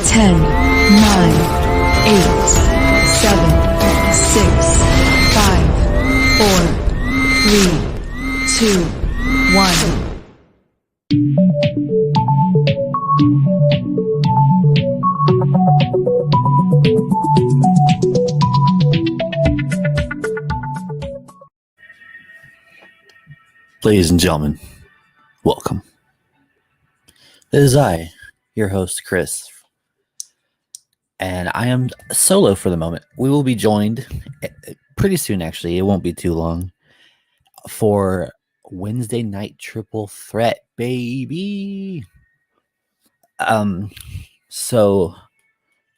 10, 9, 8, 7, 6, 5, 4, 3, 2, 1. Ladies and gentlemen, welcome. It is I, your host, Chris, and I am solo for the moment. We will be joined pretty soon, actually. It won't be too long, for Wednesday night triple threat, baby. So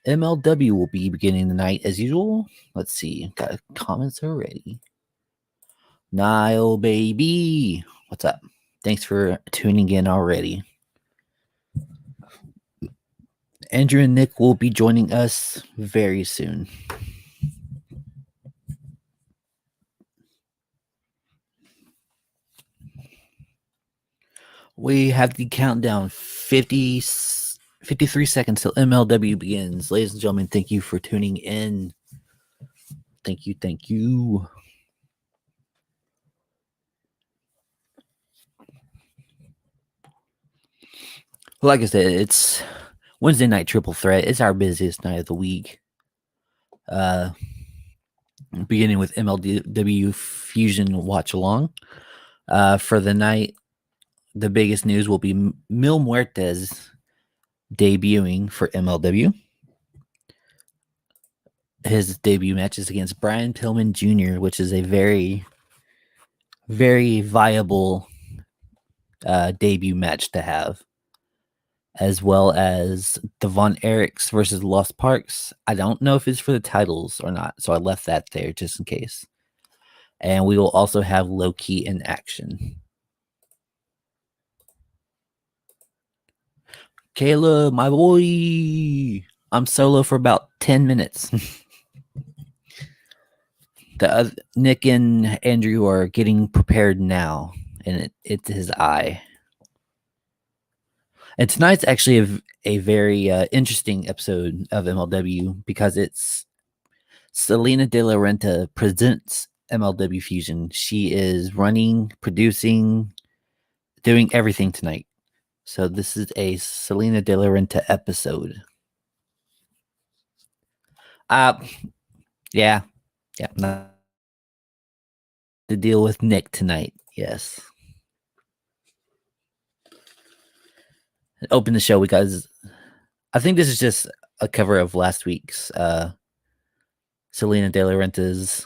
MLW will be beginning the night as usual. Let's see, got comments already. Nile, baby, what's up? Thanks for tuning in already. Andrew and Nick will be joining us very soon. We have the countdown 53 seconds till MLW begins. Ladies and gentlemen, thank you for tuning in. Thank you. Like I said, it's Wednesday night triple threat. It's our busiest night of the week. Beginning with MLW Fusion watch along. For the night, the biggest news will be Mil Muertes debuting for MLW. His debut match is against Brian Pillman Jr., which is a very, very viable debut match to have, as well as the Von Erichs versus Lost Parks. I don't know if it's for the titles or not, so I left that there just in case. And we will also have Low Key in action. Caleb, my boy, I'm solo for about 10 minutes. Nick and Andrew are getting prepared now, and it's his eye. And tonight's actually a very interesting episode of MLW because it's Selena De La Renta presents MLW Fusion. She is running, producing, doing everything tonight. So this is a Selena De La Renta episode. Yeah. Not to deal with Nick tonight. Yes. Open the show because I think this is just a cover of last week's Selena De La Renta's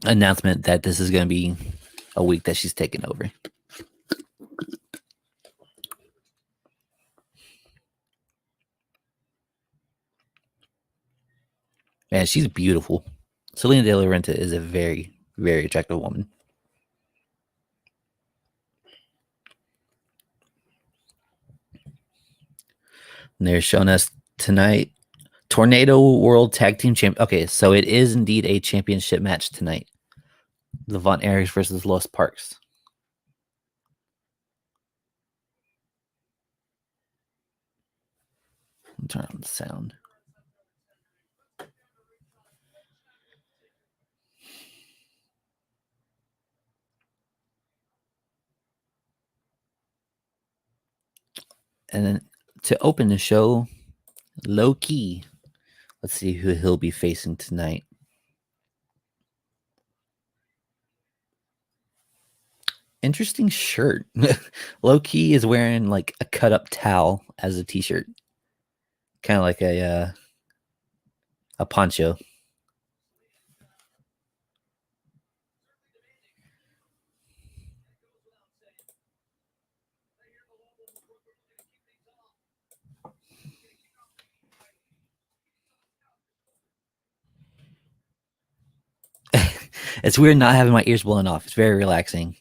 announcement that this is going to be a week that she's taking over. Man, she's beautiful. Selena De La Renta is a very, very attractive woman. And they're showing us tonight Tornado World Tag Team Champ. Okay, so it is indeed a championship match tonight. The Von Erichs versus Lost Parks. Turn on the sound. And then to open the show, Low Key. Let's see who he'll be facing tonight. Interesting shirt. Low Key is wearing like a cut up towel as a t-shirt. Kind of like a poncho. It's weird not having my ears blown off. It's very relaxing.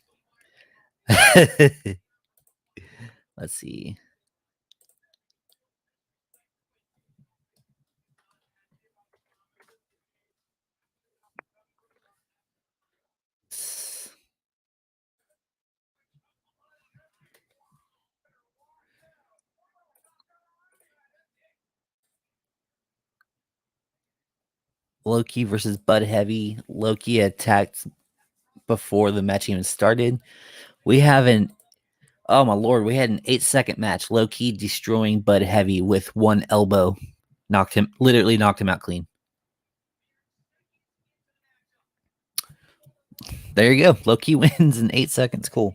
Let's see. Loki versus Bud Heavy. Loki attacked before the match even started. We have an oh my lord, we had an 8-second match. Loki destroying Bud Heavy with one elbow. Literally knocked him out clean. There you go. Loki wins in 8 seconds. Cool.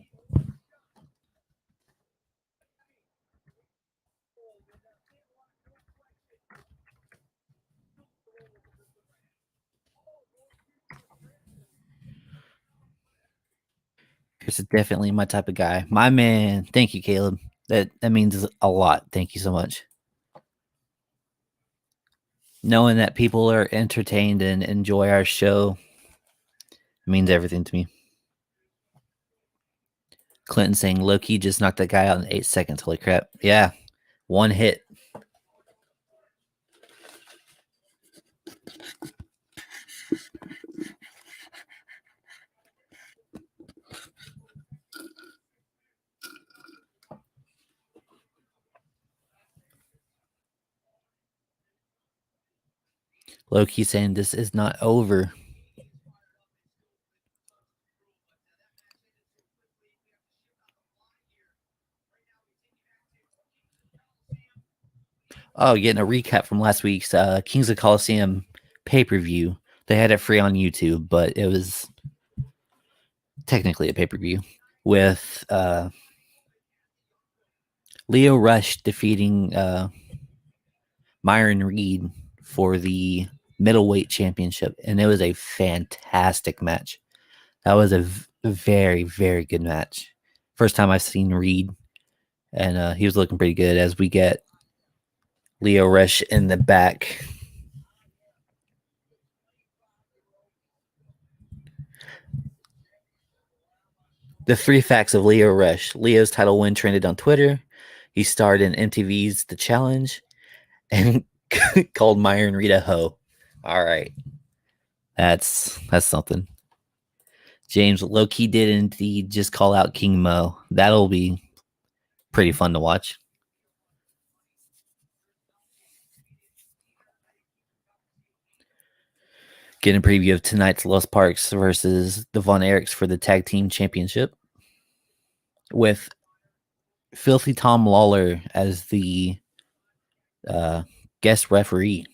Chris is definitely my type of guy. My man. Thank you, Caleb. That means a lot. Thank you so much. Knowing that people are entertained and enjoy our show means everything to me. Clinton saying Loki just knocked that guy out in 8 seconds. Holy crap. Yeah. One hit. Loki saying this is not over. Oh, getting a recap from last week's Kings of Colosseum pay-per-view. They had it free on YouTube, but it was technically a pay-per-view with Leo Rush defeating Myron Reed for the middleweight championship, and it was a fantastic match. That was a very, very good match. First time I've seen Reed, and he was looking pretty good as we get Leo Rush in the back. The 3 facts of Leo Rush. Leo's title win trended on Twitter. He starred in MTV's The Challenge and called Myron Reed a hoe. All right. That's something. James Loki did indeed just call out King Mo. That'll be pretty fun to watch. Getting a preview of tonight's Los Parks versus the Von Erichs for the tag team championship with Filthy Tom Lawler as the guest referee.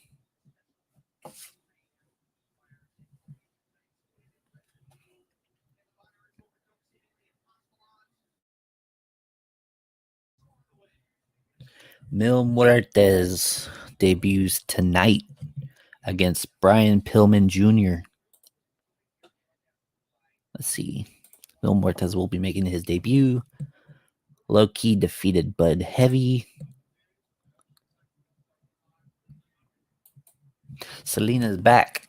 Mil Muertes debuts tonight against Brian Pillman Jr. Let's see. Mil Muertes will be making his debut. Low-key defeated Bud Heavy. Selena's back.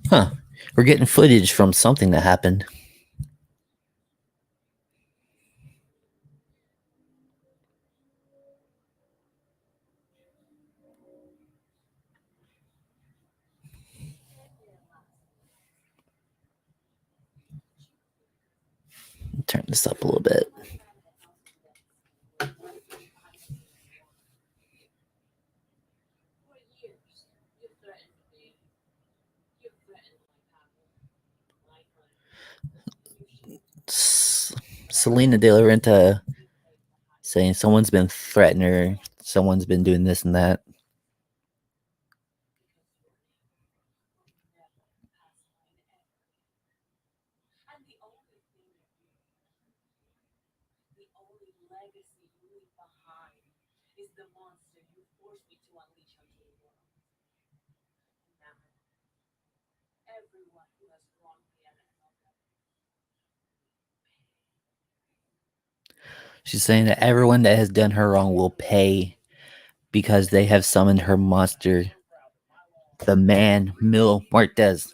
Huh. We're getting footage from something that happened. Turn this up a little bit. Selena De La Renta saying someone's been threatening her, someone's been doing this and that. She's saying that everyone that has done her wrong will pay because they have summoned her monster, the man Mil Muertes.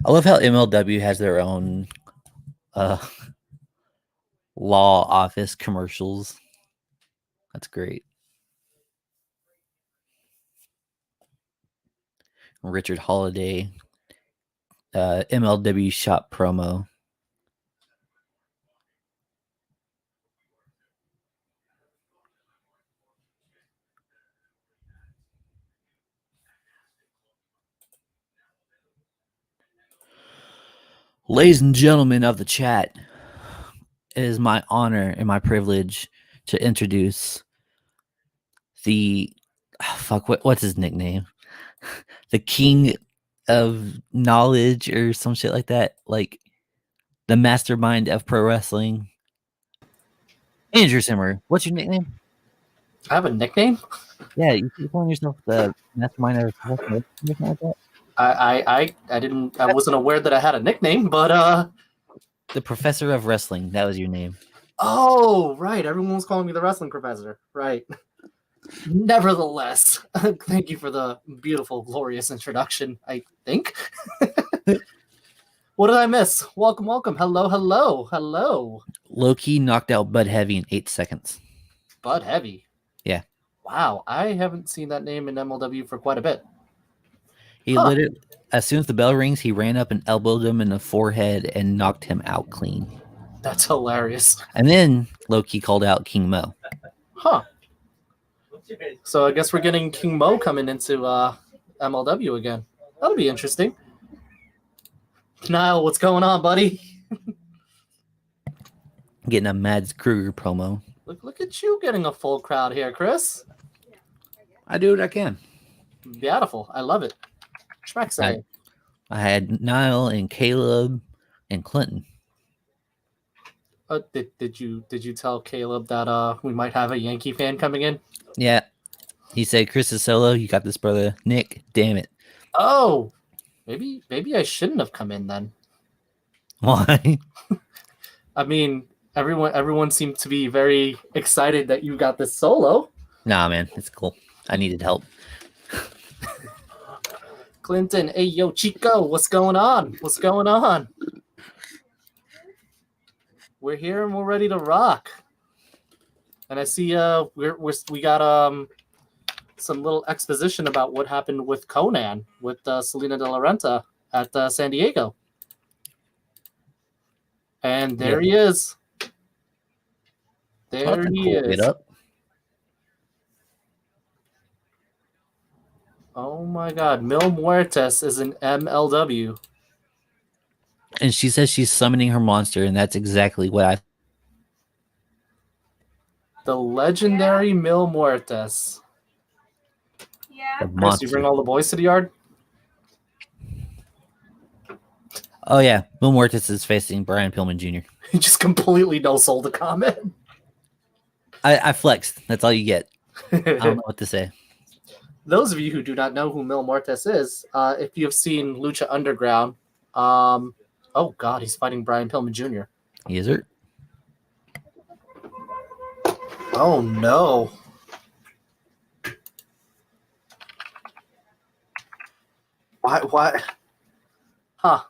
I love how MLW has their own law office commercials. That's great. Richard Holiday, MLW shop promo. Ladies and gentlemen of the chat, it is my honor and my privilege to introduce the what's his nickname? The king of knowledge or some shit like that, like the mastermind of pro wrestling. Andrew Simmer, what's your nickname? I have a nickname? Yeah, you keep calling yourself the mastermind of pro wrestling, something like that. I wasn't aware that I had a nickname, but The professor of wrestling, that was your name. oh right, everyone was calling me the wrestling professor, right? Nevertheless, thank you for the beautiful, glorious introduction. I think. What did I miss? Welcome, welcome. Hello, hello, hello. Low-key knocked out Bud Heavy in 8 seconds. Bud Heavy. Yeah. Wow, I haven't seen that name in MLW for quite a bit. He literally, as soon as the bell rings, he ran up and elbowed him in the forehead and knocked him out clean. That's hilarious. And then Low-key called out King Mo. Huh. So I guess we're getting King Mo coming into MLW again. That'll be interesting. Niall, what's going on, buddy? Getting a Mads Kruger promo. Look at you getting a full crowd here, Chris. I do what I can. Beautiful. I love it. I had Niall and Caleb and Clinton. Did you tell Caleb that we might have a Yankee fan coming in? Yeah. He said, Chris is solo. You got this, brother. Nick, damn it. Oh, maybe I shouldn't have come in then. Why? I mean, everyone seemed to be very excited that you got this solo. Nah, man. It's cool. I needed help. Clinton, hey, yo, Chico, what's going on? What's going on? We're here and we're ready to rock. And I see we got some little exposition about what happened with Conan with Selena De La Renta at San Diego. And there he is. There he is. Get up. Oh my God, Mil Muertes is an MLW. And she says she's summoning her monster, and that's exactly what I... The legendary Mil Muertes. Yeah. Chris, you bring all the boys to the yard? Oh, yeah. Mil Muertes is facing Brian Pillman Jr. He just completely no-sold the comment. I flexed. That's all you get. I don't know what to say. Those of you who do not know who Mil Muertes is, if you have seen Lucha Underground, oh God, he's fighting Brian Pillman Jr. He is hurt. Oh no. Why? Huh.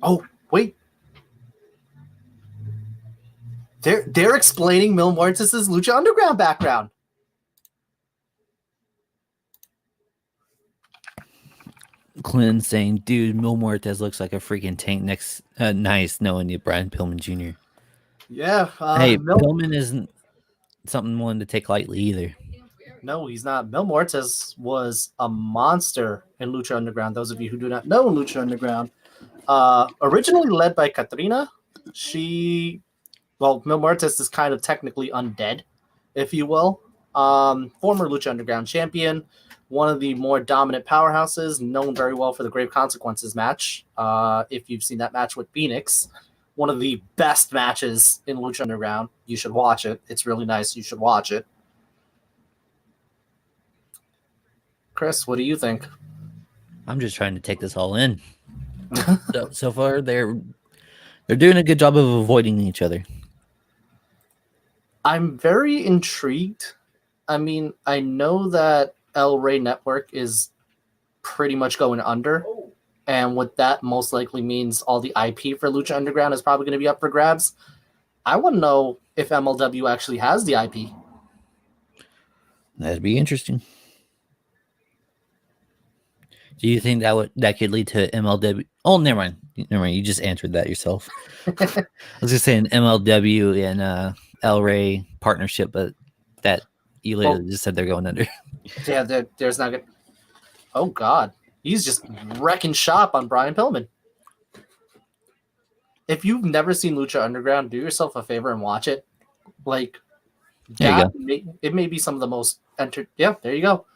Oh, wait. They're explaining Mil Muertes' Lucha Underground background. Clinton saying, dude, Mil Muertes looks like a freaking tank next. Nice knowing you, Brian Pillman Jr. Yeah. Hey, Pillman isn't something one to take lightly either. No, he's not. Mil Muertes was a monster in Lucha Underground. Those of you who do not know Lucha Underground, originally led by Katrina, Mil Muertes is kind of technically undead, if you will. Former Lucha Underground champion, one of the more dominant powerhouses, known very well for the Grave Consequences match. If you've seen that match with Phoenix, one of the best matches in Lucha Underground. You should watch it. It's really nice. You should watch it. Chris, what do you think? I'm just trying to take this all in. So far, they're doing a good job of avoiding each other. I'm very intrigued. I mean, I know that El Rey Network is pretty much going under. And what that most likely means, all the IP for Lucha Underground is probably going to be up for grabs. I want to know if MLW actually has the IP. That'd be interesting. Do you think that could lead to MLW? Oh, never mind. You just answered that yourself. I was just saying MLW and El Rey partnership, but that you literally just said they're going under. Yeah, there's not good. Oh God, he's just wrecking shop on Brian Pillman. If you've never seen Lucha Underground, do yourself a favor and watch it. Like, There you it may be some of the most Yeah, there you go.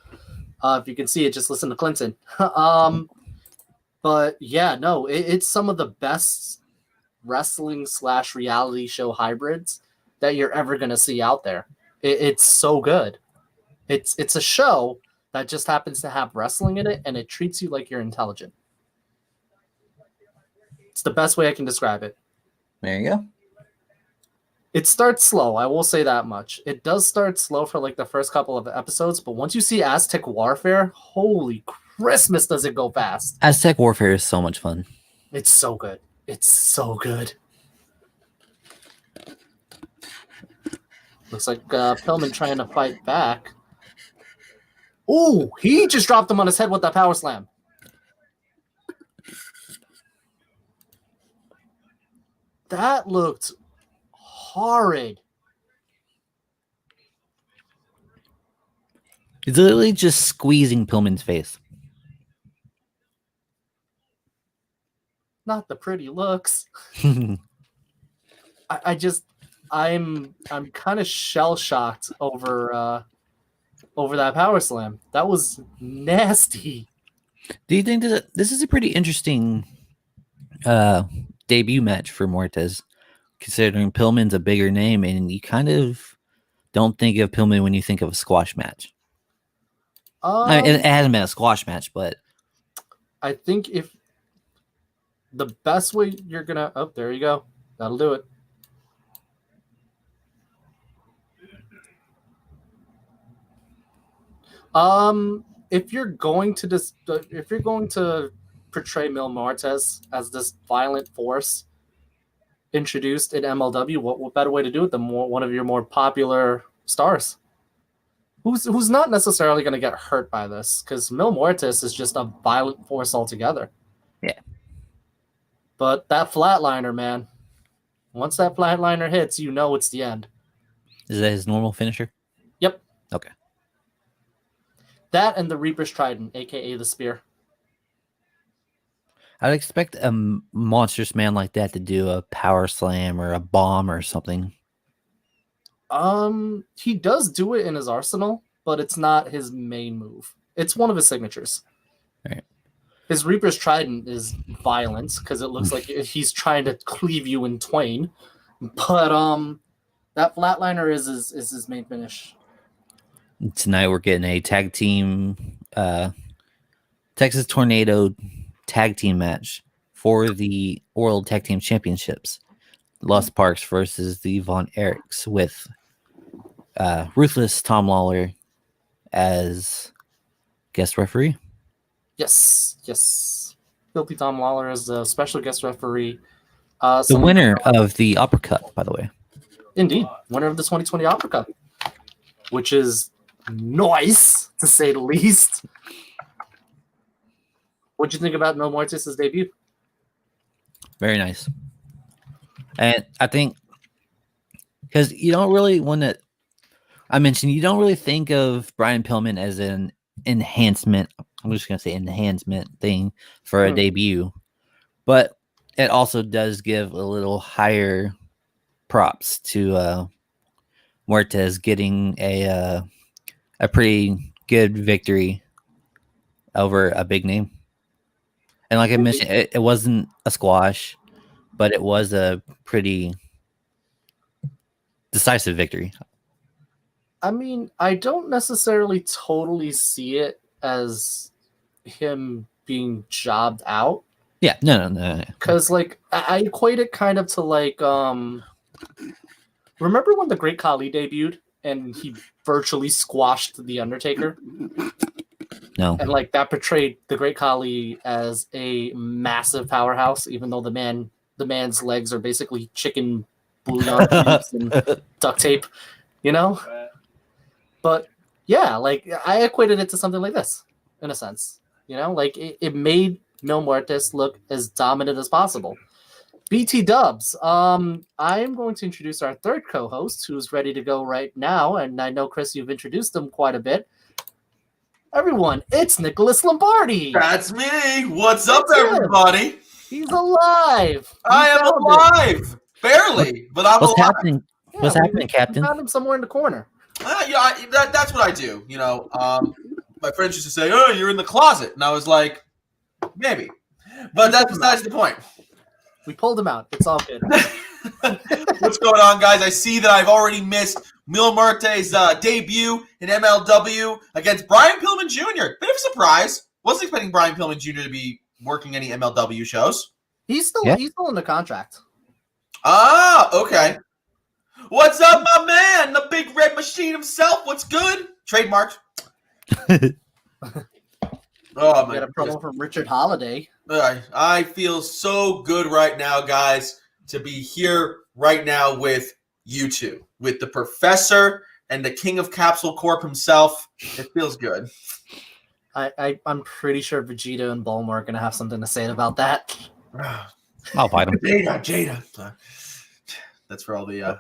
If you can see it, just listen to Clinton. But yeah, no, it's some of the best wrestling / reality show hybrids that you're ever gonna see out there. It's so good. It's a show that just happens to have wrestling in it, and it treats you like you're intelligent. It's the best way I can describe it. There you go. It starts slow, I will say that much. It does start slow for like the first couple of episodes, but once you see Aztec Warfare, holy Christmas, does it go fast. Aztec Warfare is so much fun. It's so good. It's so good. Looks like Pillman trying to fight back. Ooh, he just dropped him on his head with that power slam. That looked horrid. It's literally just squeezing Pillman's face. Not the pretty looks. I'm kind of shell shocked over that power slam. That was nasty. Do you think that this is a pretty interesting debut match for Muertes, considering Pillman's a bigger name, and you kind of don't think of Pillman when you think of a squash match? I mean, it hasn't been a squash match, but I think if the best way you're gonna, oh, there you go, that'll do it. If you're going to portray Mil Muertes as this violent force introduced in MLW, what better way to do it than one of your more popular stars, who's not necessarily going to get hurt by this, because Mil Muertes is just a violent force altogether. Yeah. But that flatliner, man, once that flatliner hits, you know it's the end. Is that his normal finisher? Yep. Okay. That and the Reaper's Trident, aka the Spear. I'd expect a monstrous man like that to do a power slam or a bomb or something. He does do it in his arsenal, but it's not his main move. It's one of his signatures. Right. His Reaper's Trident is violence because it looks like he's trying to cleave you in twain. But that flatliner is his main finish. Tonight we're getting a tag team Texas Tornado tag team match for the World Tag Team Championships. Lost Parks versus the Von Erichs, with Ruthless Tom as guest referee. Yes. Filthy Tom Lawler is a special guest referee. The winner of the Opera Cup, by the way. Indeed, winner of the 2020 Opera Cup, which is nice, to say the least. What'd you think about Mil Muertes' debut? Very nice. And I think, because you don't really want to, I mentioned, you don't really think of Brian Pillman as an enhancement. I'm just going to say enhancement thing for a debut. But it also does give a little higher props to Muertes getting a pretty good victory over a big name. And like I mentioned, it wasn't a squash, but it was a pretty decisive victory. I mean, I don't necessarily totally see it as him being jobbed out. Yeah, no. Because, like, I equate it kind of to, like, remember when the Great Khali debuted and he virtually squashed The Undertaker? No. And like that portrayed the Great Khali as a massive powerhouse, even though the man's legs are basically chicken bouillon cubes and duct tape, you know? But yeah, like I equated it to something like this, in a sense. You know, like it made Mil Muertes look as dominant as possible. BT Dubs, I am going to introduce our third co-host who's ready to go right now, and I know, Chris, you've introduced him quite a bit. Everyone, it's Nicholas Lombardi. That's me. What's up, That's him. everybody? He's alive. I am alive. Barely, but I'm What's alive. happening? Yeah, What's happening, Captain? Found him somewhere in the corner. That's what I do. You know, my friends used to say, "Oh, you're in the closet," and I was like, "Maybe," but that's besides the point. We pulled him out. It's all good. What's going on, guys? I see that I've already missed Mil Muertes' debut in MLW against Brian Pillman Jr. Bit of a surprise. Wasn't expecting Brian Pillman Jr. to be working any MLW shows. He's still in the contract. Ah, okay. What's up, my man? The big red machine himself. What's good? Trademarked. Oh, Get a promo from Richard Holiday. I feel so good right now, guys, to be here right now with you two, with the professor and the king of Capsule Corp himself. It feels good. I'm pretty sure Vegeta and Bulma are going to have something to say about that. I'll fight him. Jada. That's for all the...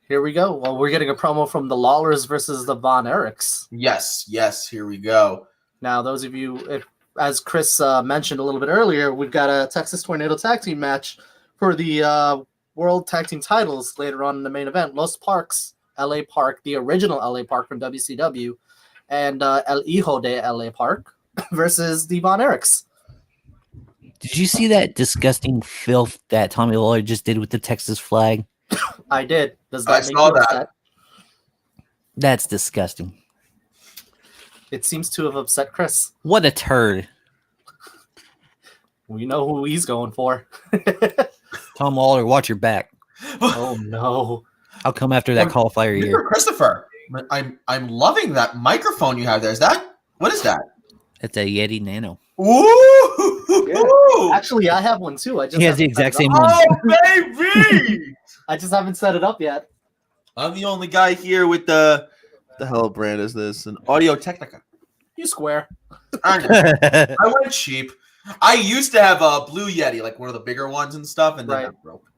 Here we go. Well, we're getting a promo from the Lawlers versus the Von Erichs. Yes, here we go. Now, those of you, as Chris mentioned a little bit earlier, we've got a Texas Tornado tag team match for the World Tag Team titles later on in the main event. Los Parks, LA Park, the original LA Park from WCW, and El Hijo de LA Park versus the Von Erichs. Did you see that disgusting filth that Tommy Lawler just did with the Texas flag? I did. Does that I make saw you that. upset? That's disgusting. It seems to have upset Chris. What a turd. We know who he's going for. Tom Lawler, watch your back. Oh no! I'll come after that cauliflower Mr. ear. Christopher, I'm loving that microphone you have there. What is that? It's a Yeti Nano. Ooh! Actually, I have one too. I just He has the haven't set exact it same up. one. Oh, baby! I just haven't set it up yet. I'm the only guy here with the hell brand is this? An Audio Technica. You square. I went cheap. I used to have a Blue Yeti, like one of the bigger ones and stuff, and then Right. that broke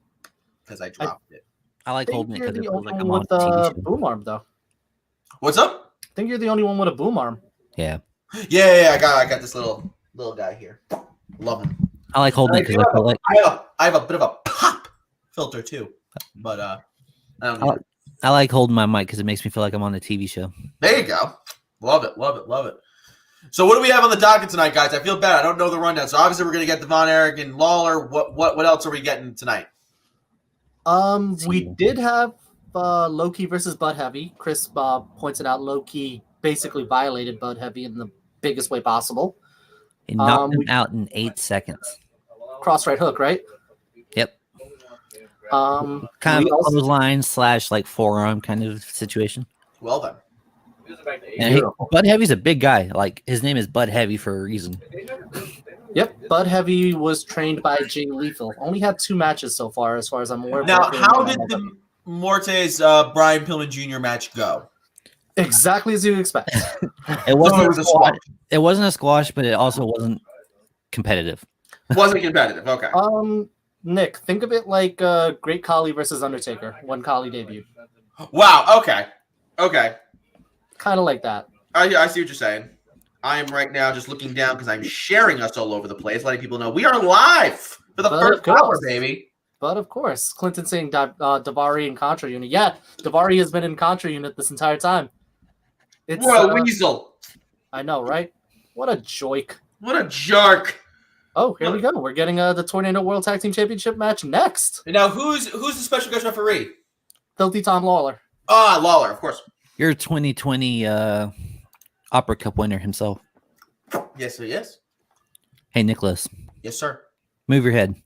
because I dropped it. I like I think holding it you're because it the feels only like I'm one on with a a TV show. boom arm, though. What's up? I think you're the only one with a boom arm. Yeah. Yeah, I got this little guy here. Love him. I like holding it because I feel like I have a bit of a pop filter too, but I don't need it. I like holding my mic because it makes me feel like I'm on a TV show. There you go. Love it. So what do we have on the docket tonight, guys? I feel bad. I don't know the rundown. So obviously we're gonna get the Von Erich and Lawler. What else are we getting tonight? We did have Loki versus Bud Heavy. Chris pointed out Loki basically violated Bud Heavy in the biggest way possible. He knocked him we- out in 8 seconds. Cross right hook, right? Yep. Um, Kind we of a also- clothesline / like forearm kind of situation. Well then. And Bud Heavy's a big guy. Like his name is Bud Heavy for a reason. Yep, Bud Heavy was trained by Jay Lethal. Only had 2 matches so far, as I'm aware. Now, both how in did MLW. the Mortes Brian Pillman Jr. match go? Exactly as you expect. It wasn't it was a a squash. squash. It wasn't a squash, but it also wasn't competitive. Wasn't competitive. Okay. Nick, think of it like Great Khali versus Undertaker when Khali debuted. Wow. Okay. Kind of like that. I see what you're saying. I am right now just looking down because I'm sharing us all over the place, letting people know we are live for the But first of hour, course. baby. But of course, Clinton saying Davari and Contra Unit. Yeah, Davari has been in Contra Unit this entire time. It's What a weasel. I know, right? What a joke. What a jerk. Oh, here we go. We're getting the Tornado World Tag Team Championship match next. And now, who's the special guest referee? Filthy Tom Lawler. Ah, Lawler, of course. Your 2020 Opera Cup winner himself. Yes, sir. Yes. Hey, Nicholas, Yes, sir. move your head.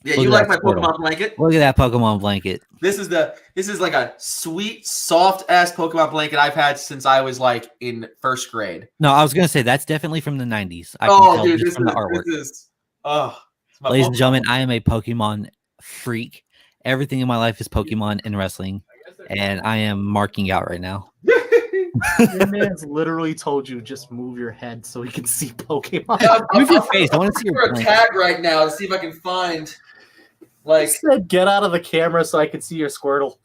Yeah, Look you at like that my Squirtle. Pokemon blanket? Look at that Pokemon blanket. This is like a sweet, soft ass Pokemon blanket I've had since I was like in first grade. No, I was gonna say that's definitely from the '90s. I can Oh, tell dude, just from the artwork. it's my Ladies and Pokemon. gentlemen, I am a Pokemon freak. Everything in my life is Pokemon and wrestling, and I am marking out right now. Your man's literally told you just move your head so he can see Pokemon. Yeah, Move your face. I want to see for your a blanket. tag right now to see if I can find I like said, get out of the camera so I can see your Squirtle.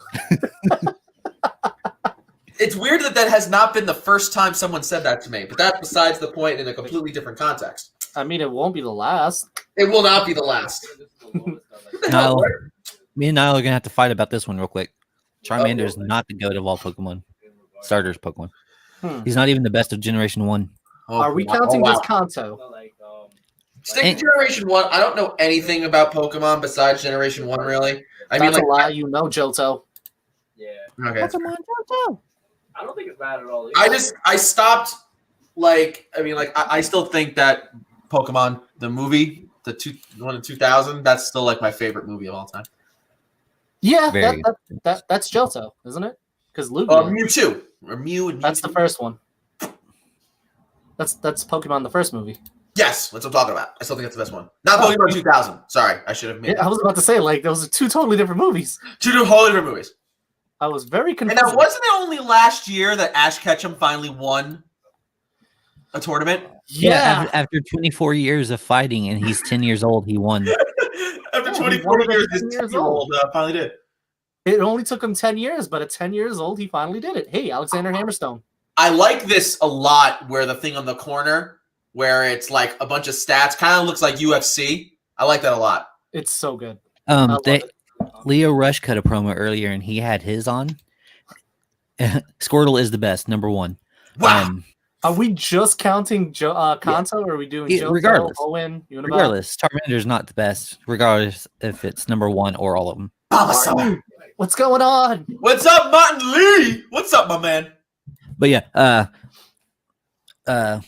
it's weird that has not been the first time someone said that to me, but that's besides the point in a completely different context. I mean, it won't be the last. It will not be the last. Niall, me and Niall are gonna have to fight about this one real quick. Charmander is not the goat of all Pokemon. Starters Pokemon. He's not even the best of Generation 1. Are we counting just Kanto? Stick to Generation 1. I don't know anything about Pokemon besides Generation 1, really. I mean, That's like, a lie, you know, Johto. okay. Pokemon Johto. I don't think it's bad at all. I stopped, I still think that Pokemon, the movie, one in 2000, that's still like my favorite movie of all time. Yeah, Very that's Johto, isn't it? Because Lugia. Mewtwo. Or Mew and Mewtwo. That's the first one. That's Pokemon, the first movie. Yes, that's what I'm talking about. I still think that's the best one. Not Pokemon 2000. Sorry, I should have made Yeah, I was about to say, like, those are two totally different movies. two wholly different movies. I was very And confused. now, wasn't it only last year that Ash Ketchum finally won a tournament? Yeah. After 24 years of fighting and he's 10 years old, he won. After he 24 won it at years, 10 this years 10-year-old finally did. It only took him 10 years, but at 10 years old, he finally did it. Hey, Alexander Hammerstone. I like this a lot where the thing on the corner, where it's like a bunch of stats, kind of looks like UFC. I like that a lot. It's so good. I love it. Leo Rush cut a promo earlier and he had his on. Squirtle is the best, number 1. Wow. Are we just counting Kanto, or are we doing Johto, regardless. Owen, Unibot? Regardless, Charmander's not the best, regardless if it's number 1 or all of them. What's going on? What's up, Martin Lee? What's up, my man? But yeah,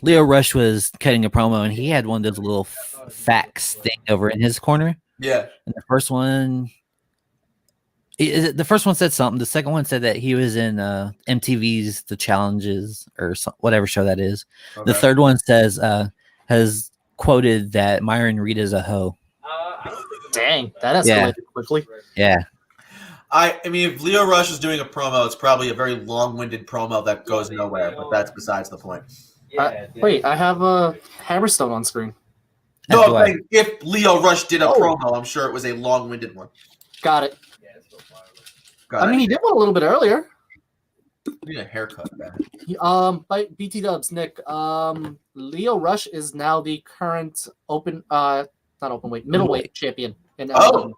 Leo Rush was cutting a promo and he had one of those little facts thing over in his corner. Yeah. And the first one said something. The second one said that he was in MTV's The Challenges or whatever show that is. Okay. The third one says has quoted that Myron Reed is a hoe. Dang, that escalated quickly. Yeah. I mean, if Leo Rush is doing a promo, it's probably a very long-winded promo that goes nowhere, but that's besides the point. Wait, I have a Hammerstone on screen. No, As do I. I'm saying if Leo Rush did a promo, I'm sure it was a long-winded one. Got it. Got I mean, he did one a little bit earlier. I need a haircut, man. By BT Dubs, Nick. Leo Rush is now the current middleweight champion in Oh.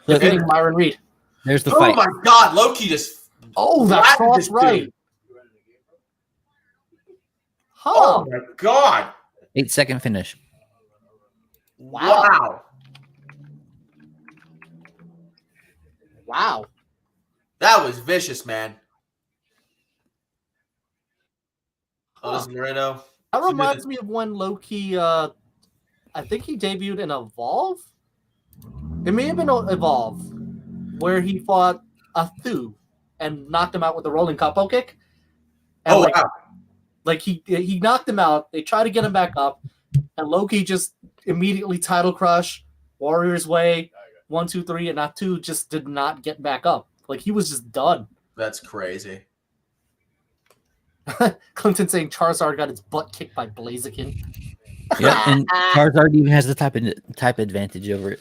defeating Myron Reed. There's the Oh fight. my God, Loki just. Oh, that flattened cross this right. dude. Huh. Oh my God! 8-second finish. Wow. Wow. That was vicious, man. Oh, this is Moreno. That reminds me of when Loki, I think he debuted in Evolve. It may have been Evolve, where he fought Aew and knocked him out with a rolling capo kick. And Oh, wow. Like he knocked him out. They tried to get him back up, and Loki just immediately title crush, Warrior's Way, 1, 2, 3, and Aew just did not get back up. Like he was just done. That's crazy. Clinton saying Charizard got his butt kicked by Blaziken. Yeah, and Charizard even has the type advantage over it.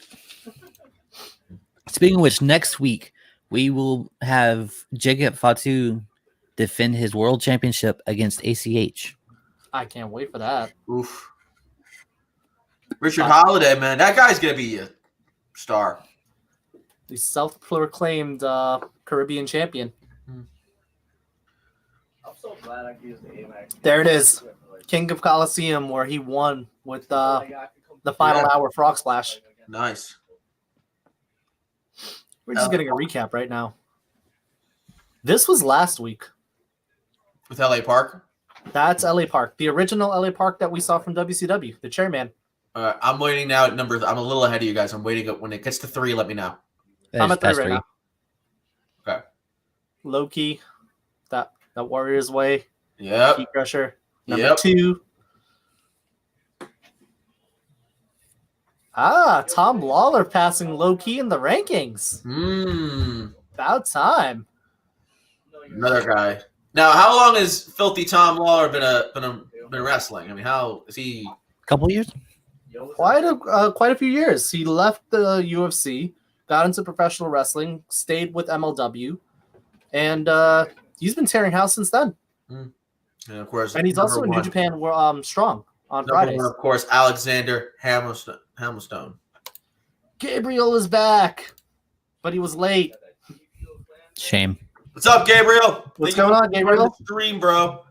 Speaking of which, next week we will have Jacob Fatu defend his world championship against ACH. I can't wait for that. Oof. Richard Holiday, man, that guy's gonna be a star. The self-proclaimed Caribbean champion. I'm so glad I can use the AMAX. There it is. King of Coliseum, where he won with the final hour frog splash. Nice. We're just getting a recap right now. This was last week. With LA Park. That's LA Park, the original LA Park that we saw from WCW, the chairman. I'm waiting now at numbers. I'm a little ahead of you guys. I'm waiting when it gets to 3. Let me know. I'm at 3 That's right 3. now. Okay. Loki, that Warrior's Way. Yep. Key Crusher. Number Yep. 2. Tom Lawler passing Loki in the rankings. About time. Another guy. Now, how long has Filthy Tom Lawler been wrestling? I mean, how is he? Couple years. Quite a few years. He left the UFC, got into professional wrestling, stayed with MLW, and he's been tearing house since then. And of course, And he's also in New Japan Strong on Fridays. Of course, Alexander Hammerstone. Gabriel is back, but he was late. Shame. What's up, Gabriel? What's going on, Gabriel? Stream, bro.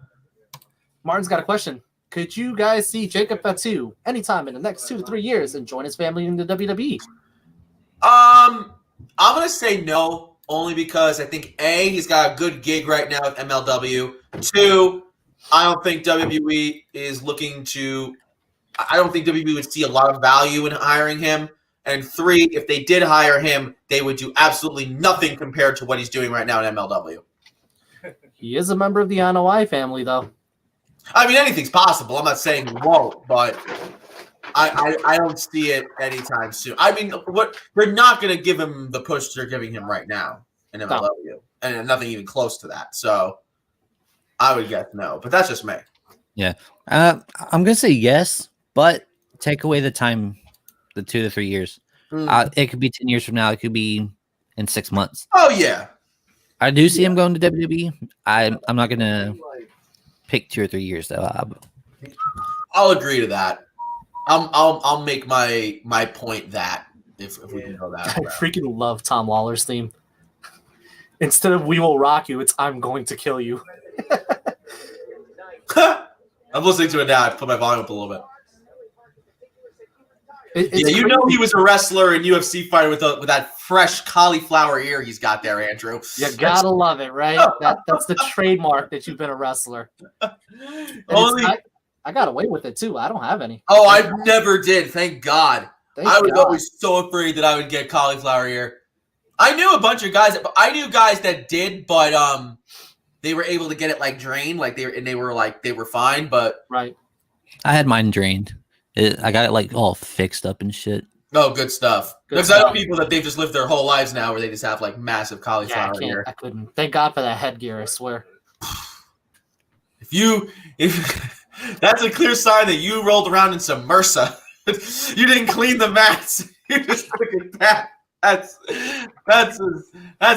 Martin's got a question. Could you guys see Jacob Fatu anytime in the next 2 to 3 years and join his family in the WWE? I'm gonna say no, only because I think A, he's got a good gig right now with MLW. 2, I don't think WWE is looking to. I don't think WWE would see a lot of value in hiring him. And 3, if they did hire him, they would do absolutely nothing compared to what he's doing right now in MLW. He is a member of the Anoa'i family, though. I mean, anything's possible. I'm not saying he won't, but I don't see it anytime soon. I mean, they're not going to give him the push they're giving him right now in MLW, and nothing even close to that. So I would guess no, but that's just me. Yeah, I'm gonna say yes, but take away the time, the 2 to 3 years. It could be 10 years from now. It could be in 6 months. Oh yeah, I do see him going to WWE. I'm not gonna pick 2 or 3 years though. I'll agree to that. I'll make my point that if we can go that. I freaking love Tom Lawler's theme. Instead of "We will rock you," it's "I'm going to kill you." I'm listening to it now. I put my volume up a little bit. It's You know he was a wrestler and UFC fighter with that fresh cauliflower ear he's got there, Andrew. You gotta love it, right? That's the trademark that you've been a wrestler. I got away with it too. I don't have any. Oh, I never did. Thank God. I was God. always so afraid that I would get cauliflower ear. I knew a bunch of guys. I knew guys that did, but they were able to get it like drained, like they were fine. But right, I had mine drained. I got it like all fixed up and shit. Oh, good stuff. Because I know people that they've just lived their whole lives now where they just have like massive cauliflower ear. I couldn't. Thank God for that headgear. I swear. If that's a clear sign that you rolled around in some MRSA. You didn't clean the mats. You just took it back. That's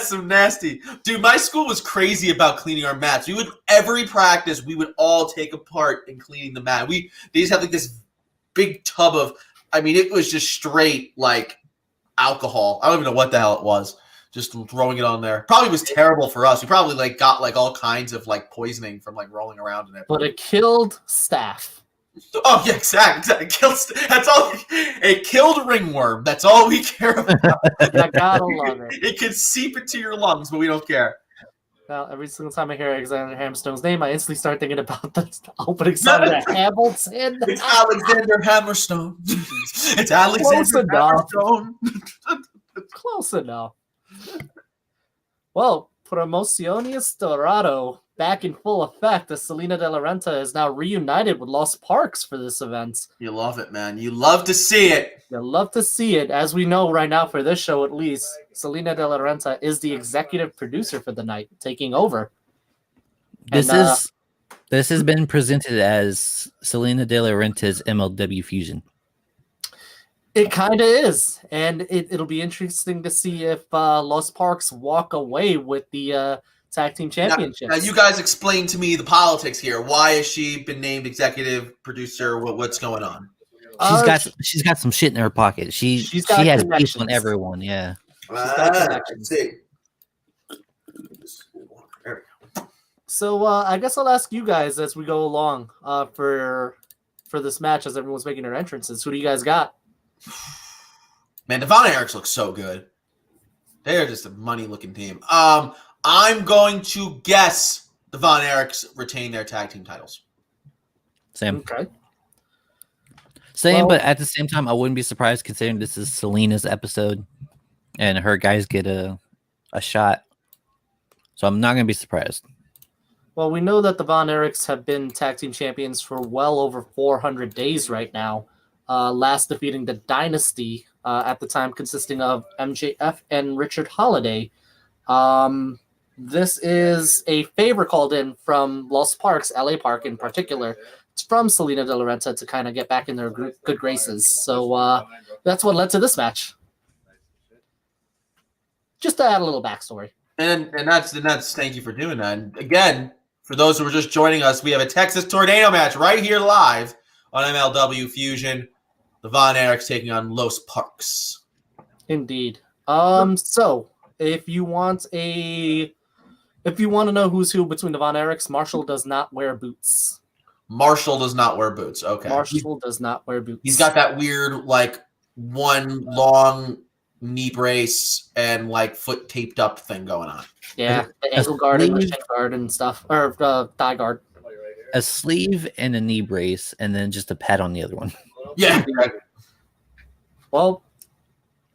some nasty. Dude, my school was crazy about cleaning our mats. We would every practice we would all take a part in cleaning the mat. They just had like this big tub of, I mean, it was just straight like alcohol. I don't even know what the hell it was. Just throwing it on there. Probably was terrible for us. We probably like got like all kinds of like poisoning from like rolling around in it. But it killed staff. Oh yeah, exactly. That's all. It killed ringworm. That's all we care about. I gotta love it. It can seep into your lungs, but we don't care. Now, every single time I hear Alexander Hammerstone's name, I instantly start thinking about the opening song of Hamilton. It's Alexander Hammerstone. It's Alexander Hammerstone. Close enough. Well, Promociones Dorado back in full effect as Selena De La Renta is now reunited with Los Parks for this event. You love it, man. You love to see it. You love to see it. As we know right now for this show at least, Selena De La Renta is the executive producer for the night, taking over. This has been presented as Selena De La Renta's MLW Fusion. It kind of is, and it'll be interesting to see if Los Parks walk away with the tag team championships. Now, you guys explain to me the politics here. Why has she been named executive producer? What's going on? She's got some shit in her pocket. She has beef on everyone. Yeah. Let's see. So I guess I'll ask you guys as we go along for this match as everyone's making their entrances. Who do you guys got? Man, Devon Eriks looks so good. They're just a money-looking team. I'm going to guess the Von Erichs retain their tag team titles. Same. Okay. Same, Well- but at the same time, I wouldn't be surprised considering this is Selena's episode, and her guys get a shot. So I'm not gonna be surprised. Well, we know that the Von Erichs have been tag team champions for well over 400 days right now. Last defeating the Dynasty at the time, consisting of MJF and Richard Holiday. This is a favor called in from Los Parks, LA Park in particular. It's from Selena De La Renta to kind of get back in their good graces. So that's what led to this match. Just to add a little backstory. And that's thank you for doing that. And again, for those who are just joining us, we have a Texas Tornado match right here live on MLW Fusion. The Von Erichs taking on Los Parks. Indeed. So if you want to know who's who between the Von Erichs, Marshall does not wear boots. Marshall does not wear boots. Okay. Marshall does not wear boots. He's got that weird, like, one long knee brace and, like, foot taped up thing going on. the ankle guard and the shin guard and stuff, or thigh guard. A sleeve and a knee brace, and then just a pad on the other one. Yeah. Well,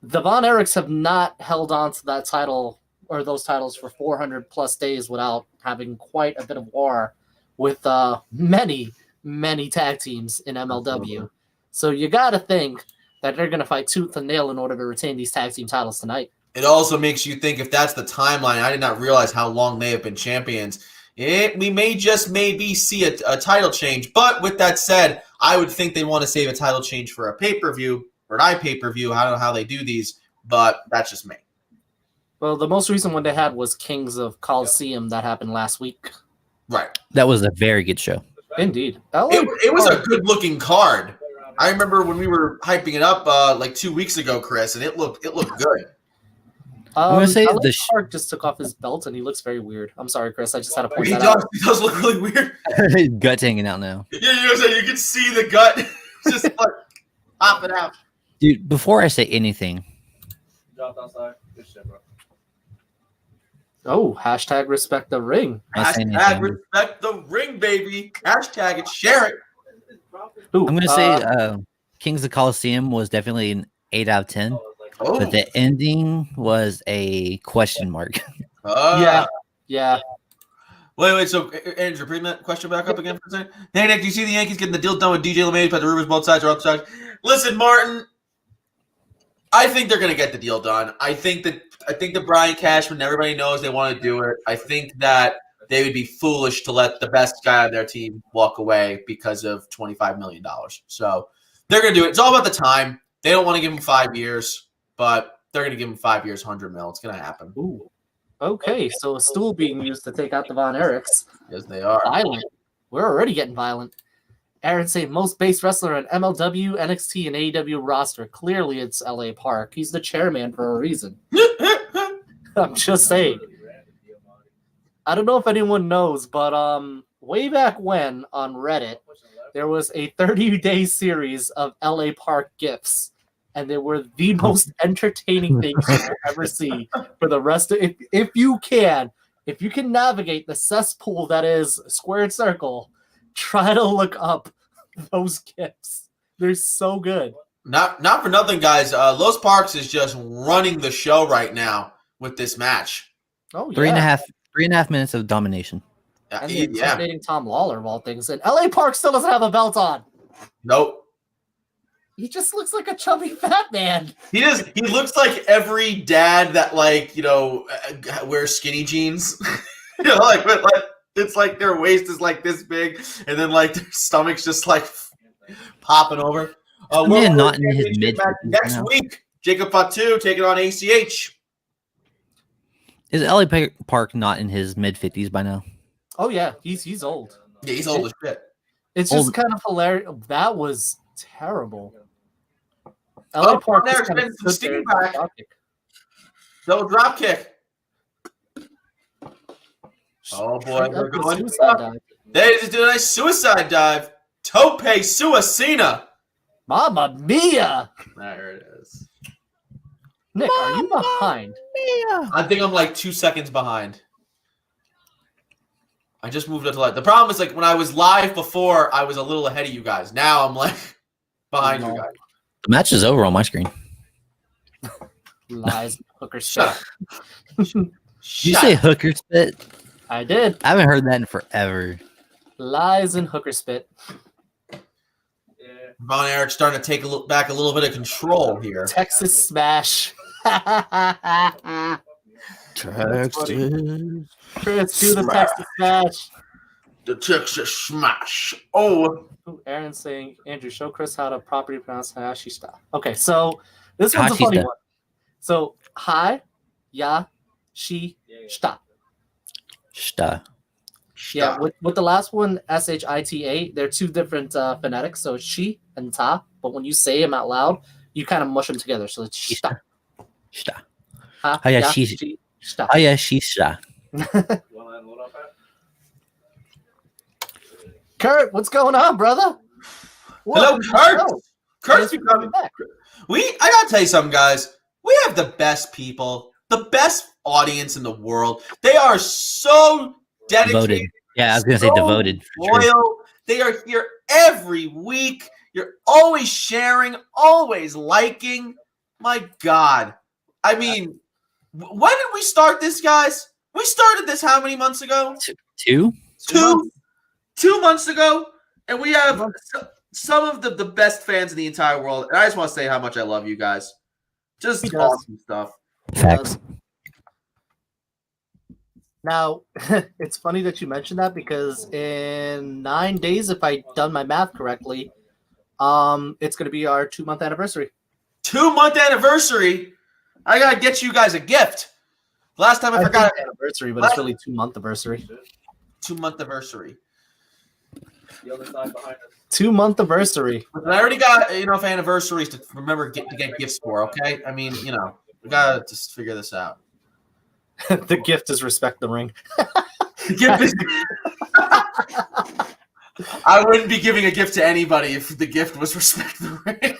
the Von Erichs have not held on to that title or those titles for 400 plus days without having quite a bit of war with many tag teams in MLW. So you got to think that they're going to fight tooth and nail in order to retain these tag team titles tonight. It also makes you think if that's the timeline, I did not realize how long they have been champions. We may just maybe see a title change. But with that said, I would think they want to save a title change for a pay-per-view or an iPay-per-view. I don't know how they do these, but that's just me. Well, the most recent one they had was Kings of Coliseum that happened last week. Right. That was a very good show. Indeed. It was a good-looking card. I remember when we were hyping it up like 2 weeks ago, Chris, and it looked good. I'm gonna say Alex the Park just took off his belt and he looks very weird. I'm sorry, Chris. I just had to point He that out. does look really weird. gut's hanging out now. Yeah, you know what I'm saying? You can see the gut just like popping out. Dude, before I say anything, Dropped outside. Good shit, bro. Oh, hashtag respect the ring. not saying Hashtag anything. respect the ring, baby. Hashtag it, share it. Ooh, I'm gonna say Kings of Coliseum was definitely an 8 out of 10, Oh, but the ending was a question mark. yeah. Wait. So, Andrew, bring that question back up again for a second. Hey, Nick, do you see the Yankees getting the deal done with DJ LeMay? But the rumors both sides are on sides. Listen, Martin, I think they're going to get the deal done. I think that Brian Cashman, everybody knows they want to do it. I think that they would be foolish to let the best guy on their team walk away because of $25 million. So they're going to do it. It's all about the time. They don't want to give him 5 years, but they're going to give him 5 years, 100 mil. It's going to happen. Ooh. Okay, so a stool being used to take out the Von Erichs. Yes, they are. Violent. We're already getting violent. Aaron say most base wrestler on MLW, NXT, and AEW roster. Clearly, it's LA Park. He's the chairman for a reason. I'm just saying. I don't know if anyone knows, but way back when on Reddit, there was a 30-day series of LA Park GIFs, and they were the most entertaining things you will ever see for the rest of if you can navigate the cesspool that is Squared Circle, try to look up those GIFs. They're so good. Not for nothing, guys. Los Parks is just running the show right now with this match. Oh yeah. 3.5 minutes of domination. And Yeah. intimidating Tom Lawler of all things. And LA Park still doesn't have a belt on. Nope. He just looks like a chubby fat man. He does. He looks like every dad that wears skinny jeans. Like it's like their waist is like this big, and then like their stomach's just like popping over. Man, not in his mid next week. Jacob Fatu taking on ACH. Is LA Park not in his mid 50s by now? Oh yeah, he's old. Yeah, he's old as shit. It's just Old. kind of hilarious. That was terrible. LA Park there's just kind been of some stood there steam back. and Double drop kick. Oh boy, straight we're up the going. suicide dive. They just did a nice suicide dive. Tope Suicina. Mamma mia! There it is. Nick, are you behind? I think I'm like 2 seconds behind. I just moved up to live. The problem is like when I was live before, I was a little ahead of you guys. Now I'm like Behind you No. guys. The match is over on my screen. Lies, hooker spit. Shut up. Did you say hooker spit? I did. I haven't heard that in forever. Lies and hooker spit. Yeah. Von Erich's starting to take back a little bit of control here. Texas smash. Texas. Chris, do the Texas smash. The Texas smash. Oh, Ooh, Aaron's saying, Andrew, show Chris how to properly pronounce Hayashishita. Okay, so this one's a funny Hayashishita. one. So, hi, ya, shi, shita. Shta. Yeah, with the last one, S-H-I-T-A, they're two different phonetics. So it's she and ta, but when you say them out loud, you kind of mush them together. So it's shita. Shta. Ha, Oh, yeah, ya, she's- shi, shita. Oh yeah, shisha. You want to load up at? Kurt, what's going on, brother? hello, Kurt. Oh, Kurt's thanks for becoming. coming back. I gotta tell you something, guys. We have the best people, the best audience in the world. They are so dedicated. Devoted. Yeah, I was gonna say so devoted. for Loyal. sure. They are here every week. You're always sharing, always liking. My God. I mean, when did we start this, guys? We started this how many months ago? Two? 2 months ago. And we have some of the best fans in the entire world. And I just want to say how much I love you guys. Just He does. awesome stuff. Facts. Now, it's funny that you mentioned that because in 9 days, if I done my math correctly, it's going to be our 2-month anniversary. 2-month anniversary. I gotta get you guys a gift. Last time I I forgot. think anniversary, but it's really 2-month anniversary. 2-month anniversary. The other side behind us. 2-month anniversary. But I already got enough anniversaries to remember to get gifts for. Okay, I mean, we gotta just figure this out. The gift is respect the ring. The gift is- I wouldn't be giving a gift to anybody if the gift was respect the ring.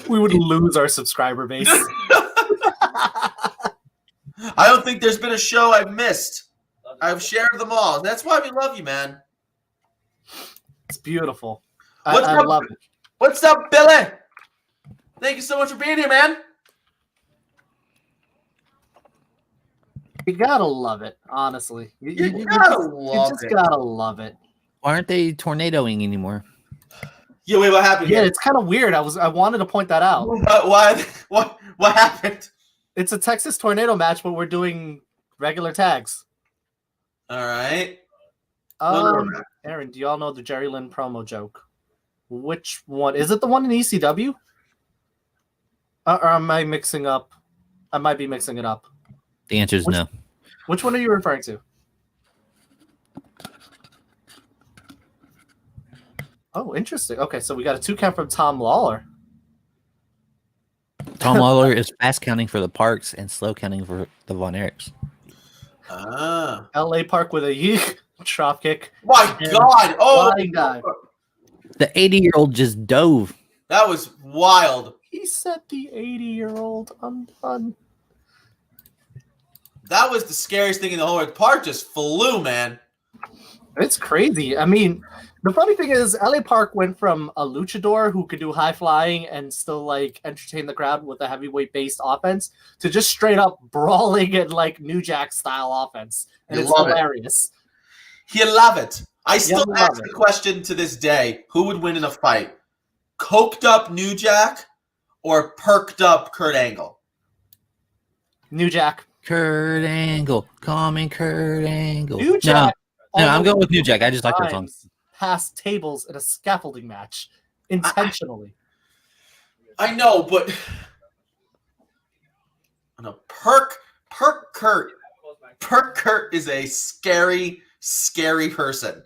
We would lose our subscriber base. I don't think there's been a show I've missed. I've shared them all. That's why we love you, man. It's beautiful. What's I up? love it. What's up, Billy? Thank you so much for being here, man. You gotta love it, honestly. You gotta you love just it. gotta love it. Why aren't they tornadoing anymore? Yeah, wait, what happened Yeah, here? it's kind of weird. I wanted to point that out. What happened? It's a Texas tornado match, but we're doing regular tags. All right. No. Aaron, do y'all know the Jerry Lynn promo joke? Which one? Is it the one in ECW? Or am I mixing up? I might be mixing it up. The answer is no. Which one are you referring to? Oh, interesting. Okay, so we got a 2 count from Tom Lawler. Tom Lawler is fast counting for the Parks and slow counting for the Von Erichs. Ah. LA Park with a yeek drop kick. My And God. Oh, flying dive. The 80-year-old just dove. that was wild. He set the 80-year-old undone. That was the scariest thing in the whole world. Park just flew, man. It's crazy. I mean, the funny thing is, LA Park went from a luchador who could do high flying and still like entertain the crowd with a heavyweight based offense to just straight up brawling and like New Jack style offense. And You it's love it. hilarious. You love it. I still love ask it. the question to this day: who would win in a fight? Coked up New Jack or perked up Kurt Angle? New Jack. Kurt Angle. Call me Kurt Angle. New Jack. No, I'm going with New Jack. I just like that song. Past tables in a scaffolding match intentionally. I know, but no, Perk Kurt is a scary person.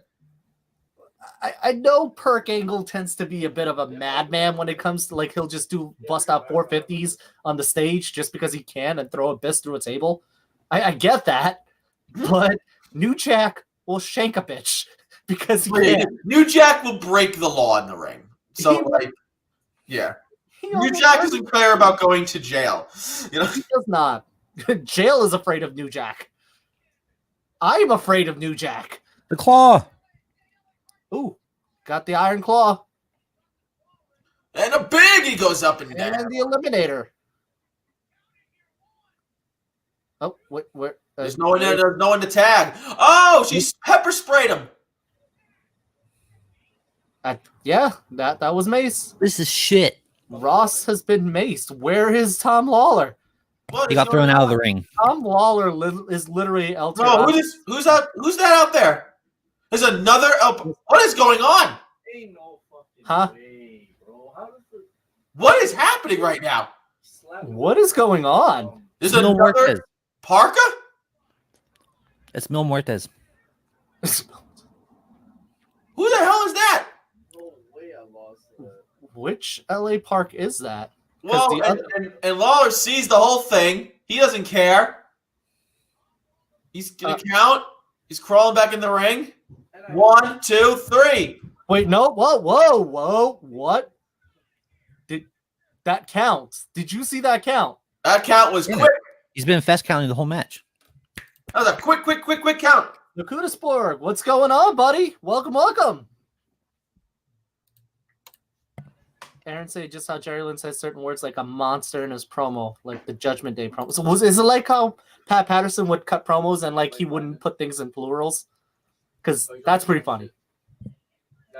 I know Perk Angle tends to be a bit of a madman when it comes to like he'll just bust out 450s on the stage just because he can and throw a bitch through a table. I get that, but New Jack will shank a bitch because he can. New Jack will break the law in the ring. So He- like, yeah, He New almost Jack does. doesn't care about going to jail. You know, He does not. Jail is afraid of New Jack. I'm afraid of New Jack. The Claw. Ooh, got the Iron Claw. big. He goes up and down. And the Eliminator. Oh, where? There's no one there. There's no one to tag. Oh, she's pepper sprayed him. Yeah, that was Mace. This is shit. Ross has been maced. Where is Tom Lawler? What He is got thrown going out of on? the ring. Tom Lawler is literally El Bro, Torado. who's that out there? There's another. What is going on? Ain't no fucking Huh? way, bro. How does the What is happening right now? slap? What is going on? There's Mil another Muertes. Parka. It's Mil Muertes. Who the hell is that? No way I lost that. Which LA park is that? Well, the and Lawler sees the whole thing. He doesn't care. He's gonna count. He's crawling back in the ring. 1, 2, 3. Wait, no. Whoa. What? Did that count? Did you see that count? That count was Yeah. quick. He's been fast counting the whole match. That was a quick count. Nakudasborg, what's going on, buddy? Welcome. Aaron said just how Jerry Lynn says certain words like a monster in his promo, like the Judgment Day promo. So is it like how Pat Patterson would cut promos and like he wouldn't put things in plurals? Because that's pretty funny.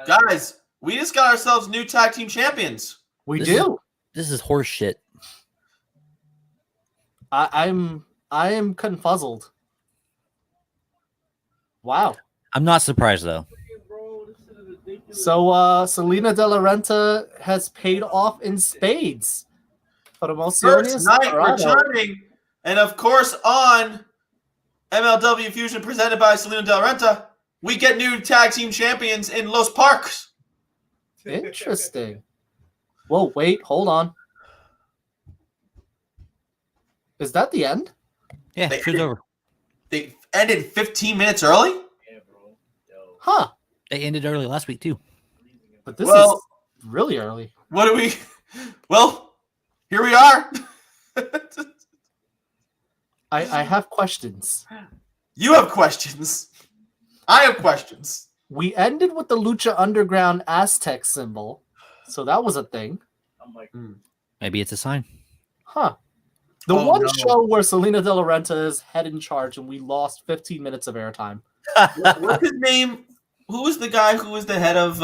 Guys, we just got ourselves new tag team champions. We This do. This is horse shit. I am confuzzled. Wow. I'm not surprised though. Bro, this shit is ridiculous. So Selena De La Renta has paid off in spades. First Promociones night Dorado. returning, and of course on MLW Fusion presented by Selena Del Renta, we get new tag team champions in Los Parks. Interesting. Whoa, wait, hold on. Is that the end? Yeah, They- show's over. They ended 15 minutes early. Yeah, bro. Yo. Huh. They ended early last week too. But this Well- is really early. What do we? Well, here we are. I have questions. You have questions. I have questions. We ended with the Lucha Underground Aztec symbol. So that was a thing. I'm like, Maybe it's a sign. Huh. The Oh, one no. show where Selena De La Renta is head in charge and we lost 15 minutes of airtime. What's his name? Who was the guy who was the head of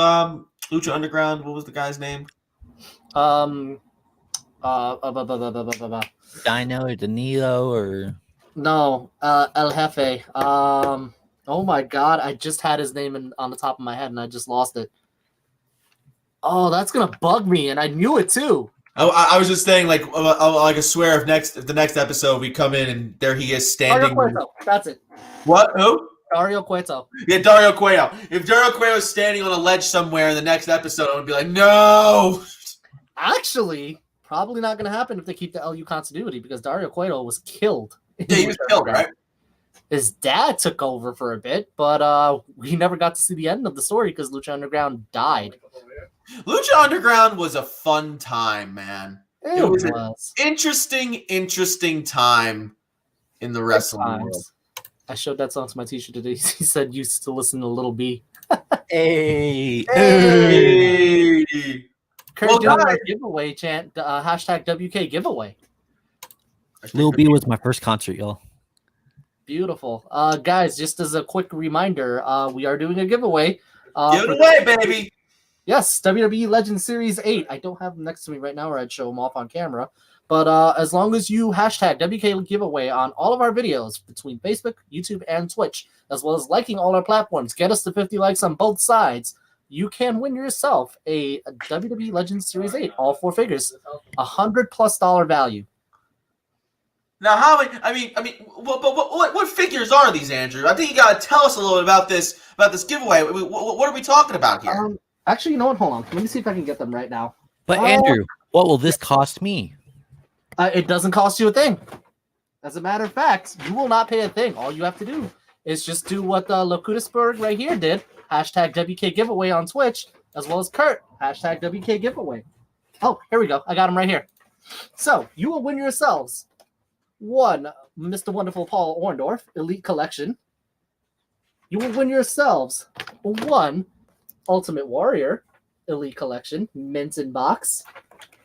Lucha Underground? What was the guy's name? Blah, Dino or Danilo or No, El Jefe. Oh my god, I just had his name on the top of my head and I just lost it. Oh, that's gonna bug me, and I knew it too. I was just saying, like I swear, if the next episode we come in and there he is Dario standing. Cueto. That's it. What? Who? Dario Cueto. Yeah, Dario Cueto. If Dario Cueto is standing on a ledge somewhere in the next episode, I would be like, no. Actually, probably not gonna happen if they keep the LU continuity because Dario Cueto was killed. Yeah, he was killed, right? His dad took over for a bit, but we never got to see the end of the story because Lucha Underground died. Lucha Underground was a fun time, man. It was was. Interesting time in the wrestling world. Times. I showed that song to my teacher today. He said you used to listen to Little B. hey. Hey. Kurt Well, Dillon guys- giveaway chant hashtag WK giveaway. Lil B was my first concert, y'all. Beautiful. Guys, just as a quick reminder, we are doing a giveaway. Give for- it away, baby. Yes, WWE Legends Series 8. I don't have them next to me right now or I'd show them off on camera. But as long as you hashtag WK giveaway on all of our videos between Facebook, YouTube, and Twitch, as well as liking all our platforms, get us to 50 likes on both sides, you can win yourself a WWE Legends Series 8, all four figures, $100+ value. Now, how many? I mean, what figures are these, Andrew? I think you got to tell us a little bit about this giveaway. What are we talking about here? Actually, you know what? Hold on. Let me see if I can get them right now. But Andrew, what will this cost me? It doesn't cost you a thing. As a matter of fact, you will not pay a thing. All you have to do is just do what Lokudasburg right here did. Hashtag WK giveaway on Twitch, as well as Kurt. Hashtag WK giveaway. Oh, here we go. I got them right here. So you will win yourselves one Mr. Wonderful Paul Orndorff Elite Collection. You will win yourselves one Ultimate Warrior Elite Collection mint in box.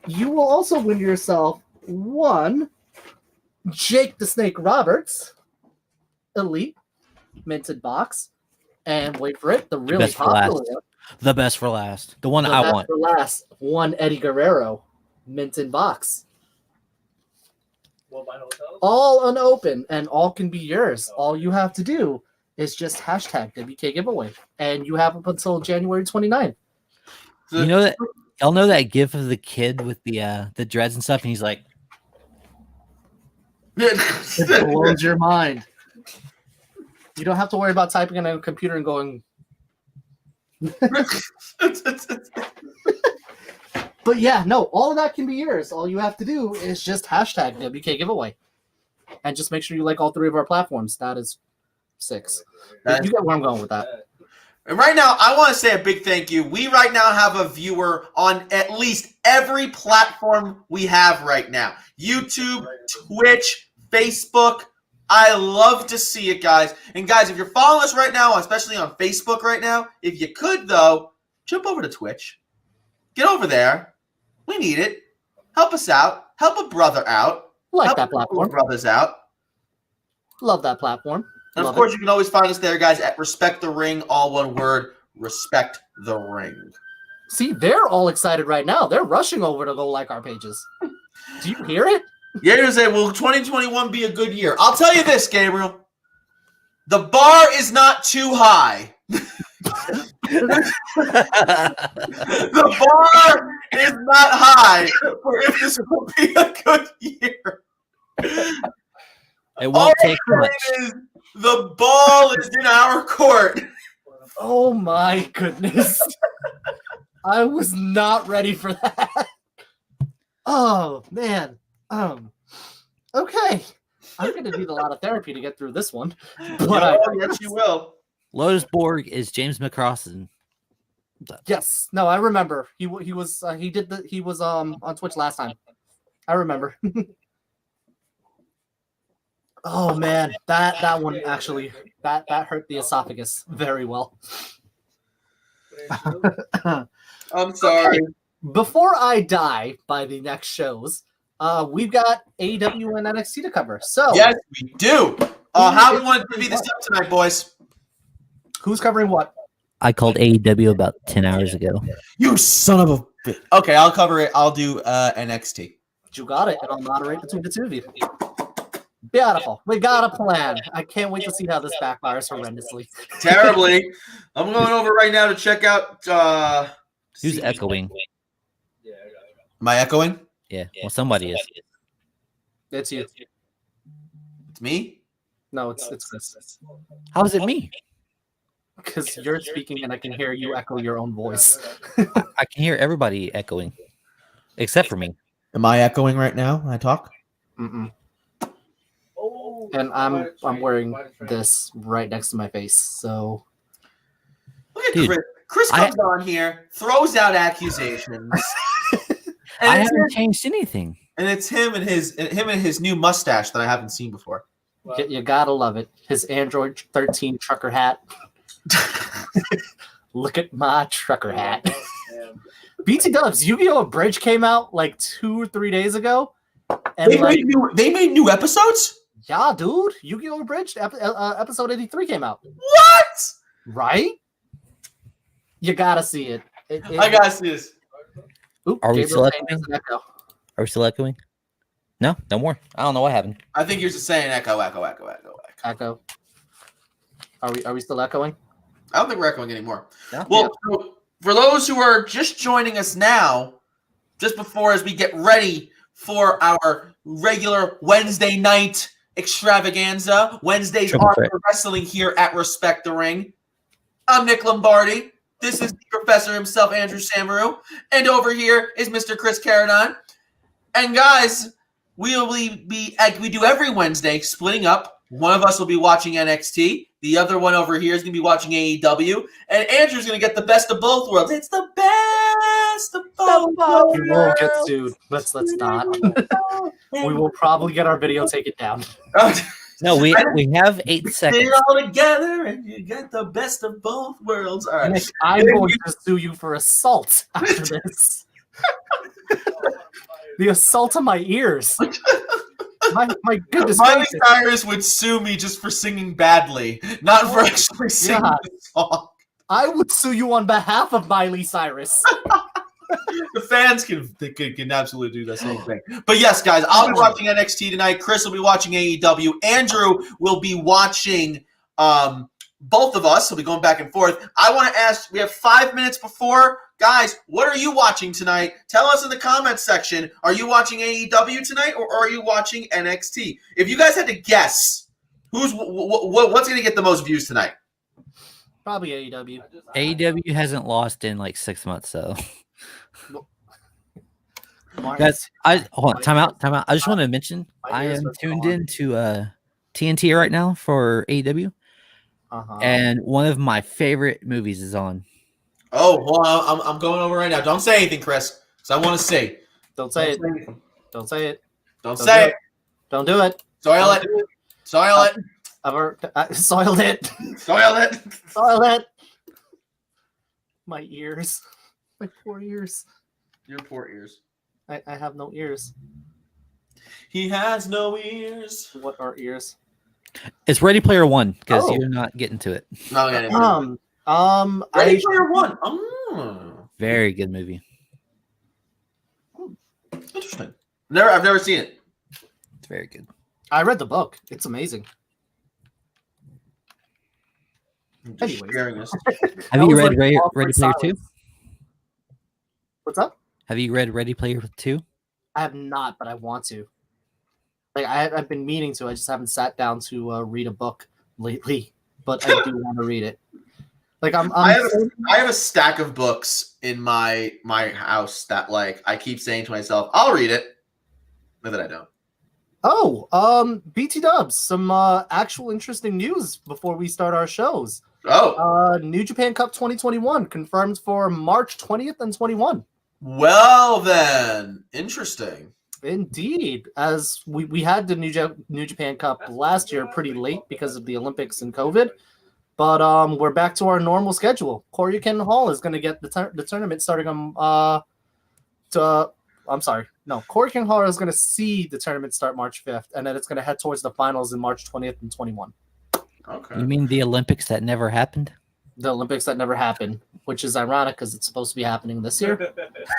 you will also win yourself one Jake the Snake Roberts Elite Minted Box. And wait for it, the really best for popular last. one. The best for last. The one The I best want. for last, one Eddie Guerrero Minted Box. What, my hotels? All unopened and all can be yours. All you have to do is just hashtag WK giveaway. And you have up until January 29th. You know that y'all know that gif of the kid with the dreads and stuff, and he's like, It blows your mind. You don't have to worry about typing on a computer and going. But yeah, no, all of that can be yours. All you have to do is just hashtag WK giveaway. And just make sure you like all three of our platforms. That is 6. You get where I'm going with that. And right now, I want to say a big thank you. We right now have a viewer on at least every platform we have right now. YouTube, Twitch, Facebook. I love to see it, guys. And guys, if you're following us right now, especially on Facebook right now, if you could, though, jump over to Twitch. Get over there. We need it. Help us out. Help a brother out. Like Help that a couple platform. of brothers out. Love that platform. And Love of course, you can always find us there, guys, at Respect the Ring, all one word, Respect the Ring. See, they're all excited right now. They're rushing over to go like our pages. Do you hear it? Yeah, you're saying, will 2021 be a good year? I'll tell you this, Gabriel. The bar is not too high. The bar is not high for if this will be a good year. it All won't take I'm much. saying is the ball is in our court. Oh my goodness. I was not ready for that. Oh man. Okay. I'm gonna need a lot of therapy to get through this one. But Yes, you will. Lotus Borg is James McCrossan. yes, no, I remember. He was on Twitch last time. I remember. Oh man, that one actually that hurt the esophagus very well. I'm sorry. Before I die by the next shows, we've got AEW and NXT to cover. So Yes, we do. How we want to divvy this up tonight, boys? who's covering what? I called AEW about 10 hours ago. You son of a bitch. Okay, I'll cover it. I'll do NXT. You got it, and I'll moderate between the two of you. Beautiful. We got a plan. I can't wait to see how this backfires horrendously. Terribly. I'm going over right now to check out. Who's echoing? Yeah, I got it. Am I echoing? Yeah, well, somebody is. It's you. It's me? No, it's Chris. How is it me? Because you're speaking and I can hear you echo your own voice. I can hear everybody echoing, except for me. Am I echoing right now when I talk? Mm-mm. Oh, And I'm wearing this right next to my face. So Look at Dude, Chris. Chris comes on here, throws out accusations. I and, it's haven't changed anything. him and his new mustache that I haven't seen before. you gotta love it. His Android 13 trucker hat. Look at my trucker hat. BT Dubs, Yu-Gi-Oh! Abridged came out like 2 or 3 days ago. And They made new episodes? yeah, dude. Yu-Gi-Oh! Abridged episode 83 came out. What? Right? You gotta see it. I gotta see this. Oop, Are we Gabriel's still saying there's an echo. Are we still echoing? No, no more. I don't know what happened. I think you're just saying echo. Echo. Are we still echoing? I don't think we're echoing anymore. No? Well, so for those who are just joining us now, just before as we get ready for our regular Wednesday night extravaganza, Wednesdays Triple are threat. for wrestling here at Respect the Ring. I'm Nick Lombardi. This is the professor himself, Andrew Samaru. And over here is Mr. Chris Carradine. And guys, we do every Wednesday splitting up. One of us will be watching NXT. The other one over here is going to be watching AEW. And Andrew's going to get the best of both worlds. It's the best of both worlds. We will get sued. Let's not. We will probably get our video taken down. No, we have 8 Stay seconds. all together and you get the best of both worlds. All right. Nick, I'm going to sue you for assault after this. The assault on my ears. my goodness Miley gracious. Cyrus would sue me just for singing badly, not for actually singing God. the song. I would sue you on behalf of Miley Cyrus. The fans can absolutely do the same thing. But yes, guys, I'll be watching NXT tonight. Chris will be watching AEW. Andrew will be watching both of us. We'll be going back and forth. I want to ask, we have 5 minutes before. Guys, what are you watching tonight? Tell us in the comments section. Are you watching AEW tonight or are you watching NXT? If you guys had to guess, what's going to get the most views tonight? Probably AEW. AEW hasn't lost in like 6 months, so. Martin, Guys, hold on, time out. I just want to mention I am tuned in to TNT right now for AEW, and one of my favorite movies is on. Oh, well, I'm going over right now. Don't say anything, Chris, because I want to see. Don't say it. Don't say it. Don't say it. Don't do it. Soil it. Soil it. I soiled it. Soil it. Soiled it. My ears. My poor ears. Your poor ears. I have no ears. He has no ears. What are ears? It's Ready Player One because Oh. you're not getting to it. No, yeah, I Ready Player One. Oh. Very good movie. Interesting. I've never seen it. It's very good. I read the book. It's amazing. I'm just Anyways. sharing this. Have That you was read like Ready awkward Player Two? silence. What's up? Have you read Ready Player Two? I have not, but I want to. Like I've been meaning to. I just haven't sat down to read a book lately, but I do want to read it. Like I have a stack of books in my house that like I keep saying to myself, I'll read it, but then I don't. Oh, BT Dubs, some actual interesting news before we start our shows. Oh, New Japan Cup 2021 confirmed for March 20th and 21. well then, interesting. Indeed, as we had the New Japan Cup last year pretty late because of the Olympics and COVID, but we're back to our normal schedule. Koryuken Hall is going to get the tournament starting on Koryuken Hall is going to see the tournament start March 5th, and then it's going to head towards the finals in March 20th and 21. Okay. You mean the Olympics that never happened? The Olympics that never happened, which is ironic because it's supposed to be happening this year.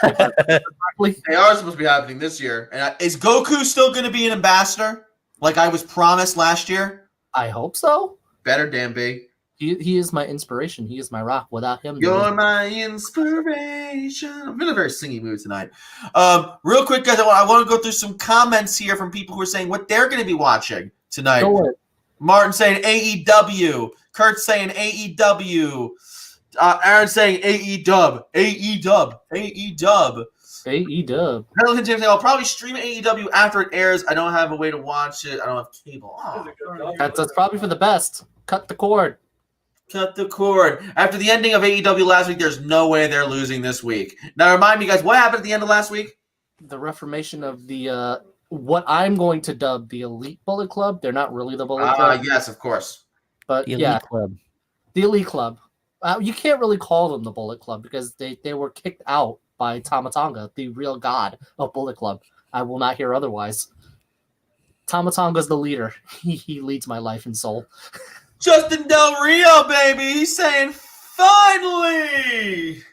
They are supposed to be happening this year. And is Goku still going to be an ambassador like I was promised last year? I hope so. Better damn be. He is my inspiration. He is my rock. Without him, You're my inspiration. I'm in a very singy mood tonight. Real quick, guys, I want to go through some comments here from people who are saying what they're going to be watching tonight. Go ahead. Martin saying AEW. Kurt saying AEW. Aaron saying AEW. AEW. AEW. AEW. Pendleton James saying, I'll probably stream AEW after it airs. I don't have a way to watch it. I don't have cable. Oh, That's probably for the best. Cut the cord. cut the cord. After the ending of AEW last week, there's no way they're losing this week. Now, remind me, guys, what happened at the end of last week? The reformation of the what I'm going to dub the Elite Bullet Club. They're not really the Bullet Club, Yes, of course. but The Elite yeah, Club. the Elite Club. You can't really call them the Bullet Club because they were kicked out by Tamatonga, the real god of Bullet Club. I will not hear otherwise. Tamatonga's the leader. He leads my life and soul. Justin Del Rio, baby. He's saying, finally,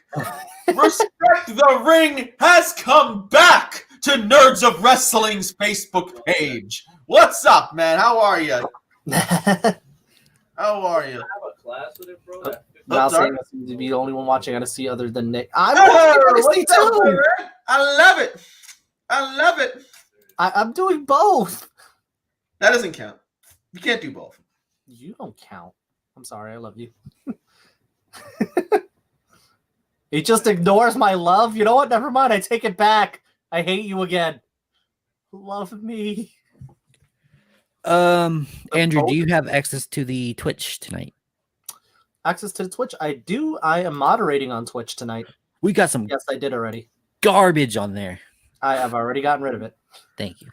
Respect the Ring has come back to Nerds of Wrestling's Facebook page. What's up, man? How are you? How are you? I have a class with it, bro. Now sorry. saying I seem to be the only one watching NXT other than Nick. I'm Hey, watching NXT what's up, too. man? I love it. I love it. I'm doing both. That doesn't count. You can't do both. You don't count. I'm sorry. I love you. He just ignores my love. You know what? Never mind. I take it back. I hate you again. Love me. Andrew, do you have access to the Twitch tonight? Access to Twitch? I do. I am moderating on Twitch tonight. We got some Yes, I did already. garbage on there. I have already gotten rid of it. Thank you.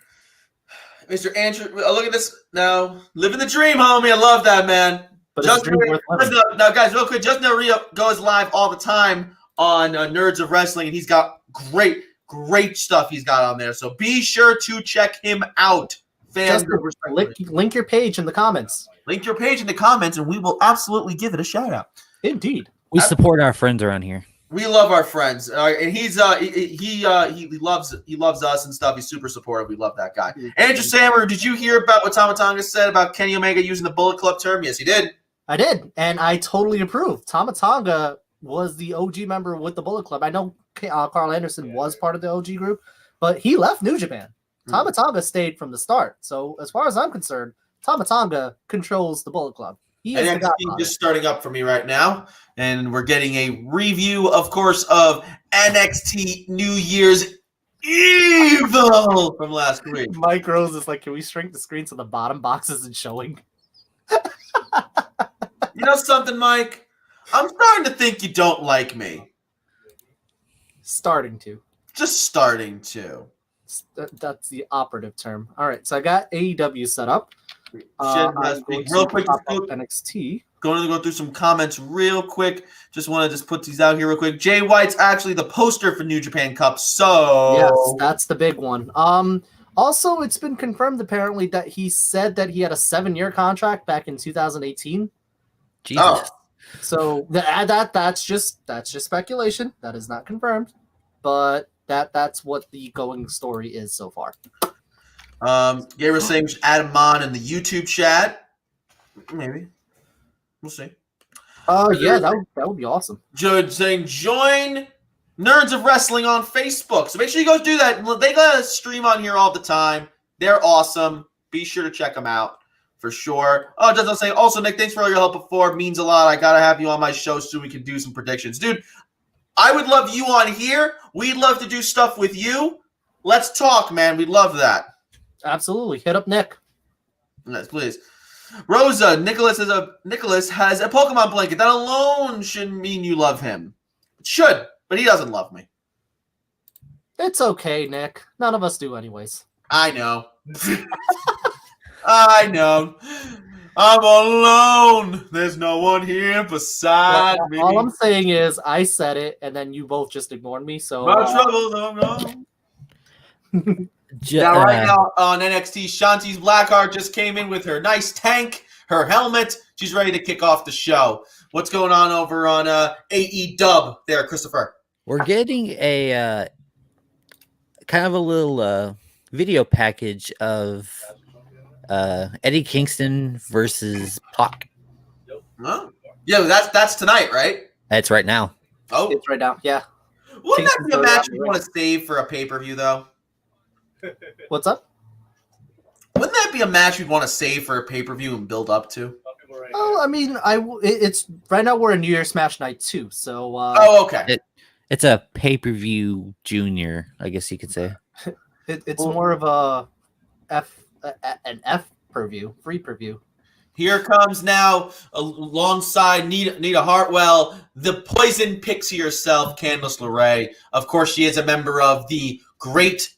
Mr. Andrew, look at this now. Living the dream, homie. I love that, man. But it's a dream worth living. Now, guys, real quick, Justin Del Rio goes live all the time on Nerds of Wrestling, and he's got great Great stuff he's got on there. So be sure to check him out. Fans, Just link your page in the comments. link your page in the comments, and we will absolutely give it a shout out. Indeed. We support our friends around here. We love our friends, and he loves us and stuff. He's super supportive. We love that guy. Andrew Sammer, did you hear about what Tama Tonga said about Kenny Omega using the Bullet Club term? Yes, he did. I did, and I totally approve. Tama Tonga was the OG member with the Bullet Club. I know Carl Anderson was part of the OG group, but he left New Japan. Tama Tonga stayed from the start. So as far as I'm concerned, Tama Tonga controls the Bullet Club. He is the NXT godfather. just starting up for me right now, and we're getting a review, of course, of NXT New Year's Evil from last week. Mike Rose is like, can we shrink the screen so the bottom box isn't showing? You know something, Mike? I'm starting to think you don't like me. Starting to. Just starting to. That's the operative term. All right, so I got AEW set up. Real quick, NXT. Going to go through some comments real quick. Just want to just put these out here real quick. Jay White's actually the poster for New Japan Cup, so Yes, that's the big one. Also, it's been confirmed apparently that he said that he had a 7-year contract back in 2018. Jesus. Oh. So that's just speculation. That is not confirmed, but that's what the going story is so far. Gabriel saying we should add him on in the YouTube chat. Maybe. We'll see. Yeah, that would be awesome. Judge saying join Nerds of Wrestling on Facebook. So make sure you go do that. They got a stream on here all the time. They're awesome. Be sure to check them out for sure. Oh, just saying also, Nick, thanks for all your help before. It means a lot. I gotta have you on my show so we can do some predictions. Dude, I would love you on here. We'd love to do stuff with you. Let's talk, man. We'd love that. Absolutely. Hit up Nick. Yes, please. Rosa, Nicholas has a Pokemon blanket. That alone shouldn't mean you love him. It should, but he doesn't love me. It's okay, Nick. None of us do anyways. I know. I know. I'm alone. There's no one here beside me. All I'm saying is I said it, and then you both just ignored me. So My trouble, no. Now, right now on NXT, Shanti's Blackheart just came in with her nice tank, her helmet. She's ready to kick off the show. What's going on over on AEW there, Christopher? We're getting a kind of a little video package of Eddie Kingston versus Pac. Huh? Yeah, that's tonight, right? That's right now. Oh, it's right now. Yeah. Wouldn't that be a Kingston's match around you the want to save for a pay-per-view, though? What's up? Wouldn't that be a match we'd want to save for a pay-per-view and build up to? Oh, I mean, it's right now we're in New Year's Smash Night 2, so oh, okay. It's a pay-per-view junior, I guess you could say. it's more of an F preview, free preview. Here comes now alongside Nita Hartwell, the Poison Pixie herself, Candice LeRae. Of course, she is a member of the great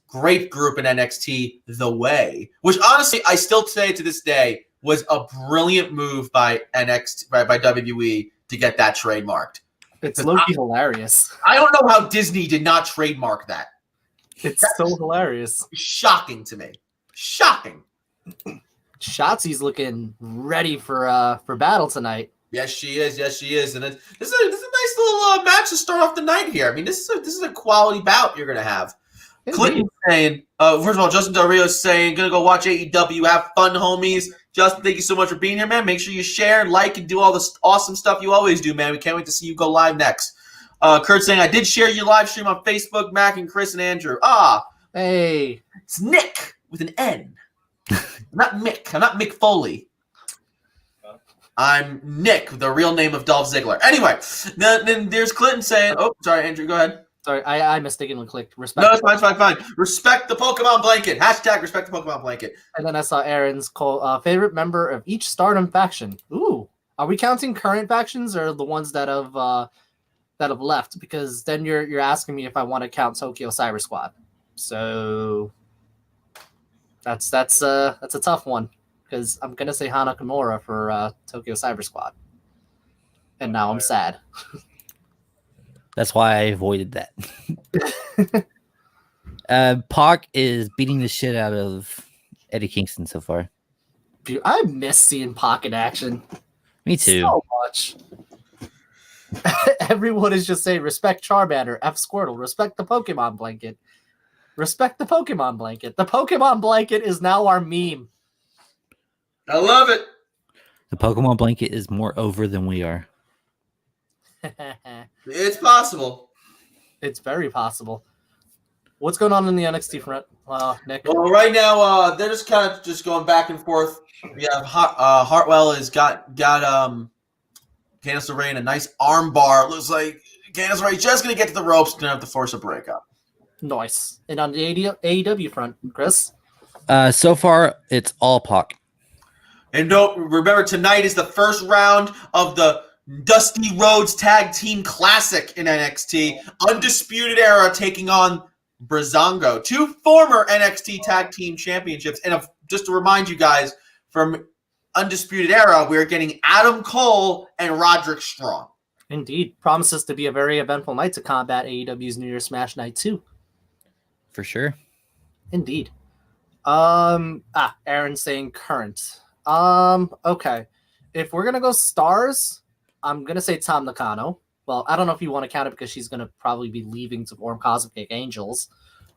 group in NXT, The Way, which honestly, I still say to this day, was a brilliant move by NXT, by WWE to get that trademarked. It's low-key hilarious. I don't know how Disney did not trademark that. It's so hilarious. Shocking to me. Shocking. Shotzi's looking ready for battle tonight. Yes, she is. Yes, she is. And this is a nice little match to start off the night here. I mean, this is a quality bout you're gonna have. Clinton saying, first of all, Justin Del Rio is saying, gonna go watch AEW. Have fun, homies. Justin, thank you so much for being here, man. Make sure you share, like, and do all this awesome stuff you always do, man. We can't wait to see you go live next. Kurt saying, I did share your live stream on Facebook, Mac and Chris and Andrew. Hey, it's Nick with an N. Not Mick. I'm not Mick Foley. I'm Nick, the real name of Dolph Ziggler. Anyway, then there's Clinton saying, oh, sorry, Andrew, go ahead. Sorry, I mistakenly clicked. Respect. No, it's fine. Respect the Pokemon blanket. Hashtag respect the Pokemon blanket. And then I saw Aaron's favorite member of each Stardom faction. Ooh, are we counting current factions or the ones that have left? Because then you're asking me if I want to count Tokyo Cyber Squad. So that's a tough one because I'm gonna say Hana Kimura for Tokyo Cyber Squad, and now I'm sad. That's why I avoided that. Pac is beating the shit out of Eddie Kingston so far. I miss seeing Pocket action Me too. so much. Everyone is just saying, respect Charmander, F Squirtle, respect the Pokemon blanket. Respect the Pokemon blanket. The Pokemon blanket is now our meme. I love it. The Pokemon blanket is more over than we are. It's possible. It's very possible. What's going on in the NXT front, Nick? Well, right now they're just kind of just going back and forth. We have Hartwell has got Candice LeRae in a nice arm bar. Looks like Candice LeRae just going to get to the ropes, going to have to force a breakup. Nice. And on the AEW front, Chris? So far, it's all Pac. And don't remember, tonight is the first round of the Dusty Rhodes Tag Team Classic in NXT. Undisputed Era taking on Breezango, 2 former NXT Tag Team Championships. And just to remind you guys, from Undisputed Era, we're getting Adam Cole and Roderick Strong. Indeed. Promises to be a very eventful night to combat AEW's New Year's Smash Night 2. For sure. Indeed. Aaron's saying current. Okay. If we're gonna go stars, I'm gonna say Tam Nakano. Well, I don't know if you want to count it because she's gonna probably be leaving to form Cosmic Angels.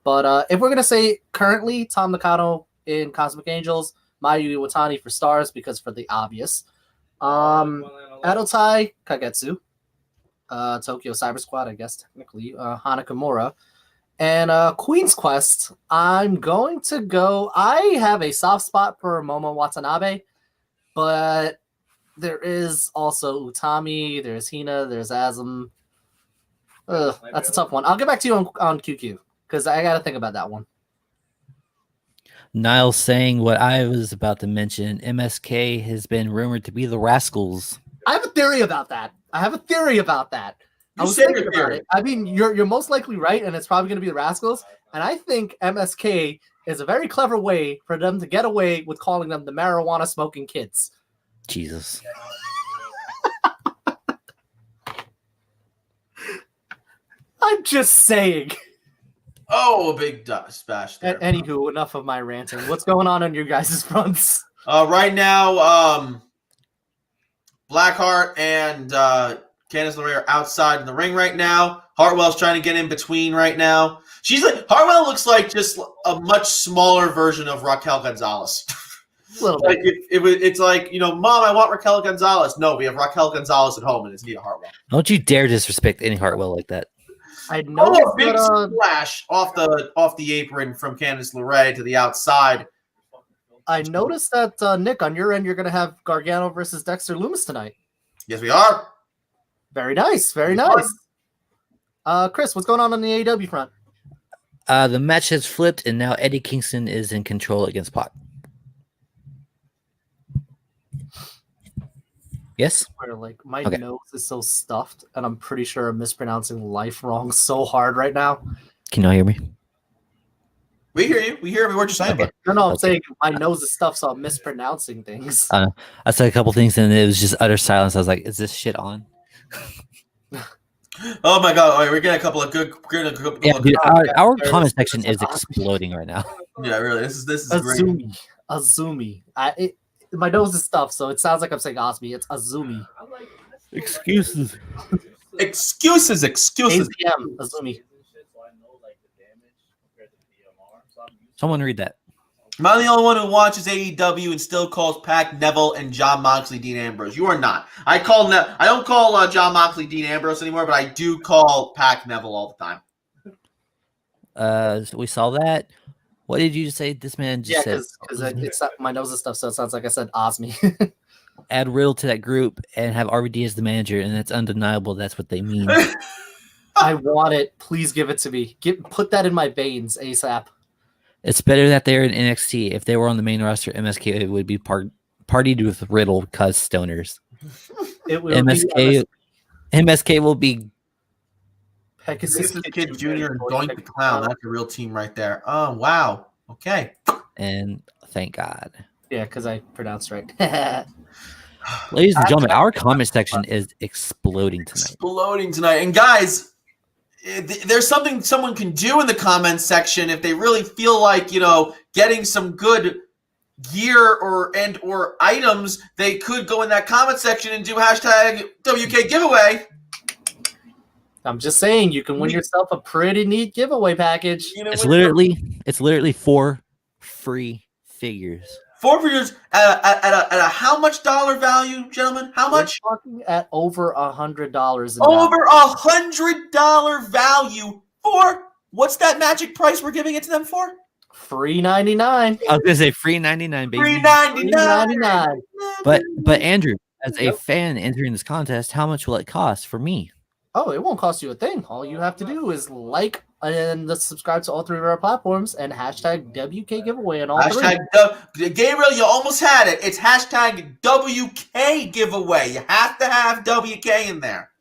But if we're gonna say currently Tam Nakano in Cosmic Angels, Mayu Iwatani for stars because for the obvious. Adotai Kagetsu. Tokyo Cyber Squad, I guess technically. Hana Kimura. And Queen's Quest, I'm going to go. I have a soft spot for Momo Watanabe, but there is also Utami, there's Hina, there's Azum. That's a tough one. I'll get back to you on QQ because I got to think about that one. Niles saying what I was about to mention. MSK has been rumored to be the Rascals. I have a theory about that. I was thinking about it. I mean, you're most likely right, and it's probably going to be the Rascals. And I think MSK is a very clever way for them to get away with calling them the marijuana smoking kids. Jesus. I'm just saying. Oh, a big splash there. Anywho, enough of my ranting. What's going on your guys' fronts? Right now, Blackheart and Candice LeRae are outside in the ring right now. Hartwell's trying to get in between right now. Hartwell looks like just a much smaller version of Raquel Gonzalez. A little Like bit. it's like, Mom, I want Raquel Gonzalez. No, we have Raquel Gonzalez at home and it's Nia Hartwell. Don't you dare disrespect any Hartwell like that. I know A big splash off the apron from Candice LeRae to the outside. I noticed that Nick, on your end, you're going to have Gargano versus Dexter Lumis tonight. Yes, we are. Very nice, very nice. Chris, what's going on the AEW front? The match has flipped, and now Eddie Kingston is in control against Pac. Yes? Where like my Okay. nose is so stuffed, and I'm pretty sure I'm mispronouncing life wrong so hard right now. Can you all hear me? We hear you. We hear what you're saying. Okay. But No, I'm Okay. saying my nose is stuffed, so I'm mispronouncing things. I said a couple things, and it was just utter silence. I was like, is this shit on? oh my God! All right, we're getting a couple of good. Yeah, dude, our there comment is- section is exploding right now. Yeah, really. This is great. Azumi. My nose is stuffed, so it sounds like I'm saying Osmi. It's Azumi. Excuses. Excuses. AZM, Azumi. Someone read that. Am I the only one who watches AEW and still calls Pac, Neville, and John Moxley Dean Ambrose? You are not. I don't call John Moxley Dean Ambrose anymore, but I do call Pac Neville all the time. So we saw that. What did you say? This man just said. Because it's my nose is stuffed, so it sounds like I said Osmi. Add Riddle to that group and have RVD as the manager, and that's undeniable. That's what they mean. I want it. Please give it to me. Put that in my veins ASAP. It's better that they're in NXT. If they were on the main roster, MSK would be partied with Riddle because stoners. It will MSK will be Pegasus Kid Jr. and Doink the Clown. That's a real team right there. Oh, wow. Okay. and thank God. Yeah, because I pronounced right. Ladies and gentlemen, our comment section is exploding tonight. Exploding tonight. And guys, there's something someone can do in the comments section if they really feel like, getting some good gear or items. They could go in that comment section and do hashtag WK giveaway. I'm just saying, you can win yourself a pretty neat giveaway package. It's literally 4 free figures. 4 figures at a how much dollar value, gentlemen? How much? We're talking at over $100. Over $100 value for what's that magic price we're giving it to them for? Free 99. I was gonna say free 99, baby. $3.99. But Andrew, as a fan entering this contest, how much will it cost for me? Oh, it won't cost you a thing. All you have to do is like and subscribe to all 3 of our platforms and hashtag WK giveaway on all 3. Gabriel, you almost had it. It's hashtag WK giveaway. You have to have WK in there.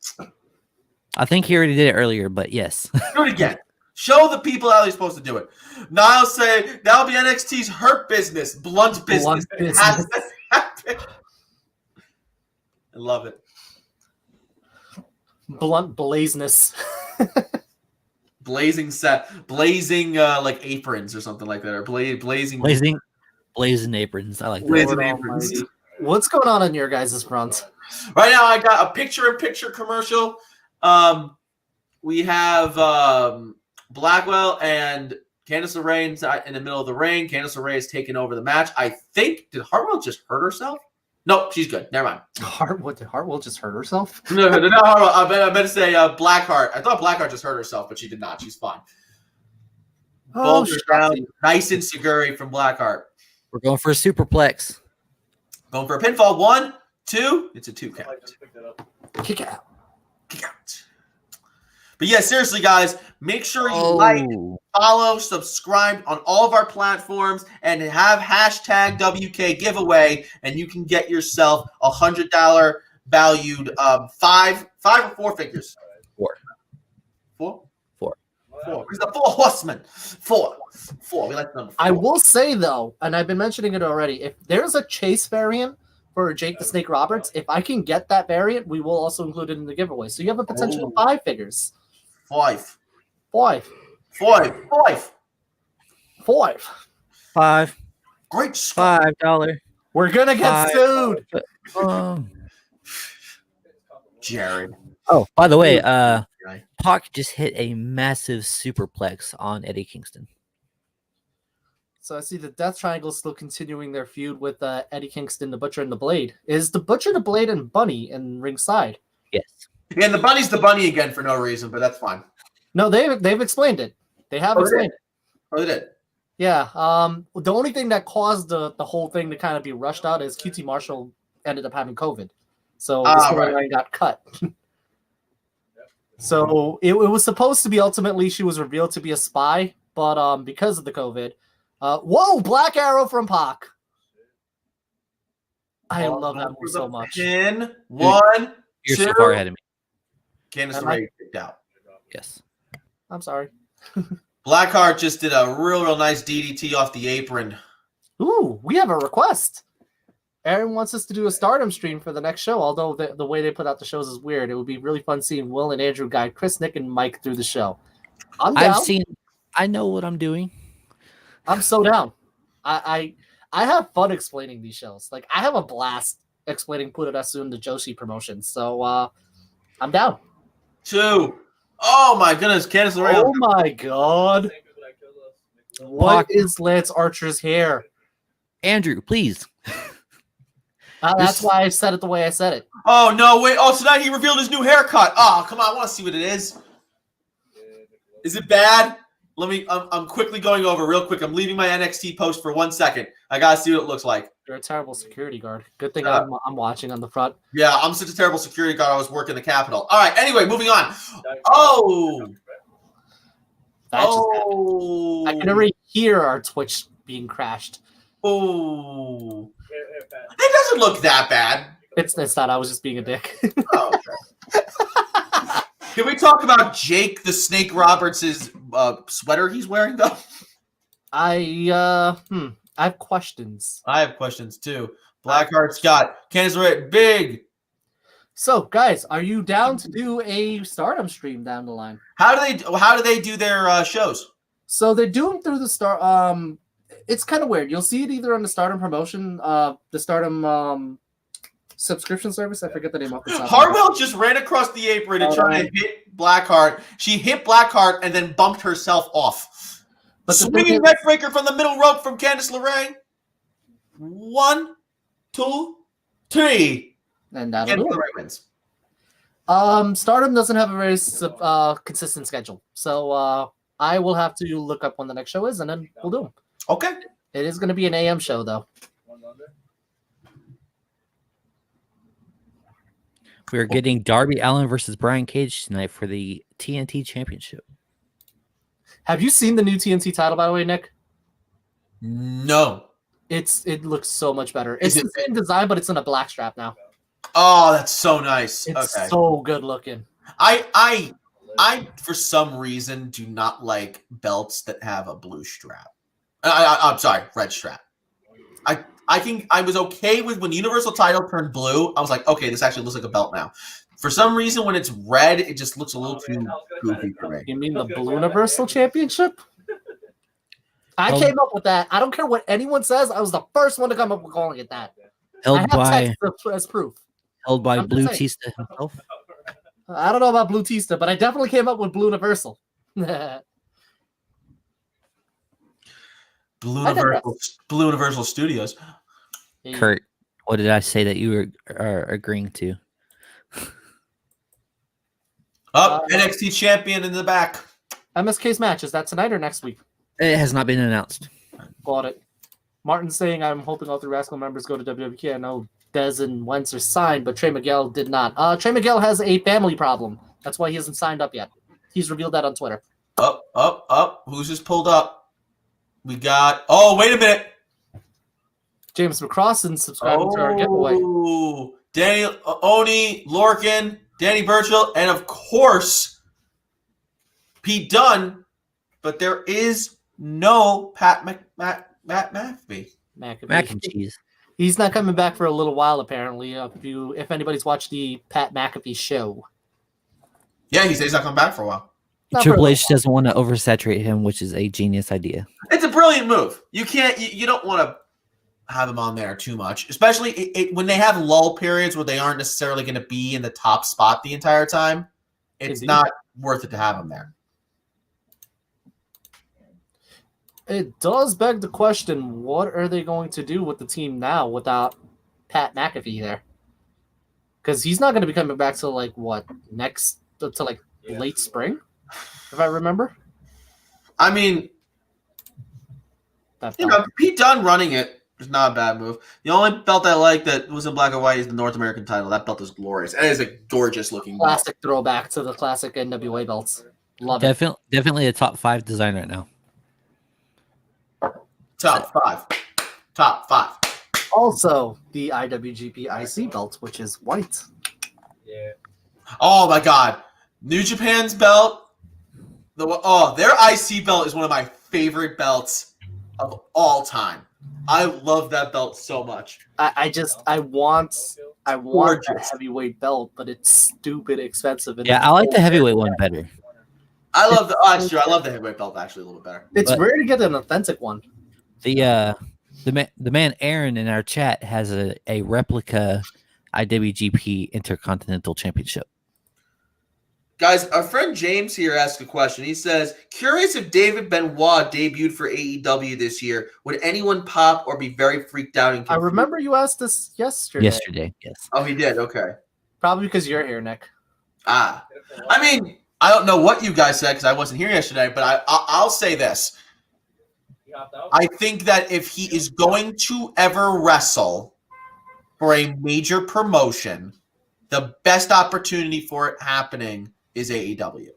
I think he already did it earlier, but yes. Do it again. Show the people how they're supposed to do it. Niall say that'll be NXT's hurt business, blunt business. It has to happen. I love it. Blunt blazeness. Blazing like aprons or something like that, or blazing aprons. I like that. blazing aprons. What's going on your guys' front? Right now, I got a picture-in-picture commercial. We have Blackwell and Candice LeRae in the middle of the ring. Candice LeRae has taken over the match. I think, did Hartwell just hurt herself? No, she's good. Never mind. Did Hartwell just hurt herself? No, Hartwell. I meant to say Blackheart. I thought Blackheart just hurt herself, but she did not. She's fine. Oh, down. Nice and Seguri from Blackheart. We're going for a superplex. Going for a pinfall. 1, 2. It's a 2 count. Kick out. Kick out. But yeah, seriously, guys, make sure you like, follow, subscribe on all of our platforms, and have hashtag WK giveaway, and you can get yourself $100 valued 5 or 4 figures. 4. 4? 4. 4. He's the 4 horsemen. 4. We like the number 4. I will say, though, and I've been mentioning it already, if there's a Chase variant for Jake the Snake Roberts, if I can get that variant, we will also include it in the giveaway. So you have a potential of 5 figures. 5. 5. 5. 5. 5. 5. Great Scott. $5. We're gonna get sued. Jared. Oh, by the way, Pac just hit a massive superplex on Eddie Kingston. So I see the Death Triangle still continuing their feud with Eddie Kingston, the Butcher, and the Blade. Is the Butcher, the Blade, and Bunny in ringside? Yes. Yeah, and the bunny's the bunny again for no reason, but that's fine. No, they've explained it. They have explained it. Oh, they did. Yeah. The only thing that caused the whole thing to kind of be rushed out is QT Marshall ended up having COVID, so the storyline got cut. So it was supposed to be ultimately she was revealed to be a spy, but because of the COVID, whoa, Black Arrow from Pac. I love that move so much. 10, 1, You're 2. so far ahead of me. Candice LeRae kicked out. Yes. I'm sorry. Blackheart just did a real nice DDT off the apron. Ooh, we have a request. Aaron wants us to do a Stardom stream for the next show, although the way they put out the shows is weird. It would be really fun seeing Will and Andrew guide Chris, Nick, and Mike through the show. I'm down. I know what I'm doing. I'm so down. I have fun explaining these shows. Like, I have a blast explaining Puroresu and the Joshi promotions. So I'm down. 2. Oh my goodness, Candice LeRae. Oh my god. What is Lance Archer's hair? Andrew, please. That's why I said it the way I said it. Oh no, wait. Oh, tonight he revealed his new haircut. Oh, come on, I want to see what it is. Is it bad? I'm quickly going over real quick. I'm leaving my NXT post for 1 second. I gotta see what it looks like. You're a terrible security guard. Good thing I'm watching on the front. Yeah, I'm such a terrible security guard. I was working the Capitol. All right, anyway, moving on. Oh! I can already hear our Twitch being crashed. Oh! It doesn't look that bad. It's not. I was just being a dick. Oh, okay. Can we talk about Jake the Snake Roberts' sweater he's wearing, though? I have questions. I have questions, too. Blackheart's got Candice LeRae, big. So, guys, are you down to do a Stardom stream down the line? How do they do their shows? So they do them through the it's kind of weird. You'll see it either on the Stardom promotion, the Stardom subscription service. I forget the name of it. Harwell just ran across the apron and tried to hit Blackheart. She hit Blackheart and then bumped herself off. But swinging neckbreaker from the middle rope from Candice LeRae. 1, 2, 3. And that'll do it. Wins. Stardom doesn't have a very consistent schedule, so I will have to look up when the next show is, and then we'll do them. Okay. It is going to be an AM show, though. We're getting Darby Allin versus Brian Cage tonight for the TNT Championship. Have you seen the new TNT title, by the way, Nick? No. It looks so much better. It's the same design, but it's in a black strap now. Oh, that's so nice. It's so good looking. I for some reason do not like belts that have a blue strap. I'm sorry, red strap. I was okay with when the Universal title turned blue. I was like, okay, this actually looks like a belt now. For some reason, when it's red, it just looks a little too goofy for me. You mean the Blue Universal Championship? I came up with that. I don't care what anyone says. I was the first one to come up with calling it that. Held by as proof. Held by Blue Tista himself. I don't know about Blue Tista, but I definitely came up with Blue Universal. Blue Universal Studios. Kurt, what did I say that you are agreeing to? NXT champion in the back. MSK's match, is that tonight or next week? It has not been announced. Got it. Martin's saying, I'm hoping all 3 Rascal members go to WWE. I know Dez and Wentz are signed, but Trey Miguel did not. Trey Miguel has a family problem. That's why he hasn't signed up yet. He's revealed that on Twitter. Up. Who's just pulled up? We got... Oh, wait a minute. James McCrossan subscribing to our giveaway. Danny Oni, Lorcan, Danny Burchell, and of course, Pete Dunne. But there is no Pat McAfee. Mac and cheese. He's not coming back for a little while, apparently. If anybody's watched the Pat McAfee show. Yeah, he says he's not coming back for a while. Triple H doesn't want to oversaturate him, which is a genius idea. It's a brilliant move. You can't. You don't want to have him on there too much, especially when they have lull periods where they aren't necessarily going to be in the top spot the entire time. It's not worth it to have him there. It does beg the question, what are they going to do with the team now without Pat McAfee there? Because he's not going to be coming back till late spring, if I remember. I mean, Pete Dunne running it is not a bad move. The only belt I like that was in black and white is the North American title. That belt is glorious. It is a gorgeous looking belt. Classic throwback to the classic NWA belts. Love it. Definitely a top 5 design right now. Top five. Also, the IWGP IC belt, which is white. Yeah. Oh my God, New Japan's belt. Their IC belt is one of my favorite belts of all time. I love that belt so much. I want a heavyweight belt, but it's stupid expensive. Yeah, I like the heavyweight one better. I love that's true. I love the heavyweight belt actually a little bit better. It's rare to get an authentic one. The man Aaron in our chat has a replica IWGP Intercontinental Championship. Guys, our friend James here asked a question. He says, curious if David Benoit debuted for AEW this year. Would anyone pop or be very freaked out and confused? I remember you asked this yesterday. Yesterday, yes. Oh, he did? Okay. Probably because you're here, Nick. I mean, I don't know what you guys said because I wasn't here yesterday, but I'll say this. I think that if he is going to ever wrestle for a major promotion, the best opportunity for it happening is AEW.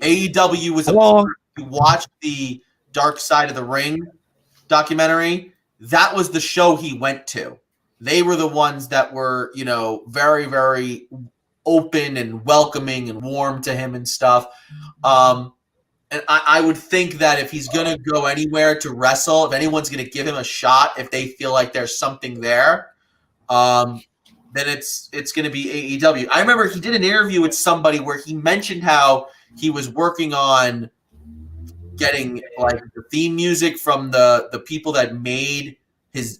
AEW was you watched the Dark Side of the Ring documentary. That was the show he went to. They were the ones that were, very, very open and welcoming and warm to him and stuff. And I would think that if he's going to go anywhere to wrestle, if anyone's going to give him a shot, if they feel like there's something there, then it's going to be AEW. I remember he did an interview with somebody where he mentioned how he was working on getting like the theme music from the people that made his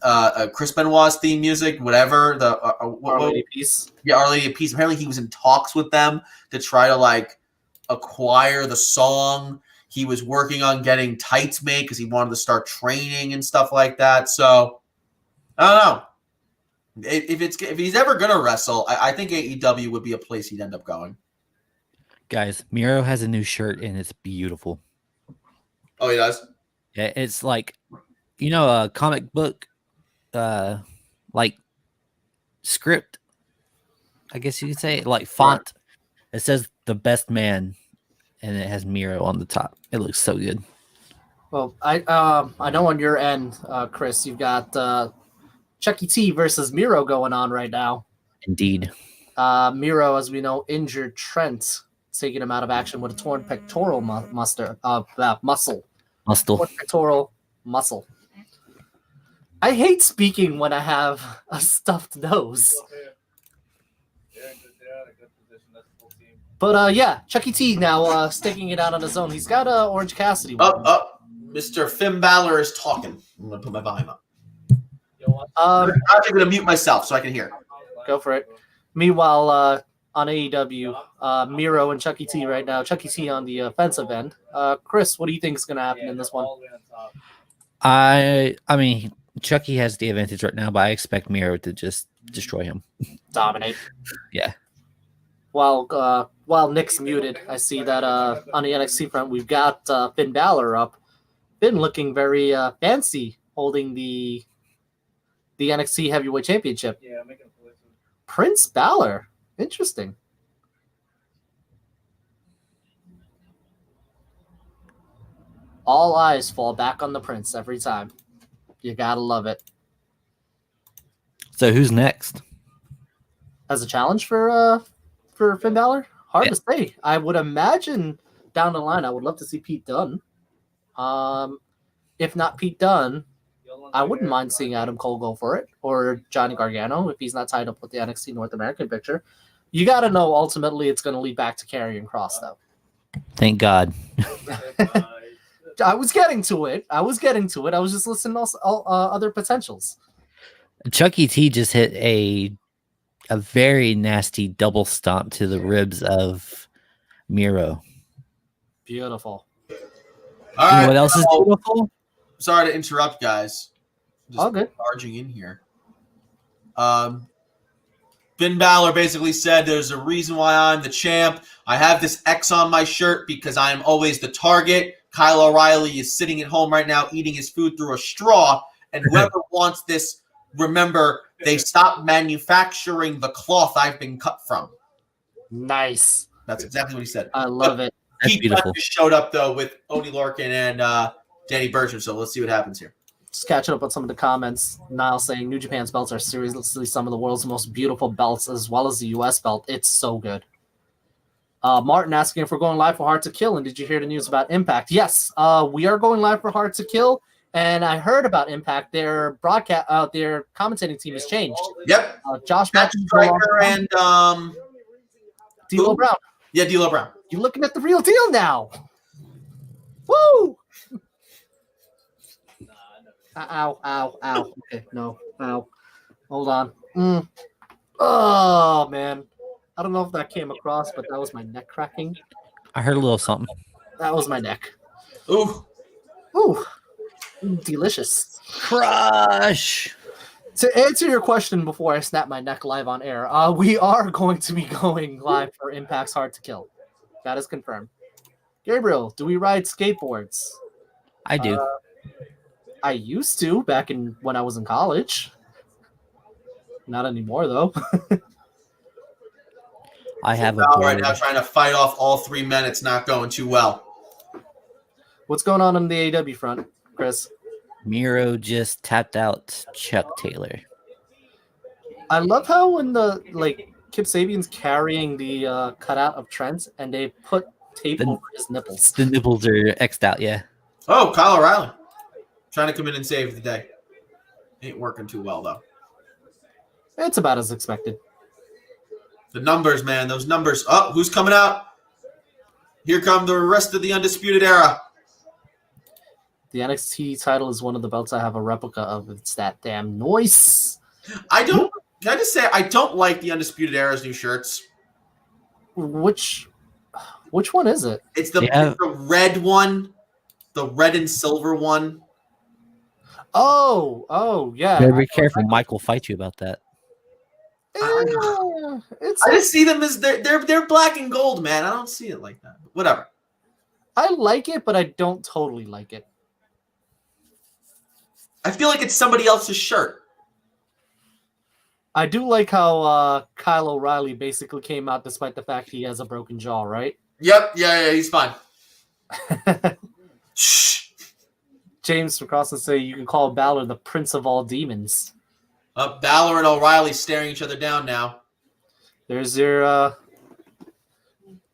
Chris Benoit's theme music, whatever the Our Lady Peace. Yeah, Our Lady of Peace. Apparently, he was in talks with them to try to like acquire the song. He was working on getting tights made because he wanted to start training and stuff like that. So I don't know. If he's ever gonna wrestle, I think AEW would be a place he'd end up going. Guys, Miro has a new shirt and it's beautiful. Oh, he does? Yeah, it's like, you know, a comic book, like script, I guess you could say, like font. Right. It says "The Best Man," and it has Miro on the top. It looks so good. Well, I know on your end, Chris, you've got Chucky T versus Miro going on right now. Indeed. Miro, as we know, injured Trent, taking him out of action with a torn pectoral muscle. Torn pectoral muscle. I hate speaking when I have a stuffed nose. But yeah, Chucky T now sticking it out on his own. He's got Orange Cassidy. Mr. Finn Balor is talking. I'm gonna put my volume up. I'm actually gonna mute myself so I can hear. Go for it. Meanwhile, on AEW, Miro and Chucky T right now. Chucky T on the offensive end. Chris, what do you think is going to happen in this one? I mean, Chucky has the advantage right now, but I expect Miro to just destroy him. Dominate. Yeah. While Nick's muted, I see that on the NXT front, we've got Finn Balor up. Finn looking very fancy, holding the NXT Heavyweight Championship. Yeah, Prince Balor. Interesting. All eyes fall back on the Prince every time. You gotta love it. So who's next? As a challenge for Finn Balor? Hard to say. I would imagine down the line, I would love to see Pete Dunne. If not Pete Dunne, I wouldn't mind seeing Adam Cole go for it, or Johnny Gargano if he's not tied up with the NXT North American picture. You got to know ultimately it's going to lead back to Karrion Kross, though. Thank God. I was getting to it. I was just listening to other potentials. Chucky T just hit a very nasty double stomp to the ribs of Miro. Beautiful. All right. You know what else is beautiful? Sorry to interrupt, guys. Just all good. Charging in here. Finn Balor basically said there's a reason why I'm the champ. I have this X on my shirt because I am always the target. Kyle O'Reilly is sitting at home right now eating his food through a straw. And whoever wants this, remember, they stopped manufacturing the cloth I've been cut from. Nice. That's exactly what he said. I love it. That's beautiful. Just showed up, though, with Oney Lorcan and Danny Burcham. So let's see what happens here. Just catching up on some of the comments. Niall saying New Japan's belts are seriously some of the world's most beautiful belts, as well as the U.S. belt. It's so good. Martin asking if we're going live for Hard to Kill, and did you hear the news about Impact? Yes, we are going live for Hard to Kill, and I heard about Impact. Their broadcast, their commentating team has changed. Yep. Josh Striker and D'Lo Brown. Yeah, D'Lo Brown. You're looking at the real deal now. Woo! Ow. Okay, no. Ow. Hold on. Oh, man. I don't know if that came across, but that was my neck cracking. I heard a little something. That was my neck. Ooh. Delicious. Crush. To answer your question before I snap my neck live on air, we are going to be going live for Impact's Hard to Kill. That is confirmed. Gabriel, do we ride skateboards? I do. I used to back when I was in college. Not anymore, though. I have a right now trying to fight off all 3 men. It's not going too well. What's going on the AEW front, Chris? Miro just tapped out Chuck Taylor. I love how when Kip Sabian's carrying the cutout of Trent and they put tape over his nipples. The nipples are X'd out, yeah. Oh, Kyle O'Reilly. Trying to come in and save the day. Ain't working too well, though. It's about as expected. The numbers, man. Those numbers. Oh, who's coming out? Here come the rest of the Undisputed Era. The NXT title is one of the belts I have a replica of. It's that damn noise. Can I just say, I don't like the Undisputed Era's new shirts. Which one is it? It's the red one. The red and silver one. Oh, yeah. Better be careful. Mike will fight you about that. I I just see them as they're black and gold, man. I don't see it like that. Whatever. I like it, but I don't totally like it. I feel like it's somebody else's shirt. I do like how Kyle O'Reilly basically came out despite the fact he has a broken jaw, right? Yep. Yeah, he's fine. Shh. James from Crossland say you can call Balor the Prince of all demons. Balor and O'Reilly staring each other down now. There's your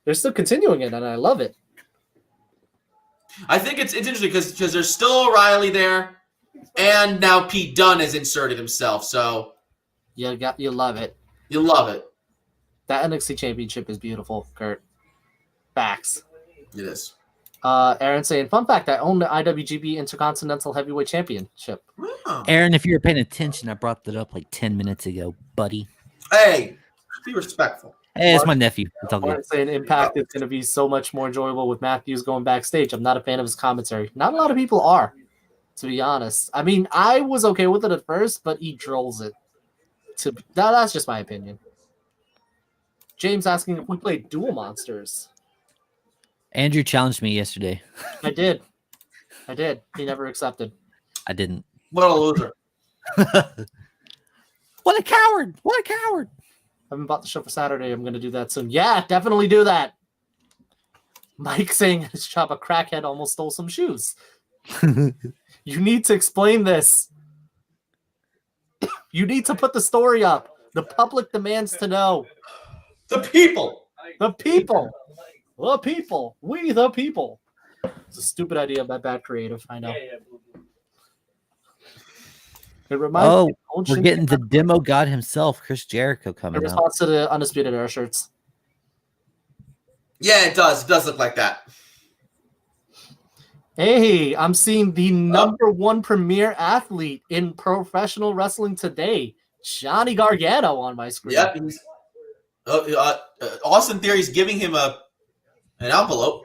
they're still continuing it, and I love it. I think it's interesting because there's still O'Reilly there, and now Pete Dunne has inserted himself. So You love it. you love it. That NXT Championship is beautiful, Kurt. Facts. It is. Aaron saying, fun fact, I own the IWGP Intercontinental Heavyweight Championship. Oh. Aaron, if you were paying attention, I brought that up like 10 minutes ago, buddy. Hey, be respectful. Hey, it's my nephew. It's all good. Aaron saying Impact is going to be so much more enjoyable with Matthews going backstage. I'm not a fan of his commentary. Not a lot of people are, to be honest. I mean, I was okay with it at first, but he drolls it. That's just my opinion. James asking if we played Duel Monsters. Andrew challenged me yesterday. I did. He never accepted. I didn't. What a loser. What a coward. What a coward. I haven't bought the show for Saturday. I'm going to do that soon. Yeah, definitely do that. Mike saying at his shop, a crackhead almost stole some shoes. You need to explain this. You need to put the story up. The public demands to know. The people. The people. The people. We the people. It's a stupid idea by bad creative. I know. It reminds me of we're getting the demo god himself, Chris Jericho, in coming out. response to the Undisputed Era shirts. Yeah, it does. It does look like that. Hey, I'm seeing the number one premier athlete in professional wrestling today, Johnny Gargano, on my screen. Yep. Austin Theory's giving him an envelope.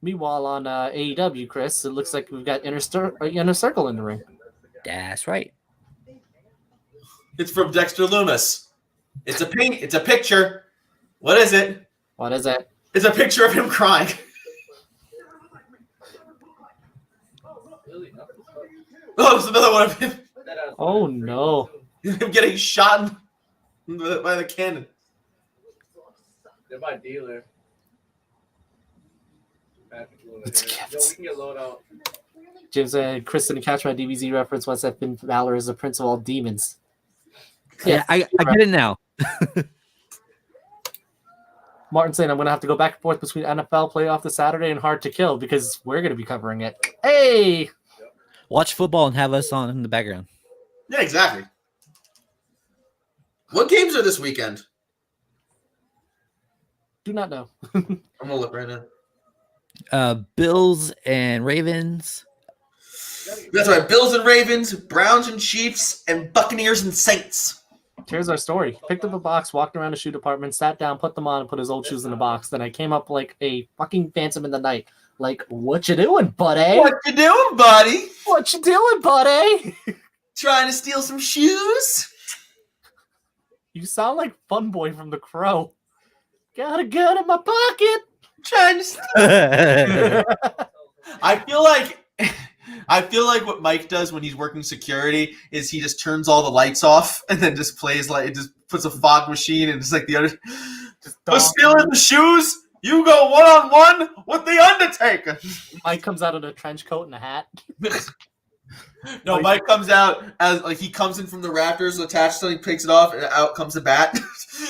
Meanwhile, on AEW, Chris, it looks like we've got Inner Circle in the ring. That's right. It's from Dexter Lumis. It's a picture. What is it? What is it? It's a picture of him crying. Oh, there's another one of him. Oh, no. Him getting shot by the cannon. They're my dealer. It's Yo, we gifts. can get load out. James said, Chris didn't catch my DBZ reference once that Finn Balor is the prince of all demons. Yeah, I get it now. Martin saying, I'm going to have to go back and forth between NFL playoff this Saturday and Hard to Kill because we're going to be covering it. Hey! Watch football and have us on in the background. Yeah, exactly. What games are this weekend? Do not know. I'm gonna look right now. Bills and Ravens. That's right. Bills and Ravens, Browns and Chiefs, and Buccaneers and Saints. Here's our story. Picked up a box, walked around the shoe department, sat down, put them on, and put his old shoes in the box. Then I came up like a fucking phantom in the night. Like, what you doing, buddy? What you doing, buddy? What you doing, buddy? Trying to steal some shoes? You sound like Fun Boy from The Crow. Got a gun in my pocket. Trying to steal. I feel like what Mike does when he's working security is he just turns all the lights off and then just plays like it just puts a fog machine and just like the other. For stealing the shoes, you go 1-on-1 with the Undertaker. Mike comes out in a trench coat and a hat. No, Mike comes out as like he comes in from the rafters attached, so he picks it off, and out comes a bat.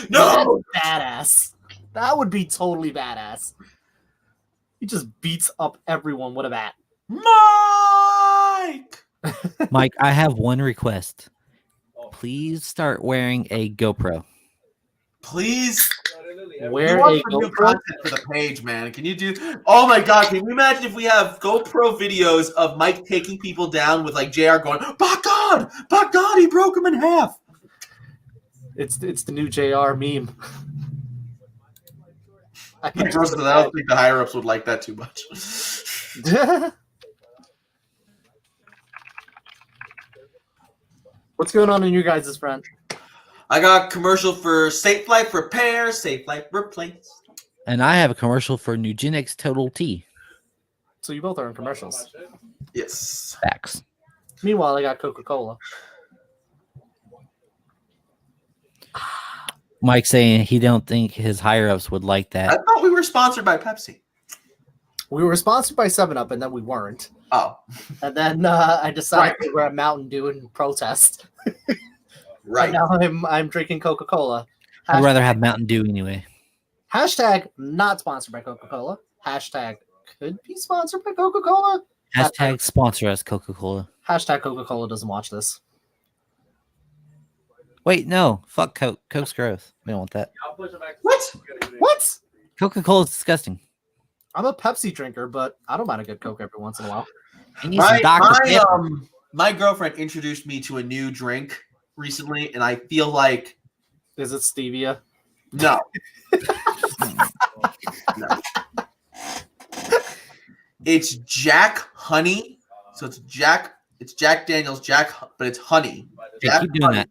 No, That's badass. That would be totally badass. He just beats up everyone with a bat. Mike. Mike, I have one request. please start wearing a GoPro. Please. Where We want a some new GoPro? content for the page, man. Can you do? Oh my god! Can you imagine if we have GoPro videos of Mike taking people down with like JR going, "By God, he broke him in half." It's the new JR meme. I I can don't think the higher ups would like that too much. What's going on in your guys' front? I got commercial for Safe Life Repair, Safe Life Replace. And I have a commercial for Nugenix Total T. So you both are in commercials. Yes. Facts. Meanwhile, I got Coca-Cola. Mike saying he don't think his higher ups would like I that. thought we were sponsored by Pepsi. We were sponsored by 7-Up, and then we weren't. Oh, And then I decided Right. to wear a Mountain Dew in protest. right. And now I'm drinking Coca-Cola. I'd rather have Mountain Dew anyway. Hashtag not sponsored by Coca-Cola. Hashtag could be sponsored by Coca-Cola. Hashtag sponsor us, Coca-Cola. Hashtag Coca-Cola doesn't watch this. Wait, no. Fuck Coke. Coke's gross. We don't want that. What? What? Coca-Cola is disgusting. I'm a Pepsi drinker, but I don't mind a good Coke every once in a while. You need some Dr. Pepper. My girlfriend introduced me to a new drink recently, and I feel like Is it stevia? no. No. It's Jack Honey. So it's Jack Daniels, but it's honey. Yeah, Jack keep doing Honey. that.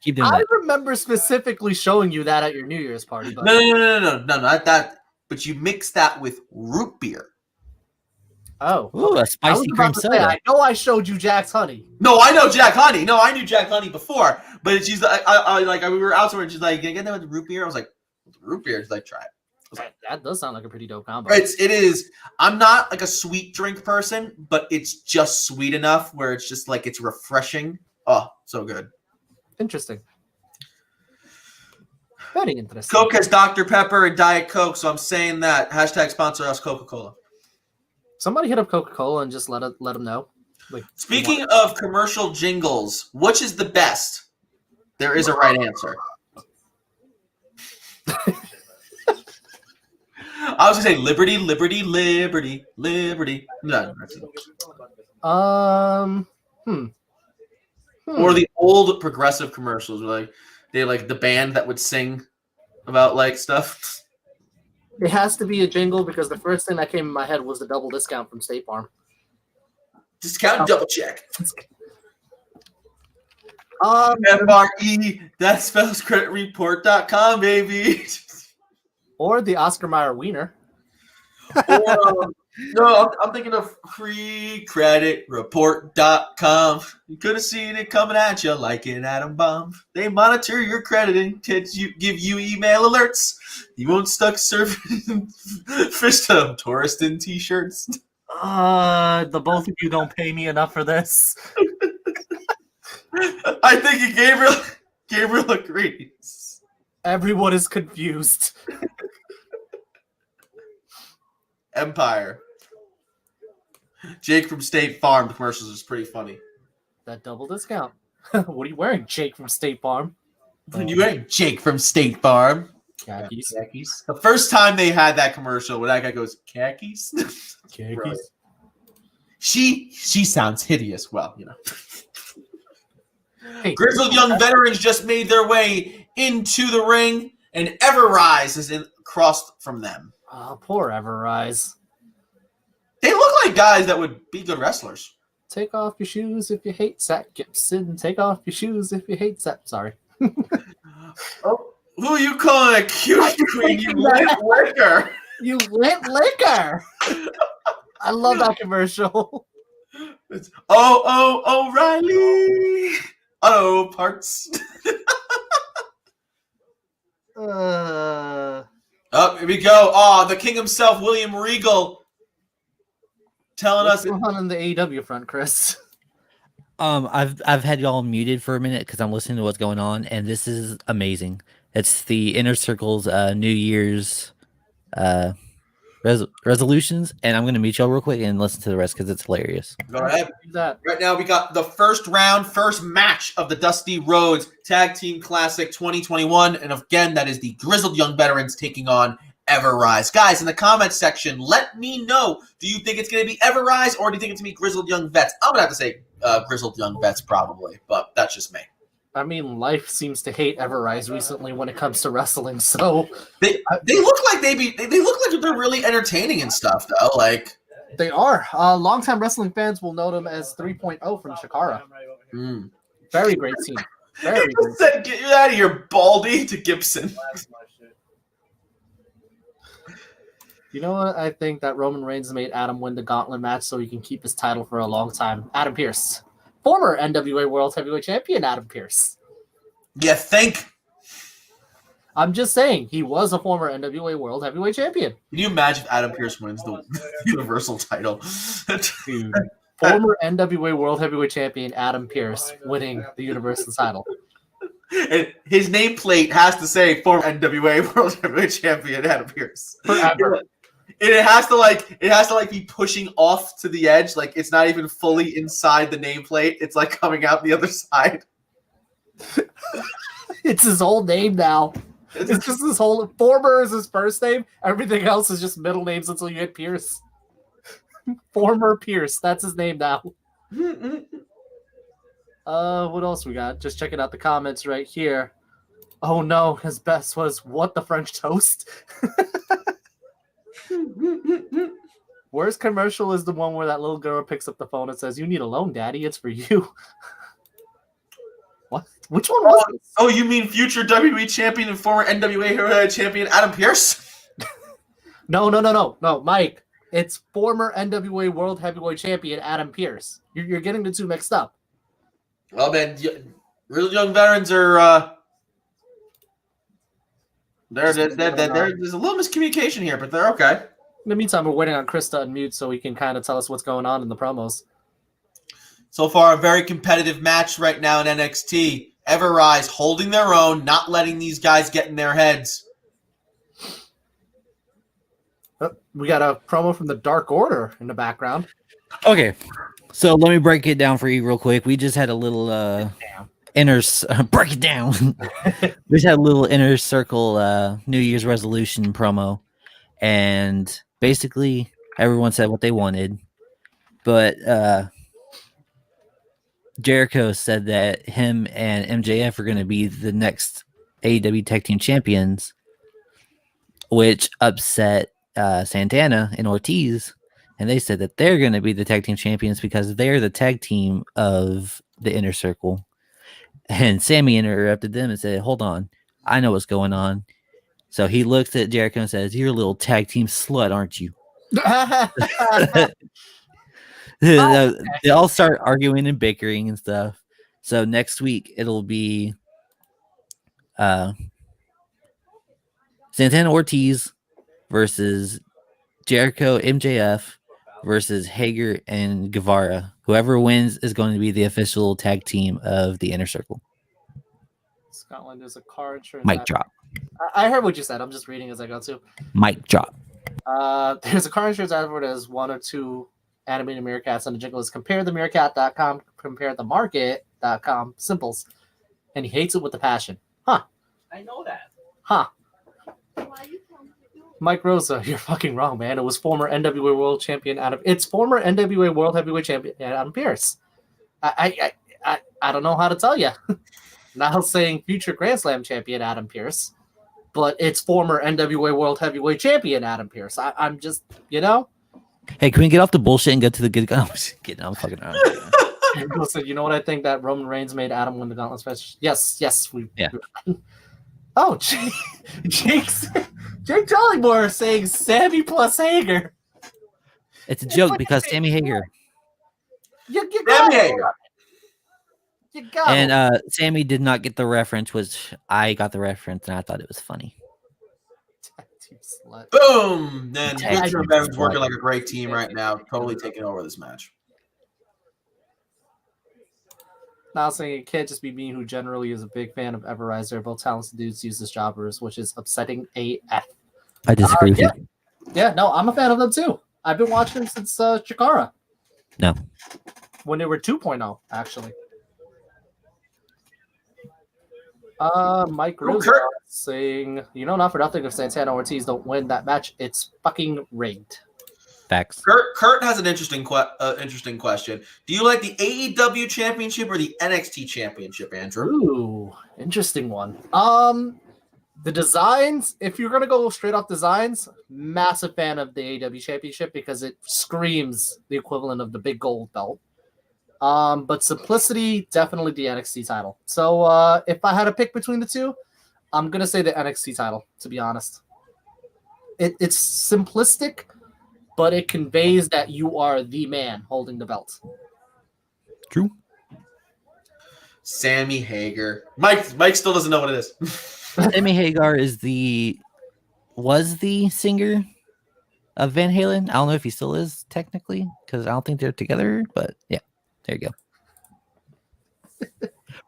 Keep doing I that. remember specifically showing you that at your New Year's party. But No, not that. But you mix that with root beer. oh, Ooh, a I was spicy about cream to say, soda. I know I showed you Jack's honey. No, I know Jack Honey. No, I knew Jack Honey before. But she's like, we were out somewhere, and she's like, "Can I get that with root beer?" I was like, "Root beer?" She's like, "Try it." That does sound like a pretty dope combo. It is. I'm not like a sweet drink person, but it's just sweet enough where it's just like it's refreshing. Oh, so good. Interesting. Very interesting. Coke has Dr. Pepper and Diet Coke, so I'm saying that. Hashtag sponsor us, Coca-Cola. Somebody hit up Coca-Cola and just let them know. Like, Speaking of commercial jingles, which is the best? There is a right answer. I was gonna say liberty, liberty, liberty, liberty. No, that's it. Or the old progressive commercials, where like they like the band that would sing about like stuff. it has to be a jingle because the first thing that came in my head was the double discount from State Farm. Discount double check. FRE, that spells creditreport.com, baby. Or the Oscar Mayer Wiener. Or, no, I'm thinking of freecreditreport.com. You could have seen it coming at you like an atom bomb. They monitor your credit and give you email alerts. You won't stuck surfing fish to tourist in t-shirts. The both of you don't pay me enough for this. I think Gabriel agrees. Everyone is confused. Empire. Jake from State Farm commercials is pretty funny. That double discount. What are you wearing, Jake from State Farm? You wearing Jake from State Farm? Khakis. Khakis. The first time they had that commercial where that guy goes, khakis? Khakis. She sounds hideous. Well, you know. Hey, Grizzled young veterans just made their way into the ring, and Everrise is across from them. oh, poor Everrise. They look like guys that would be good wrestlers. Take off your shoes if you hate Zach Gibson. Take off your shoes if you hate Zach. Sorry. Oh, who are you calling a cute queen? You lit liquor. You lit liquor. I love that commercial. It's O'Reilly Auto Parts. Oh, here we go. Oh, the king himself, William Regal, telling What's us. going on in the AEW front, Chris? I've had y'all muted for a minute because I'm listening to what's going on, and this is amazing. It's the Inner Circle's New Year's resolutions, and I'm going to meet y'all real quick and listen to the rest because it's hilarious. Go ahead. Do that. Right now, we got the first round, first match of the Dusty Rhodes Tag Team Classic 2021. And again, that is the Grizzled Young Veterans taking on Everrise. Guys, in the comments section, let me know. Do you think it's going to be Everrise or do you think it's going to be Grizzled Young Vets? I'm going to have to say Grizzled Young Vets probably, but that's just me. I mean, life seems to hate Everrise recently when it comes to wrestling. So They look like they look like they're really entertaining and stuff though. Like they are. Longtime wrestling fans will know them as 3.0 from Shakara. Very great team. Very he great. said, "Get you out of here, Baldy," to Gibson. You know what? I think that Roman Reigns made Adam win the gauntlet match so he can keep his title for a long time. Adam Pearce. Former NWA World Heavyweight Champion Adam Pearce. You think? I'm just saying, he was a former NWA World Heavyweight Champion. Can you imagine if Adam Pearce wins the Universal title? Dude. Former NWA World Heavyweight Champion Adam Pearce winning the Universal title. And his nameplate has to say former NWA World Heavyweight Champion Adam Pearce. Forever. And it has to be pushing off to the edge, like it's not even fully inside the nameplate. It's like coming out the other side. It's his whole name now. It's just his whole former is his first name. Everything else is just middle names until you hit Pierce. Former Pierce, that's his name now. What else we got? Just checking out the comments right here. Oh no, his best was what the French toast. Worst commercial is the one where that little girl picks up the phone and says, "You need a loan, Daddy. It's for you." What? Which one was it? Oh, you mean future WWE champion and former NWA Heavyweight champion Adam Pearce? No, Mike. It's former NWA World Heavyweight Champion Adam Pearce. You're getting the two mixed up. Well, man, real young veterans are. There's a little miscommunication here, but they're okay. In the meantime, we're waiting on Chris to unmute so he can kind of tell us what's going on in the promos. So far, a very competitive match right now in NXT. Everrise holding their own, not letting these guys get in their heads. Oh, we got a promo from the Dark Order in the background. Okay, so let me break it down for you real quick. We just had a little break it down. We just had a little inner circle New Year's resolution promo, and basically everyone said what they wanted, but Jericho said that him and MJF are going to be the next AEW Tag Team Champions, which upset Santana and Ortiz, and they said that they're going to be the Tag Team Champions because they're the tag team of the Inner Circle. And Sammy interrupted them and said, "Hold on, I know what's going on." So he looks at Jericho and says, "You're a little tag team slut, aren't you?" They all start arguing and bickering and stuff. So next week it'll be Santana Ortiz versus Jericho MJF versus Hager and Guevara. Whoever wins is going to be the official tag team of the Inner Circle. Scotland, there's a car insurance. Mic drop. I heard what you said. I'm just reading as I go too. Mic drop. There's a car insurance advert as one or two animated meerkats on the jingle is compare the meerkat.com, compare the market.com simples. And he hates it with a passion. Huh. I know that. Huh. Mike Rosa, you're fucking wrong, man. It was former NWA World Champion Adam. It's former NWA World Heavyweight Champion Adam Pearce. I don't know how to tell you. Now saying future Grand Slam Champion Adam Pearce, but it's former NWA World Heavyweight Champion Adam Pearce. I'm just, you know. Hey, can we get off the bullshit and get to the good? I'm just kidding. I'm fucking around. Listen, you know what I think that Roman Reigns made Adam win the Gauntlet special? Yes. Yeah. Oh, Jake Jollymore saying Sammy plus Hager. It's a joke because Sammy Hager. You got it. You got it. And Sammy did not get the reference, which I got the reference, and I thought it was funny. Boom! And Tag Future team Veterans slut. working like a great team right now, totally taking over this match. Now saying it can't just be me, who generally is a big fan of Everrise. They're both talented dudes use as jobbers, which is upsetting AF. I disagree with you. Yeah, no, I'm a fan of them too. I've been watching them since Chikara. No. When they were 2.0, actually. Mike Oh, Rizzo Kurt. saying, not for nothing if Santana Ortiz don't win that match, it's fucking rigged. Facts. Kurt has an interesting question. Do you like the AEW championship or the NXT championship, Andrew? Ooh, interesting one. The designs, if you're gonna go straight off designs, massive fan of the AEW championship because it screams the equivalent of the big gold belt. But simplicity, definitely the NXT title. So if I had to pick between the two, I'm gonna say the NXT title, to be honest. It's simplistic, but it conveys that you are the man holding the belt. True. Sammy Hager. Mike still doesn't know what it is. Sammy Hagar was the singer of Van Halen. I don't know if he still is technically, because I don't think they're together, but yeah, there you go.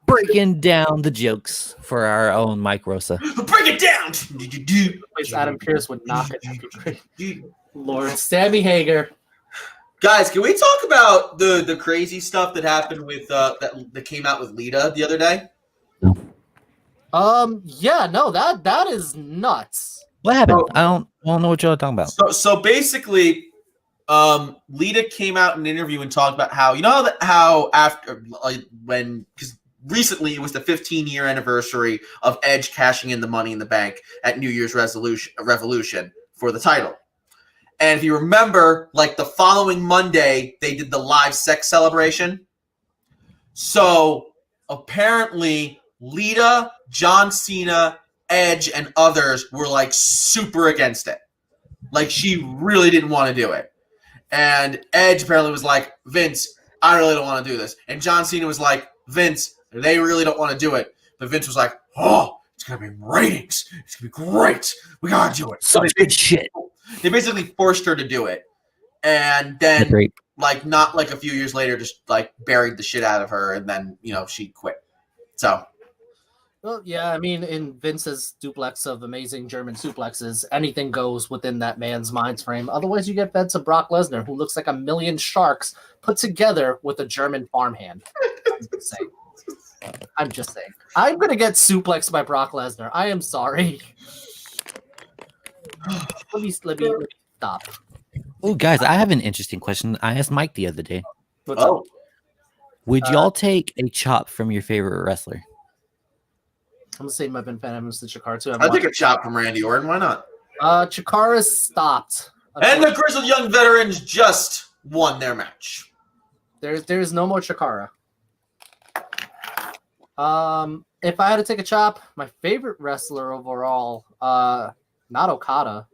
Breaking down the jokes for our own Mike Rosa. Break it down. Place Adam Pearce would knock it. Lord Sammy Hager. Guys, can we talk about the crazy stuff that happened with that came out with Lita the other day? Yeah, no, that is nuts. What happened? Oh. I don't know what y'all talking about. So basically, Lita came out in an interview and talked about how after because recently it was the 15-year anniversary of Edge cashing in the Money in the Bank at New Year's Revolution for the title. And if you remember, like the following Monday, they did the live sex celebration. So apparently Lita, John Cena, Edge, and others were like super against it. Like she really didn't want to do it. And Edge apparently was like, Vince, I really don't want to do this. And John Cena was like, Vince, they really don't want to do it. But Vince was like, oh, it's going to be ratings. It's going to be great. We got to do it. Such good shit. They basically forced her to do it. And then, Great. like, not like a few years later, just like buried the shit out of her. And then, she quit. So. Well, yeah, I mean, in Vince's duplex of amazing German suplexes, anything goes within that man's mind frame. Otherwise, you get fed to Brock Lesnar, who looks like a million sharks put together with a German farmhand. I'm just saying. I'm going to get suplexed by Brock Lesnar. I am sorry. Let me stop. Oh, guys, I have an interesting question. I asked Mike the other day. What's up? Would y'all take a chop from your favorite wrestler? I'm the same. I've been fan of Mr. Chikara too. I'll take a chop from Randy Orton. Why not? Chikara stopped. And the Grizzled Young Veterans just won their match. There's no more Chikara. If I had to take a chop, my favorite wrestler overall, not Okada.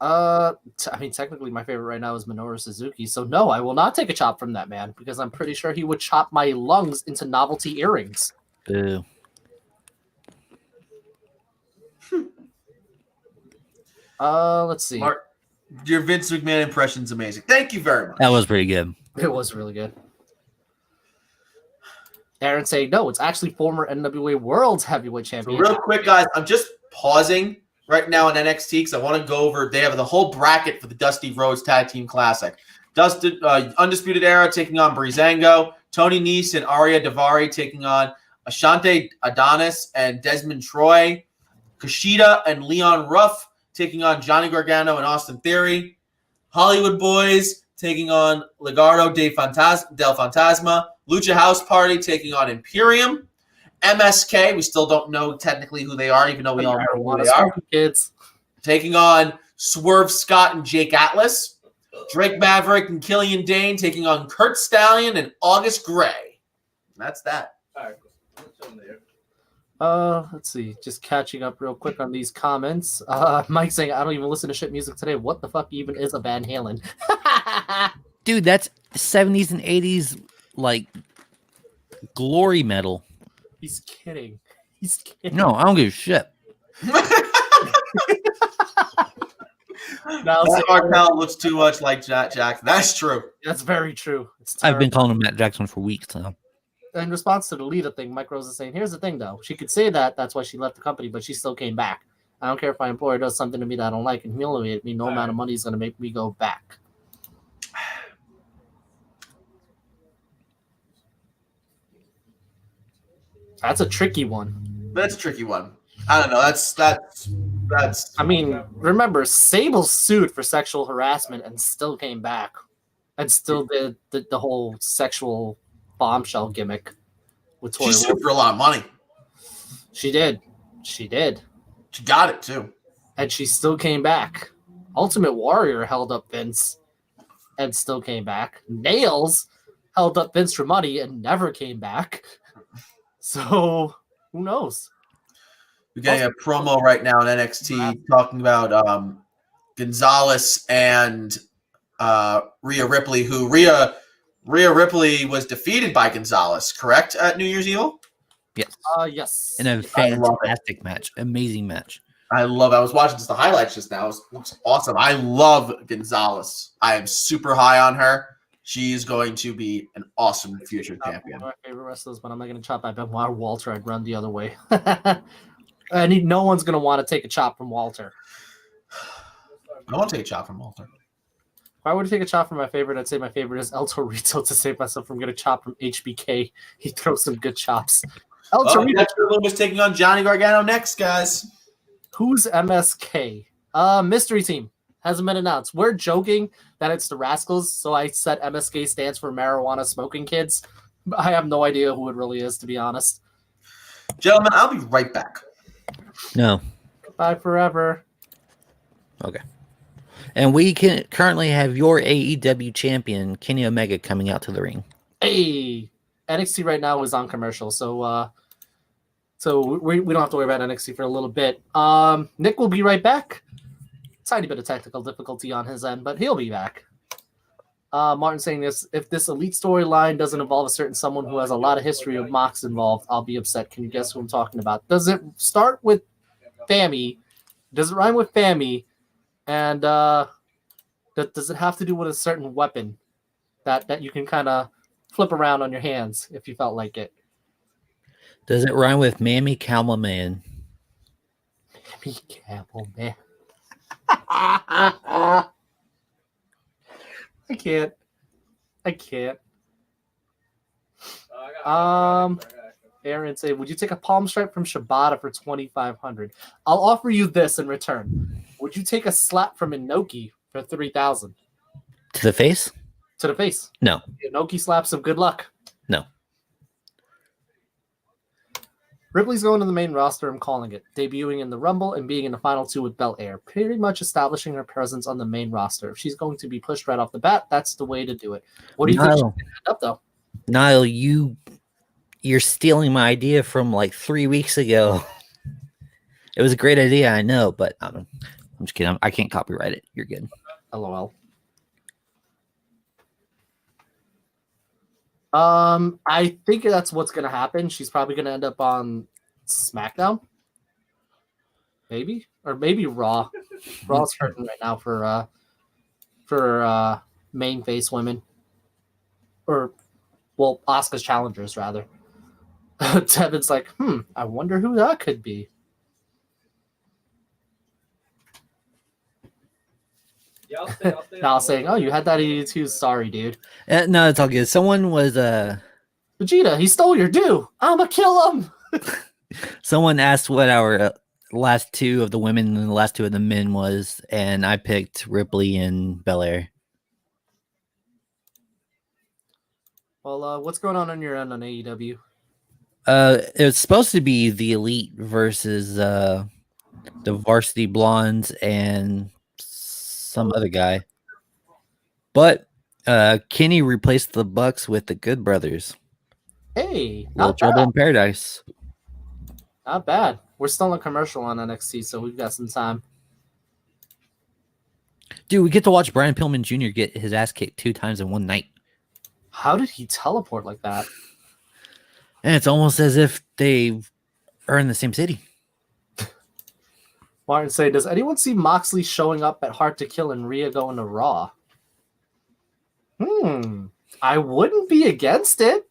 I mean, technically, my favorite right now is Minoru Suzuki. So no, I will not take a chop from that man because I'm pretty sure he would chop my lungs into novelty earrings. Boo. Let's see. Mark, your Vince McMahon impression's amazing. Thank you very much. That was pretty good. It was really good. Aaron saying, no, it's actually former NWA World Heavyweight Champion. So real quick, guys, I'm just pausing right now in NXT because I want to go over. They have the whole bracket for the Dusty Rhodes Tag Team Classic. Undisputed Era taking on Breezango. Tony Nese and Arya Davari taking on Ashante Adonis and Desmond Troy. Kushida and Leon Ruff taking on Johnny Gargano and Austin Theory. Hollywood Boys taking on Legado del Fantasma. Lucha House Party taking on Imperium. MSK, we still don't know technically who they are, even though we all know who they are. Kids. Taking on Swerve Scott and Jake Atlas. Drake Maverick and Killian Dane taking on Kurt Stallion and August Gray. That's that. All right, what's on there? Let's see. Just catching up real quick on these comments. Mike saying, I don't even listen to shit music today. What the fuck even is a Van Halen? Dude, that's 70s and 80s, like, glory metal. He's kidding. He's kidding. No, I don't give a shit. Now, Matt Martel looks too much like Jack Jackson. That's true. that's very true. It's I've been terrible. calling him Matt Jackson for weeks now. In response to the Lita thing, Mike Rose is saying, here's the thing, though. She could say that. That's why she left the company, but she still came back. I don't care if my employer does something to me that I don't like and humiliate me. No amount of money is going to make me go back. That's a tricky one. That's a tricky one. I don't know. That's. I mean, remember, Sable sued for sexual harassment and still came back, and still did the whole sexual bombshell gimmick with Tori. She sued for a lot of money. She did. She did. She got it too. And she still came back. Ultimate Warrior held up Vince and still came back. Nails held up Vince for money and never came back. So who knows? We're getting a promo right now on NXT talking about Gonzalez and Rhea Ripley, who Rhea Ripley was defeated by Gonzalez, correct, at New Year's Evil? Yes. Yes. In a fantastic match. Amazing match. I was watching just the highlights just now. It looks awesome. I love Gonzalez. I am super high on her. She's going to be an awesome future champion. One of my favorite wrestlers, but I'm not going to chop at Benoit or Walter. I'd run the other way. No one's going to want to take a chop from Walter. I want to take a chop from Walter. If I were to take a chop from my favorite, I'd say my favorite is El Torito to save myself from getting a chop from HBK. He throws some good chops. El Torito. Dexter Lumis taking on Johnny Gargano next, guys. Who's MSK? Mystery team. Hasn't been announced. We're joking that it's the Rascals, so I said MSK stands for Marijuana Smoking Kids. I have no idea who it really is, to be honest. Gentlemen, I'll be right back. No. Goodbye forever. Okay. And we can currently have your AEW champion, Kenny Omega, coming out to the ring. Hey, NXT right now is on commercial, so we don't have to worry about NXT for a little bit. Nick will be right back. Tiny bit of technical difficulty on his end, but he'll be back. Martin saying this: if this elite storyline doesn't involve a certain someone who has a lot of history of Mox involved, I'll be upset. Can you guess who I'm talking about? Does it start with Fammy? Does it rhyme with Fammy? And does it have to do with a certain weapon that you can kind of flip around on your hands if you felt like it? Does it rhyme with Mammy Calma Man? Mammy Campbell, man. I can't. Aaron say, would you take a palm stripe from Shibata for 2,500? I'll offer you this in return. Would you take a slap from Inoki for 3,000? To the face? To the face. No. Inoki slaps of good luck. No. Ripley's going to the main roster, I'm calling it. Debuting in the Rumble and being in the final two with Belair. Pretty much establishing her presence on the main roster. If she's going to be pushed right off the bat, that's the way to do it. What do you think she's going to end up, though? Niall, you're stealing my idea from like 3 weeks ago. It was a great idea, I know, but I'm just kidding. I can't copyright it. You're good. LOL. I think that's what's going to happen. She's probably going to end up on SmackDown. Maybe. Or maybe Raw. Raw's hurting right now for main face women. Or, well, Asuka's challengers, rather. Devin's like, I wonder who that could be. Yeah, I'll stay Now saying, oh, you had that 82. Sorry, dude. No, it's all good. Someone was Vegeta, he stole your due. I'ma kill him. someone asked what our last two of the women and the last two of the men was, and I picked Ripley and Belair. Well, what's going on your end on AEW? It's supposed to be the Elite versus the Varsity Blondes and some other guy, but Kenny replaced the Bucks with the Good Brothers. Hey, Little Trouble in Paradise. Not bad. We're still in commercial on NXT, so we've got some time. Dude, we get to watch Brian Pillman Jr. get his ass kicked 2 times in one night. How did he teleport like that? And it's almost as if they are in the same city. Martin say, does anyone see Moxley showing up at Hard to Kill and Rhea going to Raw? I wouldn't be against it.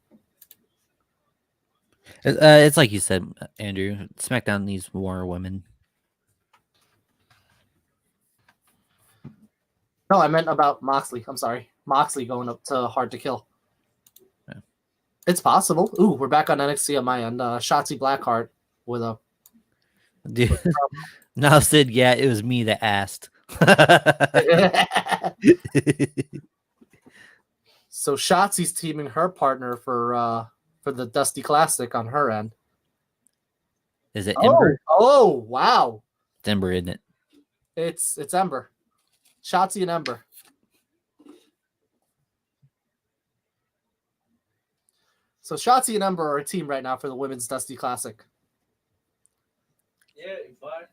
It's like you said, Andrew. SmackDown needs more women. No, I meant about Moxley. I'm sorry. Moxley going up to Hard to Kill. Yeah. It's possible. Ooh, we're back on NXT on my end. Shotzi Blackheart with a Dude. Now, Sid, yeah, it was me that asked. So Shotzi's teaming her partner for the Dusty Classic on her end. Is it Ember? Oh, wow. It's Ember, isn't it? It's Ember. Shotzi and Ember. So Shotzi and Ember are a team right now for the Women's Dusty Classic. Yeah, fine.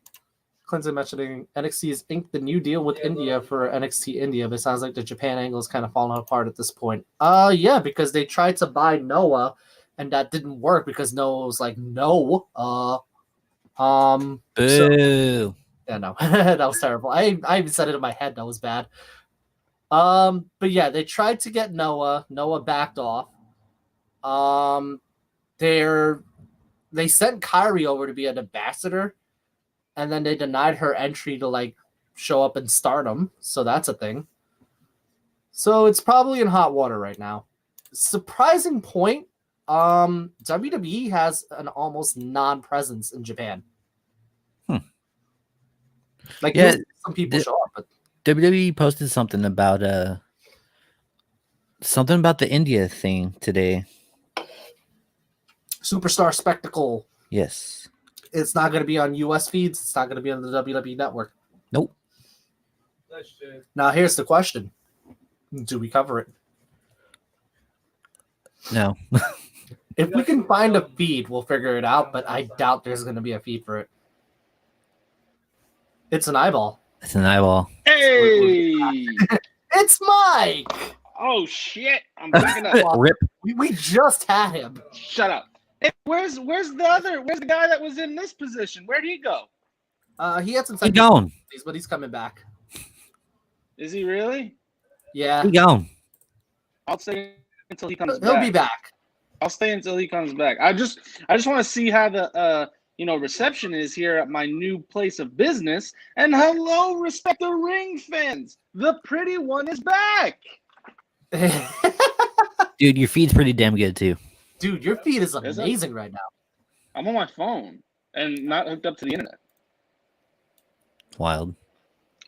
Clinton mentioning NXT has inked the new deal with India for NXT India, but it sounds like the Japan angle is kind of falling apart at this point. Yeah, because they tried to buy Noah, and that didn't work because Noah was like, no. Boo. Yeah, no, that was terrible. I even said it in my head. That was bad. But yeah, they tried to get Noah. Noah backed off. They sent Kyrie over to be an ambassador, and then they denied her entry to like show up in Stardom. So that's a thing. So it's probably in hot water right now. Surprising point. WWE has an almost non-presence in Japan. Like, Yeah, some people show up, but WWE posted something about the India thing today. Superstar Spectacle. Yes. It's not going to be on US feeds. It's not going to be on the WWE network. Nope. That's true. Now, here's the question. Do we cover it? No. If we can find a feed, we'll figure it out, but I doubt there's going to be a feed for it. It's an eyeball. It's an eyeball. Hey! It's Mike! Oh shit! I'm picking up. Rip. We just had him. Shut up. Hey, where's the guy that was in this position? Where'd he go? He had some He gone. but he's coming back. Is he really? Yeah. He gone. I'll stay until he comes He'll back. be back. I'll stay until he comes back. I just want to see how the reception is here at my new place of business. And hello, respected ring fans. The pretty one is back. Dude, your feed's pretty damn good too. Dude, your feed is Is it? amazing right now. I'm on my phone and not hooked up to the internet. Wild.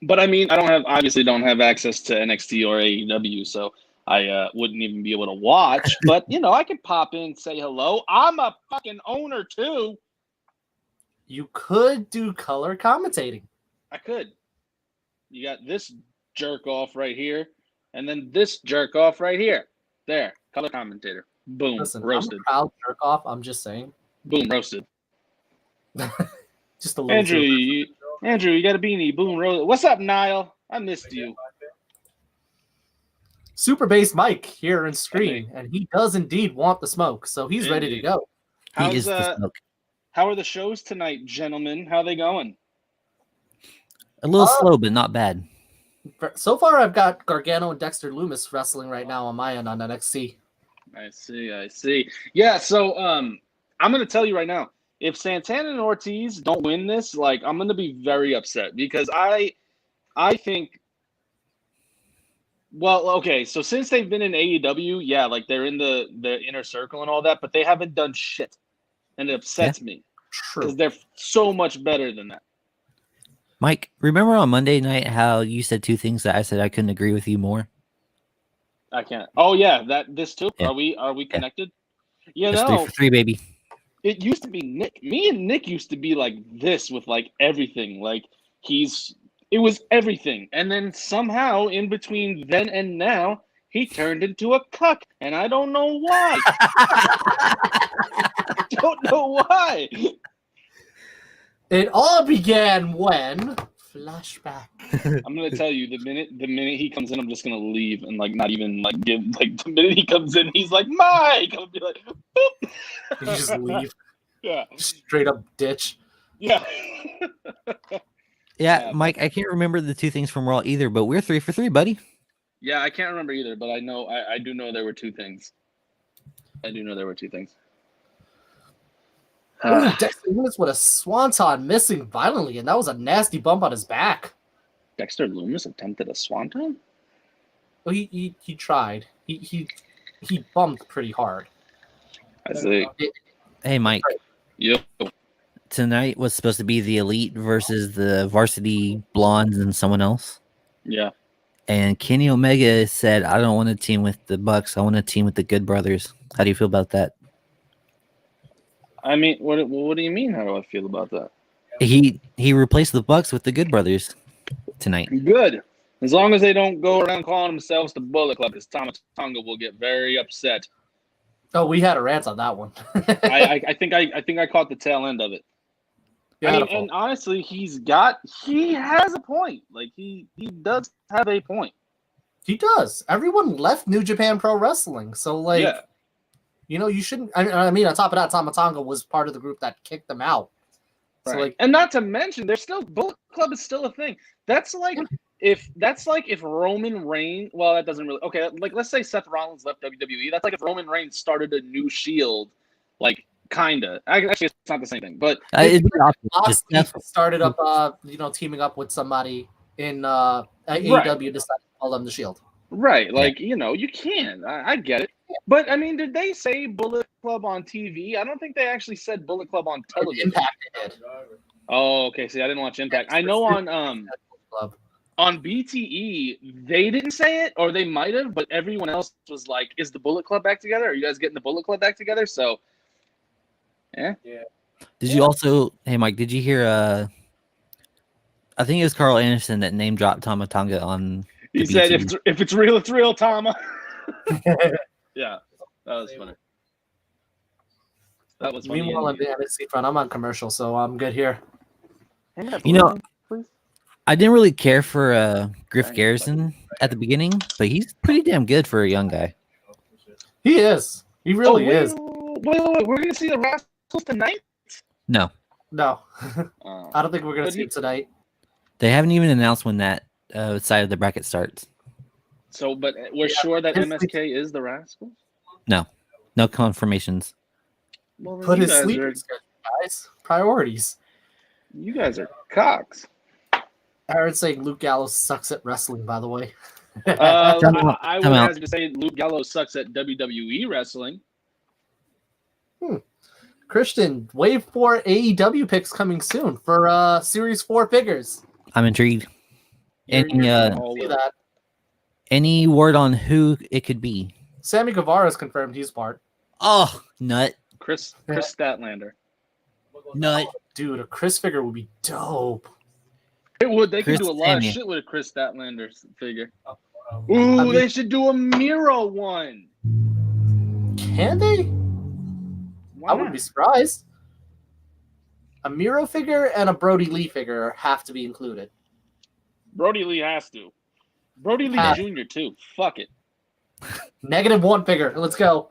But I mean, obviously don't have access to NXT or AEW, so I wouldn't even be able to watch. But I could pop in, say hello. I'm a fucking owner too. You could do color commentating. I could. You got this jerk off right here, and then this jerk off right here. There, color commentator. Boom, Listen, roasted. I'm a proud jerk off. I'm just saying. Boom, roasted. Just a little. Andrew, you got a beanie. Boom, roasted. What's up, Niall? I missed you. Super Bass Mike here in screen, and he does indeed want the smoke, so he's ready to Indeed. go. He is the smoke. How are the shows tonight, gentlemen? How are they going? A little slow, but not bad. So far, I've got Gargano and Dexter Loomis wrestling right now on my end on NXT. I see. Yeah, so I'm gonna tell you right now, if Santana and Ortiz don't win this, like I'm gonna be very upset because I think. Well, okay, so since they've been in AEW, yeah, like they're in the inner circle and all that, but they haven't done shit, and it upsets me because True. they're so much better than that. Mike, remember on Monday night how you said two things that I said I couldn't agree with you more? I can't. Oh yeah, this too. Yeah. Are we connected? You Just know, 3 for 3, baby. it used to be Nick. Me and Nick used to be like this with like everything. Like it was everything. And then somehow in between then and now, he turned into a cuck. And I don't know why. I don't know why. It all began when flashback. I'm gonna tell you, the minute he comes in, I'm just gonna leave and like not even like give like the minute he comes in, he's like Mike. I'll be like, boop. You just leave, Yeah. straight up ditch. Yeah. Yeah, Yeah. Mike, I can't remember the two things from Raw either, but we're 3 for 3, buddy. Yeah, I can't remember either, but I know I do know there were two things. Ooh, Dexter Loomis with a swanton missing violently, and that was a nasty bump on his back. Dexter Loomis attempted a swanton? Well, he tried. He bumped pretty hard. I see. Hey, Mike. Yo. Tonight was supposed to be the Elite versus the Varsity Blondes and someone else. Yeah. And Kenny Omega said, "I don't want to team with the Bucks. I want to team with the Good Brothers." How do you feel about that? I mean, what do you mean? How do I feel about that? He replaced the Bucks with the Good Brothers tonight. Good. As long as they don't go around calling themselves the Bullet Club, because Tama Tonga will get very upset. Oh, we had a rant on that one. I think I caught the tail end of it. I mean, and honestly, he has a point. Like he does have a point. He does. Everyone left New Japan Pro Wrestling, so like, Yeah. you know, you shouldn't. I mean, on top of that, Tama Tonga was part of the group that kicked them out. So Right. like, And not to mention, there's still Bullet Club is still a thing. That's like if Roman Reigns. Well, that doesn't really. Okay, like let's say Seth Rollins left WWE. That's like if Roman Reigns started a new Shield, like kinda. Actually, it's not the same thing, but It's the opposite. Moxley started up, teaming up with somebody in AEW, decided to call them the Shield. right, like you can. I get it. But I mean, did they say Bullet Club on TV? I don't think they actually said Bullet Club on television. Impact did. Oh, okay. See, I didn't watch Impact. I know Club. on BTE they didn't say it, or they might have, but everyone else was like, "Is the Bullet Club back together? Are you guys getting the Bullet Club back together?" So, Did you also, hey Mike, did you hear I think it was Carl Anderson that name dropped Tama Tonga on he the said, BT. "If it's real, it's real, Tama." Yeah, that was funny. That was funny. Meanwhile, on the NXT front, I'm on commercial, so I'm good here. You know, I didn't really care for Griff Garrison at the beginning, but he's pretty damn good for a young guy. He is. He really is. Wait, we're gonna see the Rascals tonight? No, No, I don't think we're gonna see him tonight. they haven't even announced when that side of the bracket starts. So, but we're sure that MSK is the Rascals? No confirmations. Well, then Put you his guys sleeping are- schedule, guys. Priorities. You guys are cocks. I heard saying Luke Gallows sucks at wrestling, by the way. I would Time out. have to say Luke Gallows sucks at WWE wrestling. Christian, Wave 4 AEW picks coming soon for Series 4 figures. I'm intrigued. Any all See in. that. any word on who it could be? Sammy Guevara's confirmed he's part. Oh, nut. Chris Statlander. Nut. Dude, a Chris figure would be dope. It would. They Chris could do a lot of Sammy. shit with a Chris Statlander figure. I Ooh, mean- they should do a Miro one. Can they? Why I wouldn't be surprised. A Miro figure and a Brody Lee figure have to be included. Brody Lee has to. Brody Lee Has- Jr. too. Fuck it. -1 figure. Let's go.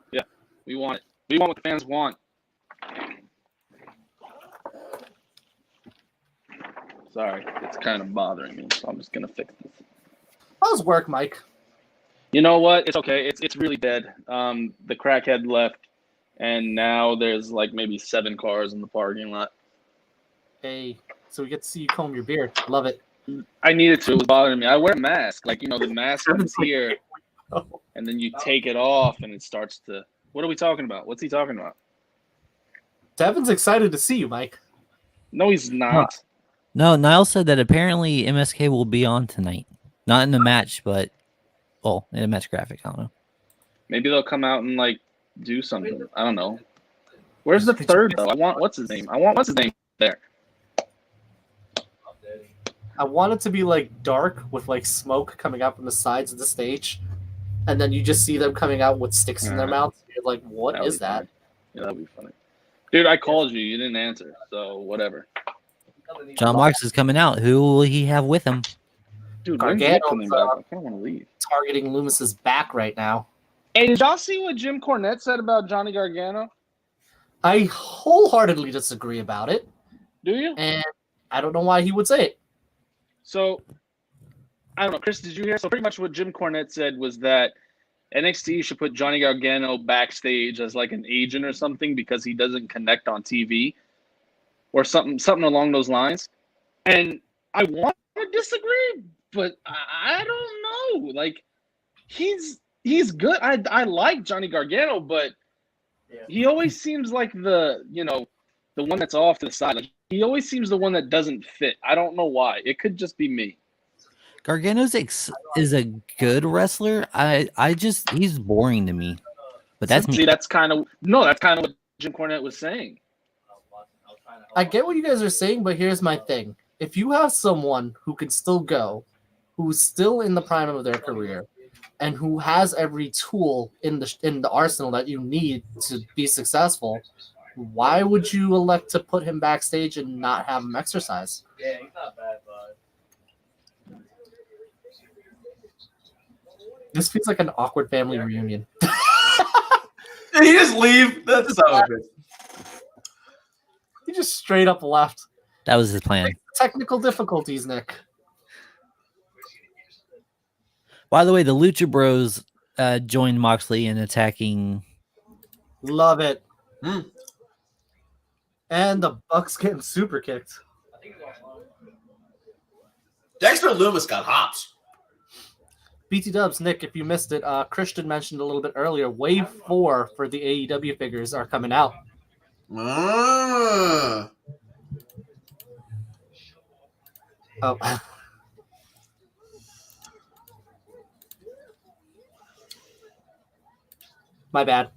We want it. We want what the fans want. Sorry, it's kind of bothering me, so I'm just gonna fix this. How's work, Mike? You know what? It's okay. It's really dead. The crackhead left, and now there's like maybe 7 cars in the parking lot. Hey, so we get to see you comb your beard. Love it. I needed to. It was bothering me. I wear a mask. Like, the mask is It's like- here, and then you take it off, and it starts to. What are we talking about? What's he talking about? Devin's excited to see you, Mike. No, he's not. No, Niall said that apparently MSK will be on tonight. Not in the match, but in a match graphic. I don't know. Maybe they'll come out and like do something. I don't know. Where's the third though? I want what's his name there. I want it to be like dark with like smoke coming out from the sides of the stage, and then you just see them coming out with sticks in their mouths. You're like, what That would is be that? funny. Yeah, that'd be funny. Dude, I called you. You didn't answer. So whatever. John Marks is coming out. Who will he have with him? Dude, when's Gargano's, Nick coming back? I kind of want to leave. Targeting Loomis's back right now. Hey, did y'all see what Jim Cornette said about Johnny Gargano? I wholeheartedly disagree about it, Do you? and I don't know why he would say it. So, I don't know. Chris, did you hear? So pretty much what Jim Cornette said was that NXT should put Johnny Gargano backstage as like an agent or something because he doesn't connect on TV or something along those lines. And I want to disagree, but I don't know. Like he's good. I like Johnny Gargano, but he always seems like the one that's off to the side. Like he always seems the one that doesn't fit. I don't know why. It could just be me. Gargano's is a good wrestler. He's boring to me. But that's me. That's kind of what Jim Cornette was saying. I get what you guys are saying, but here's my thing. If you have someone who can still go, who's still in the prime of their career, and who has every tool in the arsenal that you need to be successful, why would you elect to put him backstage and not have him exercise? Yeah, he's not bad, bud. This feels like an awkward family reunion. Did he just leave? That's so good. He just straight up left. That was his plan. Technical difficulties, Nick. By the way, the Lucha Bros joined Moxley in attacking. Love it. Mm. And the Bucks getting super kicked. Dexter Loomis got hops. BT Dubs, Nick, if you missed it, Christian mentioned a little bit earlier, Wave 4 for the AEW figures are coming out. Ah. Oh. My bad.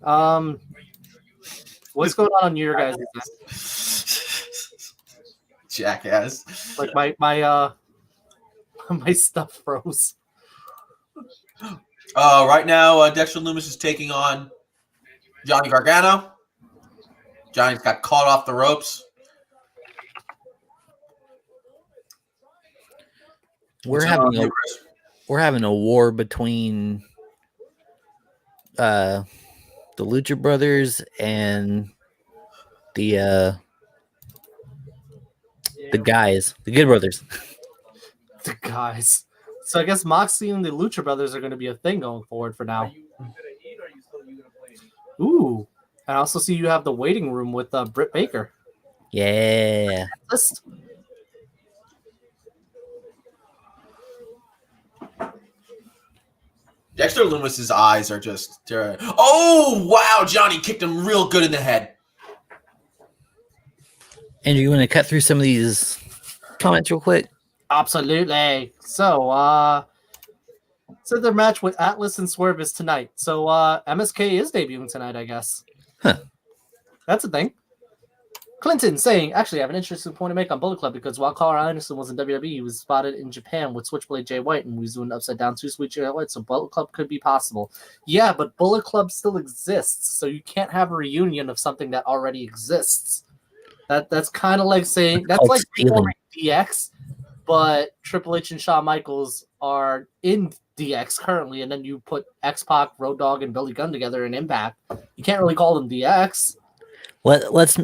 What's going on your guys' end? Jackass. Like my my stuff froze. Right now, Dexter Loomis is taking on Johnny Gargano. Johnny's got caught off the ropes. We're having a war between the Lucha Brothers and the guys, the Good Brothers. The guys. So I guess Moxley and the Lucha Brothers are going to be a thing going forward for now. Ooh. And I also see you have the waiting room with Britt Baker. Yeah. List. Dexter Loomis's eyes are just... Oh, wow. Johnny kicked him real good in the head. Andrew, you want to cut through some of these comments real quick? Absolutely. So, so their match with Atlas and Swerve is tonight. So, MSK is debuting tonight, I guess. Huh. That's a thing. Clinton saying, actually, I have an interesting point to make on Bullet Club because while Carl Anderson was in WWE, he was spotted in Japan with Switchblade Jay White and we was doing upside down 2 Switch Jay White. So Bullet Club could be possible. Yeah, but Bullet Club still exists. So you can't have a reunion of something that already exists. That's kind of like saying, that's like reforming DX, but Triple H and Shawn Michaels are in DX currently, and then you put X-Pac, Road Dogg, and Billy Gunn together in Impact. You can't really call them DX. Let's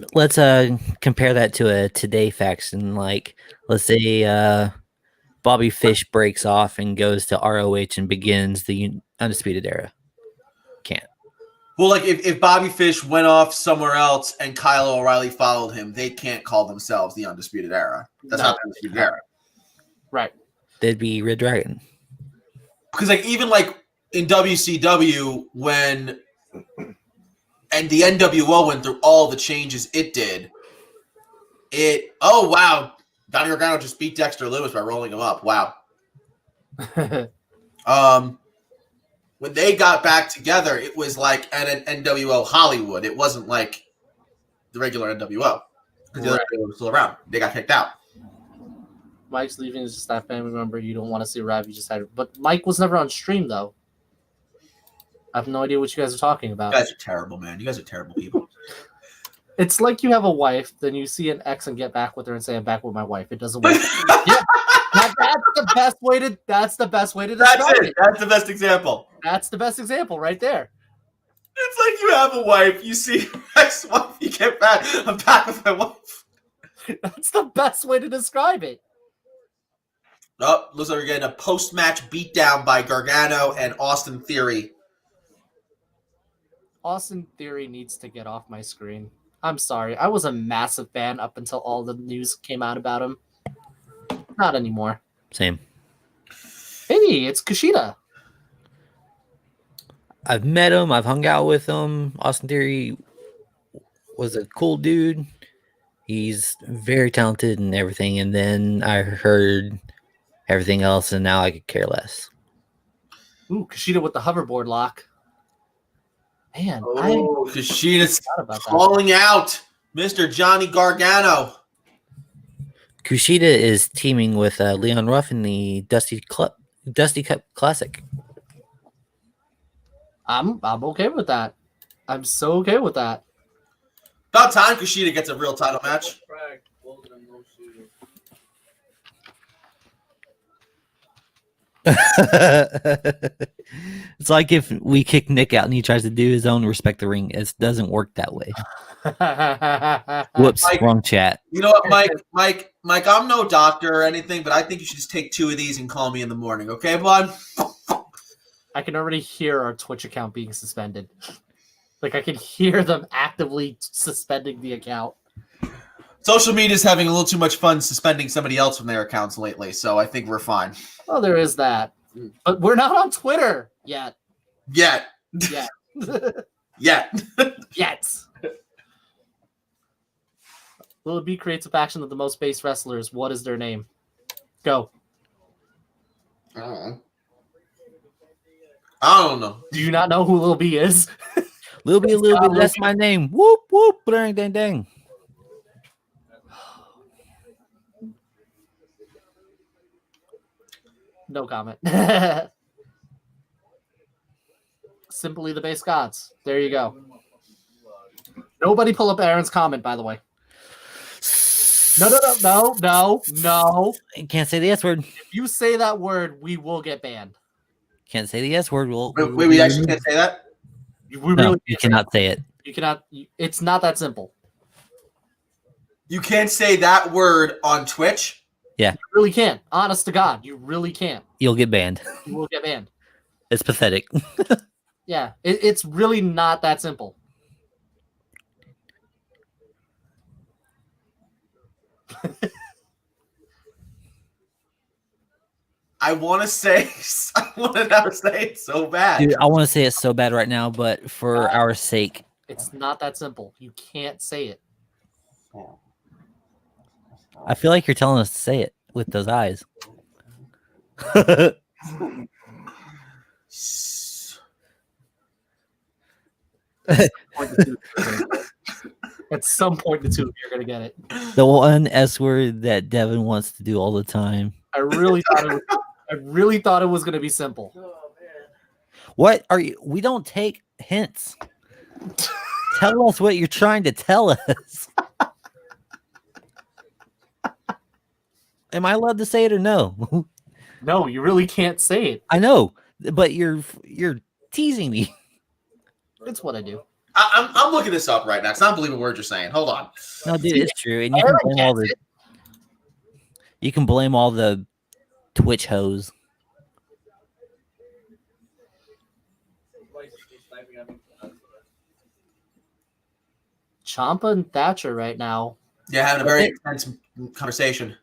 compare that to a Today faction. Like, let's say Bobby Fish breaks off and goes to ROH and begins the Undisputed Era. Can't. Well, like if Bobby Fish went off somewhere else and Kyle O'Reilly followed him, they can't call themselves the Undisputed Era. That's not the Undisputed Era. Right. They'd be Red Dragon. Because like even like in WCW when and the NWO went through all the changes it did. Oh wow, Johnny Gargano just beat Dexter Lewis by rolling him up. Wow. When they got back together, it was like at an NWO Hollywood. It wasn't like the regular NWO because the other NWO was still around. They got kicked out. Mike's leaving is just that family member you don't want to see arrive. You just had, but Mike was never on stream though. I have no idea what you guys are talking about. You guys are terrible, man. You guys are terrible people. It's like you have a wife, then you see an ex and get back with her and say, "I'm back with my wife." It doesn't work. Yeah, that's the best way to. That's the best way to describe it. That's the best example. That's the best example right there. It's like you have a wife, you see your ex-wife, you get back. I'm back with my wife. That's the best way to describe it. Oh, looks like we're getting a post-match beatdown by Gargano and Austin Theory. Austin Theory needs to get off my screen. I'm sorry. I was a massive fan up until all the news came out about him. Not anymore. Same. Hey, it's Kushida. I've met him. I've hung out with him. Austin Theory was a cool dude. He's very talented and everything. And then I heard everything else, and now I could care less. Ooh, Kushida with the hoverboard lock. Man, Oh, Kushida's forgot about that. calling out Mr. Johnny Gargano. Kushida is teaming with Leon Ruff in the Dusty Cup Classic. I'm okay with that. I'm so okay with that. About time Kushida gets a real title match. It's like if we kick Nick out and he tries to do his own Respect the Ring. It doesn't work that way. Whoops, Mike- wrong chat. You know what, Mike, I'm no doctor or anything, but I think you should just take 2 of these and call me in the morning, okay, bud? I can already hear our Twitch account being suspended. Like I can hear them actively suspending the account. Social media's having a little too much fun suspending somebody else from their accounts lately, so I think we're fine. Oh, there is that. But we're not on Twitter yet. Yet. Yet. Yet. Yet. Lil B creates a faction of the most base wrestlers. What is their name? Go. I don't know. Do you not know who Lil B is? Lil B, that's my name. Whoop, whoop, dang, dang, dang. No comment. Simply the base gods. There you go. Nobody pull up Aaron's comment, by the way. No. You can't say the S word. If you say that word, we will get banned. Can't say the S word. Wait, we actually can't say that? We No, really you cannot say it. You cannot. It's not that simple. You can't say that word on Twitch? You really can't. Honest to God, you really can't. You'll get banned. You will get banned. It's pathetic. Yeah, it's really not that simple. I want to now say it so bad. Dude, I want to say it so bad right now, but for our sake, It's not that simple. You can't say it. I feel like you're telling us to say it with those eyes. At some point in the tube, you're gonna get it. The one S word that Devin wants to do all the time. I really thought it was gonna be simple. What are you? We don't take hints. Tell us what you're trying to tell us. Am I allowed to say it or no? No, you really can't say it. I know, but you're teasing me. It's what I do. I'm looking this up right now because I don't believe a word you're saying. Hold on. No, dude, it's true, and you can blame all the Twitch hoes. Ciampa and Thatcher right now. Yeah, having a very intense conversation.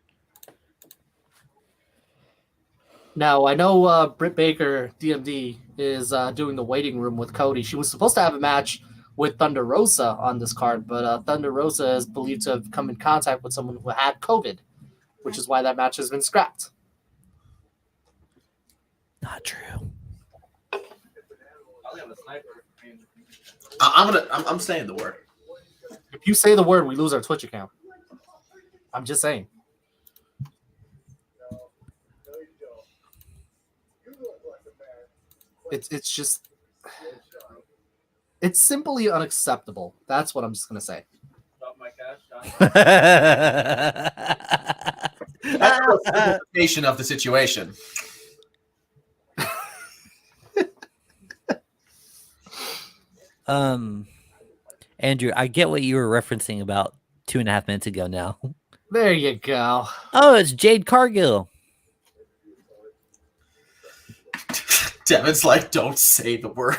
Now, I know Britt Baker, DMD, is doing the waiting room with Cody. She was supposed to have a match with Thunder Rosa on this card, but Thunder Rosa is believed to have come in contact with someone who had COVID, which is why that match has been scrapped. Not true. I'm saying the word. If you say the word, we lose our Twitch account. I'm just saying. It's just it's simply unacceptable. That's what I'm just gonna say. That's a simplification of the situation. Andrew, I get what you were referencing about 2.5 minutes ago now. There you go. Oh, it's Jade Cargill. Devin's like, don't say the word.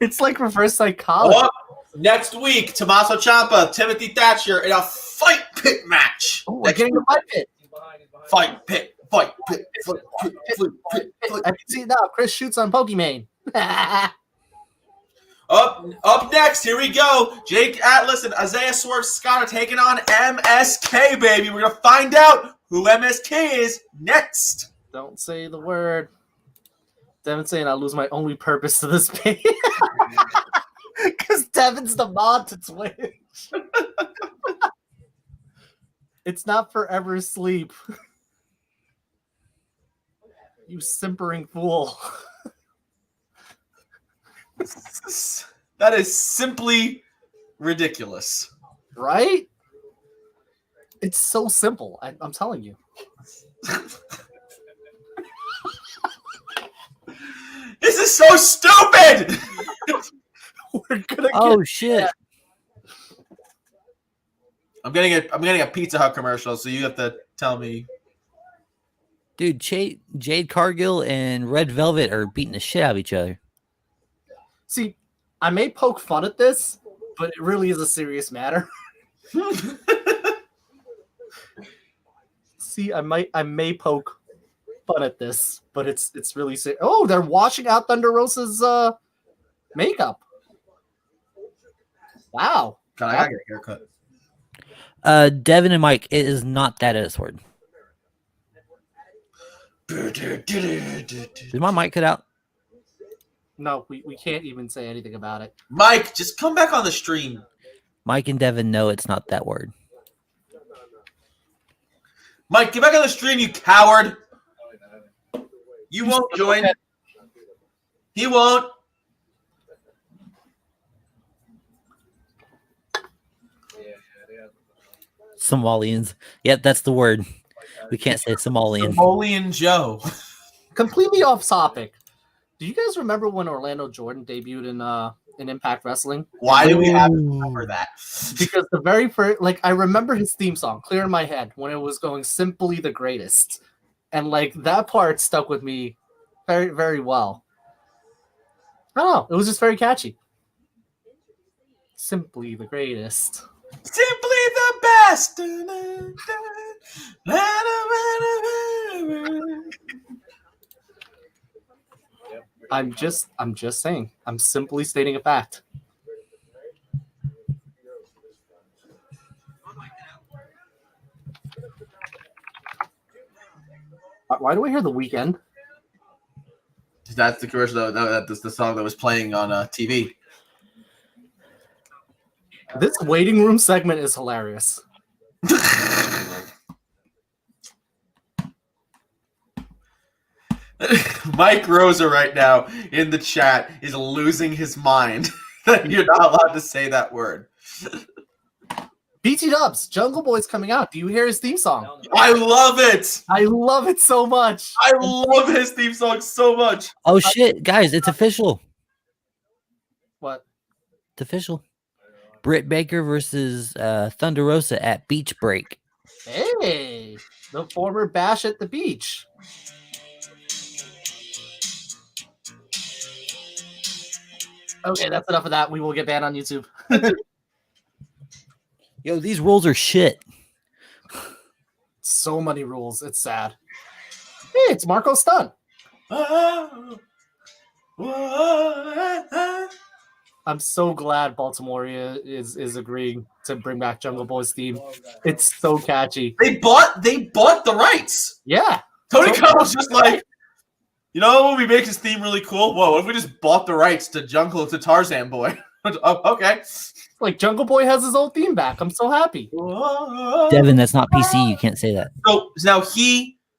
It's like reverse psychology. Oh, next week, Tommaso Ciampa, Timothy Thatcher in a fight pit match. Oh, we're getting a fight pit. Fight pit, fight pit, fight pit, fight pit, fight I can see it now. Chris shoots on Pokimane. Up next, here we go. Jake Atlas and Isaiah Swerve Scott are taking on MSK, baby. We're going to find out who MSK is next. Don't say the word. Devin's saying I'll lose my only purpose to this page. Because Devin's the mod to Twitch. It's not forever sleep. You simpering fool. That is simply ridiculous. Right? It's so simple. I'm telling you. This is so stupid! We're gonna Oh shit! I'm getting a Pizza Hut commercial, so you have to tell me. Dude, Jade Cargill and Red Velvet are beating the shit out of each other. See, I may poke fun at this, but it really is a serious matter. See, I may poke fun at this, but it's really serious. Oh, they're washing out Thunder Rosa's makeup. Wow. God, I gotta get a haircut. Devin and Mike, it is not that S word. Did my mic cut out? No, we can't even say anything about it. Mike, just come back on the stream. Mike and Devin know it's not that word. Mike, get back on the stream, you coward. You won't join. He won't. Somalians. Yep, that's the word. We can't say Somalian. Somalian Joe. Completely off topic. Do you guys remember when Orlando Jordan debuted in Impact Wrestling? Why do we have to cover that? Because the very first, I remember his theme song clear in my head when it was going "Simply the Greatest," and that part stuck with me very, very well. I don't know. It was just very catchy. Simply the greatest. Simply the best. I'm just saying. I'm simply stating a fact. Why do I hear The Weeknd? That's the commercial. That's the song that was playing on TV. This waiting room segment is hilarious. Mike Rosa right now in the chat is losing his mind that you're not allowed to say that word. BT Dubs, Jungle Boy's coming out. Do you hear his theme song? I love it. I love it so much. I love his theme song so much. Oh shit, guys, it's official. What? It's official. Britt Baker versus Thunder Rosa at Beach Break. Hey, the former Bash at the Beach. Okay, that's enough of that. We will get banned on YouTube. Yo, these rules are shit. So many rules. It's sad. Hey, it's Marco Stunt. I'm so glad Baltimore is agreeing to bring back Jungle Boy's theme. It's so catchy. They bought the rights. Yeah. Tony Khan was just like, you know, we make his theme really cool. Whoa, what if we just bought the rights to Tarzan Boy? Oh, okay. Jungle Boy has his old theme back. I'm so happy. Devin, that's not PC. You can't say that. So now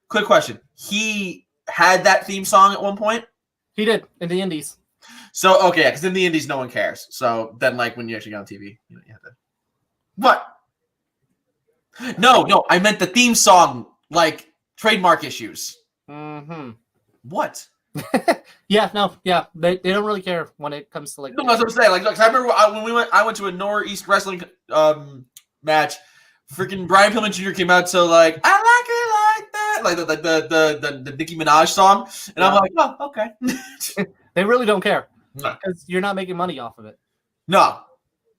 quick question. He had that theme song at one point? He did in the Indies. So, okay, because in the Indies, no one cares. So then, when you actually get on TV, you have to. What? No, I meant the theme song, trademark issues. Mm-hmm. What? Yeah, they don't really care when it comes to No, that's what I'm saying. 'Cause I remember when I went to a Northeast wrestling match. Freaking Brian Pillman Jr. came out to I like it like that, the Nicki Minaj song, and I'm like, oh, okay. They really don't care No. because you're not making money off of it. No,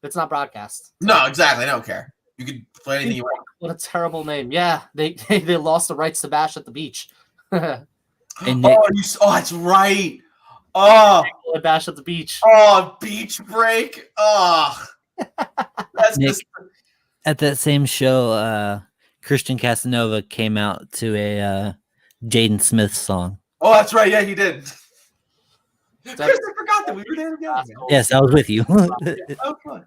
It's not broadcast. no, exactly. I don't care. You could play anything you want. What a terrible name. Yeah, they lost the rights to bash at the beach. And Nick, Oh, that's right. Oh, Bash at the beach. oh, beach break. Oh, that's Nick. just at that same show, Christian Casanova came out to a Jaden Smith song. Oh, that's right. Yeah, he did. Chris, That's- I forgot that we were there together. Yes, I was with you. That That was fun.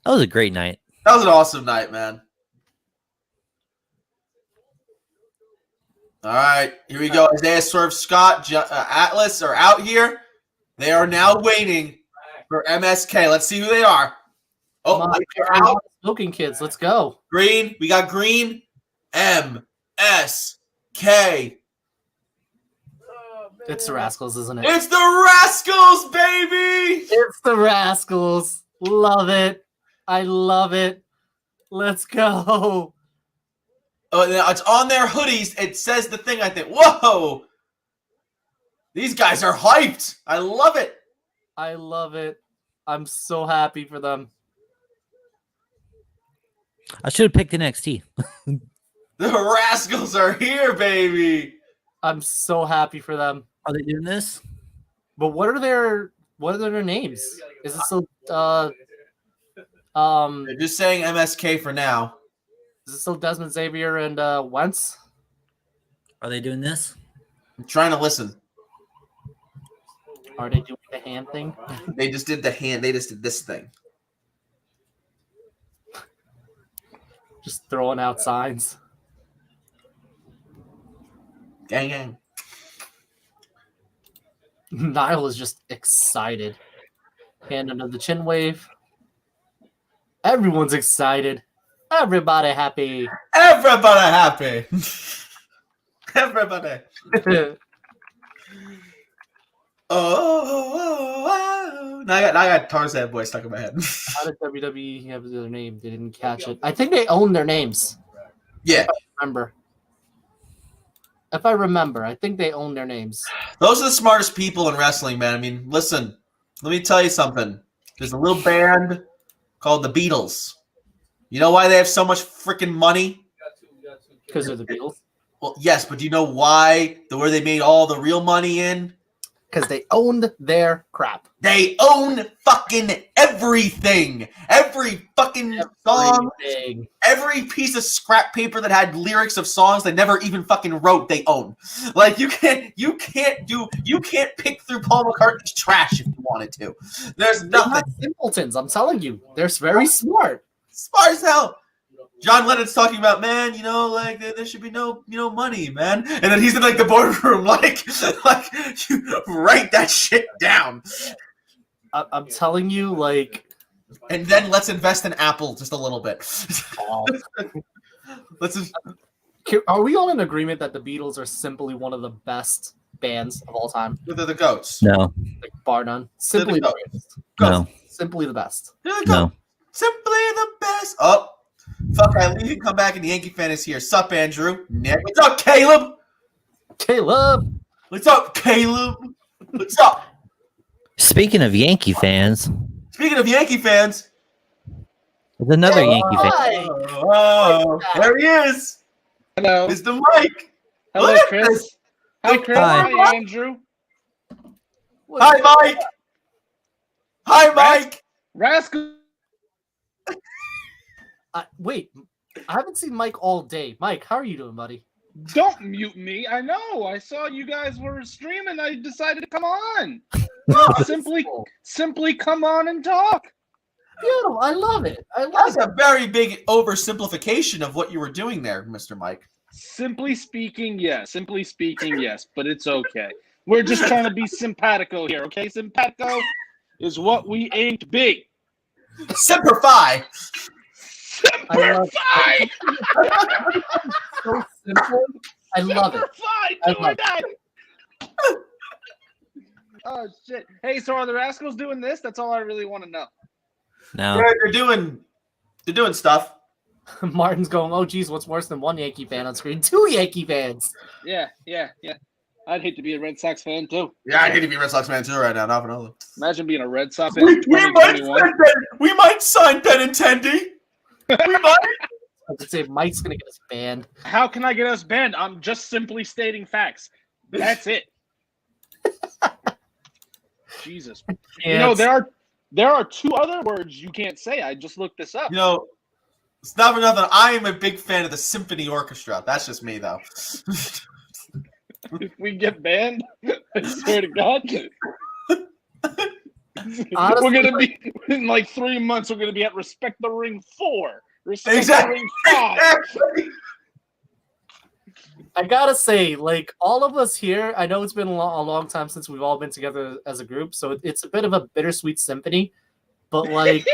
was a great night. That was an awesome night, man. All right, here we go. Isaiah Swerve Scott, Atlas are out here. They are now waiting for MSK. Let's see who they are. Oh, Come on, they're out. Smoking kids, let's go. Green. We got green. MSK. It's the Rascals, isn't it? It's the Rascals, baby. It's the Rascals. Love it. I love it. Let's go. Oh, it's on their hoodies. It says the thing, I think. Whoa. These guys are hyped. I love it. I love it. I'm so happy for them. I should have picked NXT. The Rascals are here, baby. I'm so happy for them. Are they doing this? But what are their names? Is it still They're just saying MSK for now. is it still Desmond Xavier and Wentz? Are they doing this? I'm trying to listen. Are they doing the hand thing? They just did the hand. They just did this thing. Just throwing out signs. Gang, gang. Niall is just excited. Hand under the chin wave. Everyone's excited. Everybody happy. Everybody happy. Everybody. Oh. Now I got Tarzan voice stuck in my head. How did WWE have their name? They didn't catch it. I think they own their names. Yeah. If I remember, I think they own their names. Those are the smartest people in wrestling, man. I mean, listen, let me tell you something. There's a little band called the Beatles. You know why they have so much freaking money? Because they're the Beatles. Well, yes, but do you know why? Where they made all the real money in? Because they owned their crap. They own fucking everything. Every fucking song, Everything. every piece of scrap paper that had lyrics of songs they never even fucking wrote, they own. Like you can't pick through Paul McCartney's trash if you wanted to. There's They're nothing. not simpletons, I'm telling you. They're very smart. Smart as hell. John Lennon's talking about, man, you know, like there should be no, money, man. And then he's in like the boardroom, like you write that shit down. I'm telling you, like, And then let's invest in Apple just a little bit. Let's just, are we all in agreement that the Beatles are simply one of the best bands of all time? they're the goats. No, Like, bar none. Simply They're the the best. no, Simply the best. They're the no. goats. Simply the best. Oh, fuck, I leave and come back and the Yankee fan is here. Sup, Andrew? Nick. What's up, Caleb? Caleb! What's up, Caleb? What's up? Speaking of Yankee fans, Speaking of Yankee fans. there's another Yankee fan. Hi! Oh, there he is. Hello. Mr. Mike. Hello, Look at Chris. this. Hi, Chris. Hi. Hi, Andrew. Hi, Mike. Hi, Mike. Rascal. Wait, I haven't seen Mike all day. Mike, how are you doing, buddy? Don't mute me. I know. I saw you guys were streaming. I decided to come on. Simply come on and talk. Beautiful. I love it. I love That's it. a very big oversimplification of what you were doing there, Mr. Mike. Simply speaking, yes. Simply speaking, yes. But it's okay. We're just trying to be simpatico here, okay? Simpatico is what we aim to be. Simplify. Simplify. So simple. I love it. Simplify. I Do love or die. Oh shit! Hey, so are the Rascals doing this? That's all I really want to know. No, They're doing stuff. Martin's going, oh, geez, what's worse than one Yankee fan on screen? Two Yankee fans. Yeah. I'd hate to be a Red Sox fan too. Yeah, I hate to be a Red Sox fan too right now. Not for nothing. Imagine being a Red Sox fan in 2021. We might sign Benintendi. We might. I would say Mike's gonna get us banned. How can I get us banned? I'm just simply stating facts. That's it. Jesus. You know, there are two other words you can't say. I just looked this up. You know, it's not for nothing. I am a big fan of the symphony orchestra. That's just me, though. If we get banned, I swear to God. Honestly, we're gonna be in like 3 months. We're gonna be at Respect the Ring 4, Respect Exactly. the Ring 5. I gotta say, like, all of us here, I know it's been a long time since we've all been together as a group, so it's a bit of a bittersweet symphony. But like,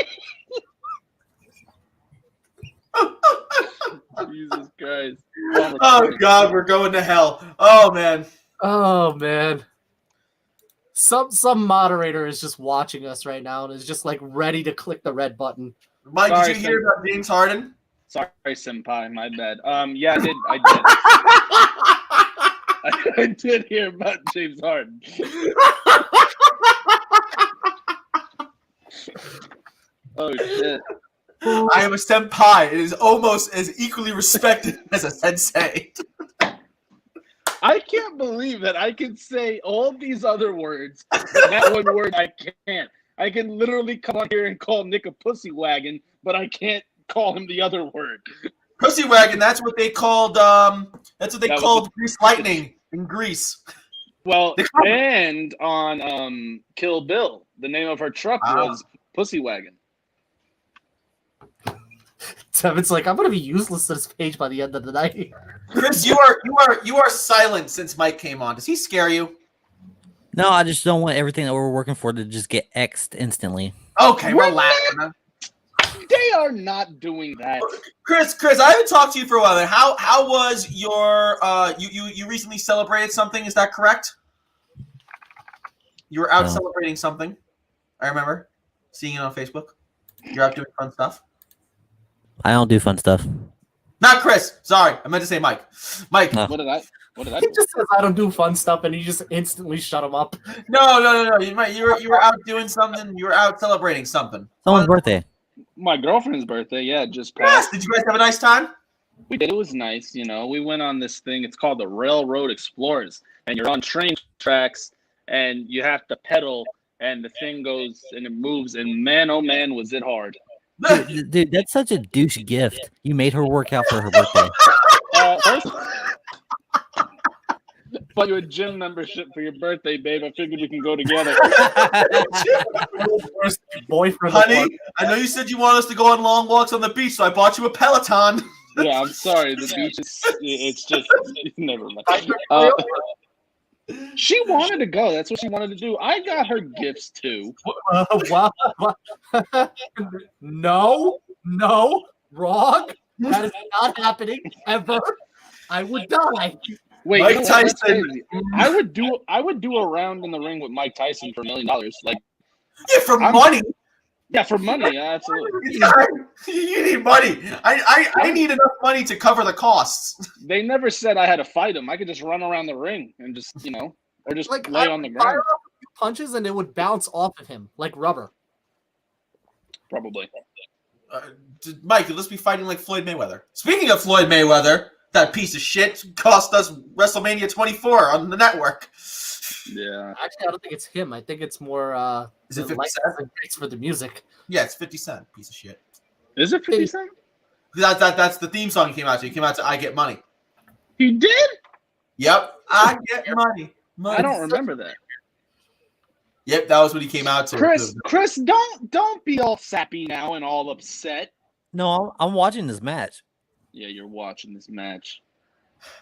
Jesus Christ! Oh God, we're going to hell. Oh man. oh man, some moderator is just watching us right now and is just like ready to click the red button. Mike, Sorry, did you hear about James Harden? Sorry, senpai. My bad. Yeah, I did. I did hear about James Harden. Oh shit! I am a senpai. It is almost as equally respected as a sensei. I can't believe that I can say all these other words, but that one word I can't. I can literally come on here and call Nick a pussy wagon, but I can't call him the other word. Pussy wagon. That's what they called. That's what they That was called Grease Lightning in Greece. Well, and on Kill Bill, the name of her truck was Pussy Wagon. Devin's like, I'm gonna be useless to this page by the end of the night. Chris, you are silent since Mike came on. Does he scare you? No, I just don't want everything that we're working for to just get X'd instantly. Okay, We're relax. Man. They are not doing that. Chris, I haven't talked to you for a while. How was your you recently celebrated something? Is that correct? You were out No. celebrating something. I remember seeing it on Facebook. You're out doing fun stuff. I don't do fun stuff. Not Chris. Sorry, I meant to say Mike. Mike. No. What did I He do? just says I don't do fun stuff, and he just instantly shut him up. No. You were out doing something. You were out celebrating something. Someone's birthday. My girlfriend's birthday, yeah, just Yes. passed. Did you guys have a nice time? We did. It was nice, you know. We went on this thing. It's called the Railroad Explorers, and you're on train tracks, and you have to pedal, and the thing goes and it moves. And man, oh man, was it hard! Dude, that's such a douche gift. You made her work out for her birthday. First, bought you a gym membership for your birthday, babe. I figured we can go together. Boyfriend, Honey, I know you said you want us to go on long walks on the beach, so I bought you a Peloton. Yeah, I'm sorry. The beach is just never mind. She wanted to go. That's what she wanted to do. I got her gifts too. wow. No, wrong. That is not happening ever. I would die. Wait, Mike you know what? That's Tyson. crazy. I would do a round in the ring with Mike Tyson for $1 million. Like, Yeah, for I'm- money. yeah, for money, absolutely. You need money. I need enough money to cover the costs. They never said I had to fight him. I could just run around the ring and just, you know, or just Like lay I on the would fire ground. off a few punches and it would bounce off of him like rubber. Probably. Mike, let's be fighting like Floyd Mayweather. Speaking of Floyd Mayweather, that piece of shit cost us WrestleMania 24 on the network. Yeah. Actually, I don't think it's him. I think it's more Is it the 50 license Cent? and rights for the music. Yeah, it's 50 Cent, piece of shit. Is it 50 Cent? That's the theme song he came out to. He came out to I Get Money. He did? Yep, I get money. I don't remember that. Yep, that was what he came out to. Chris, don't be all sappy now and all upset. No, I'm watching this match. Yeah, you're watching this match.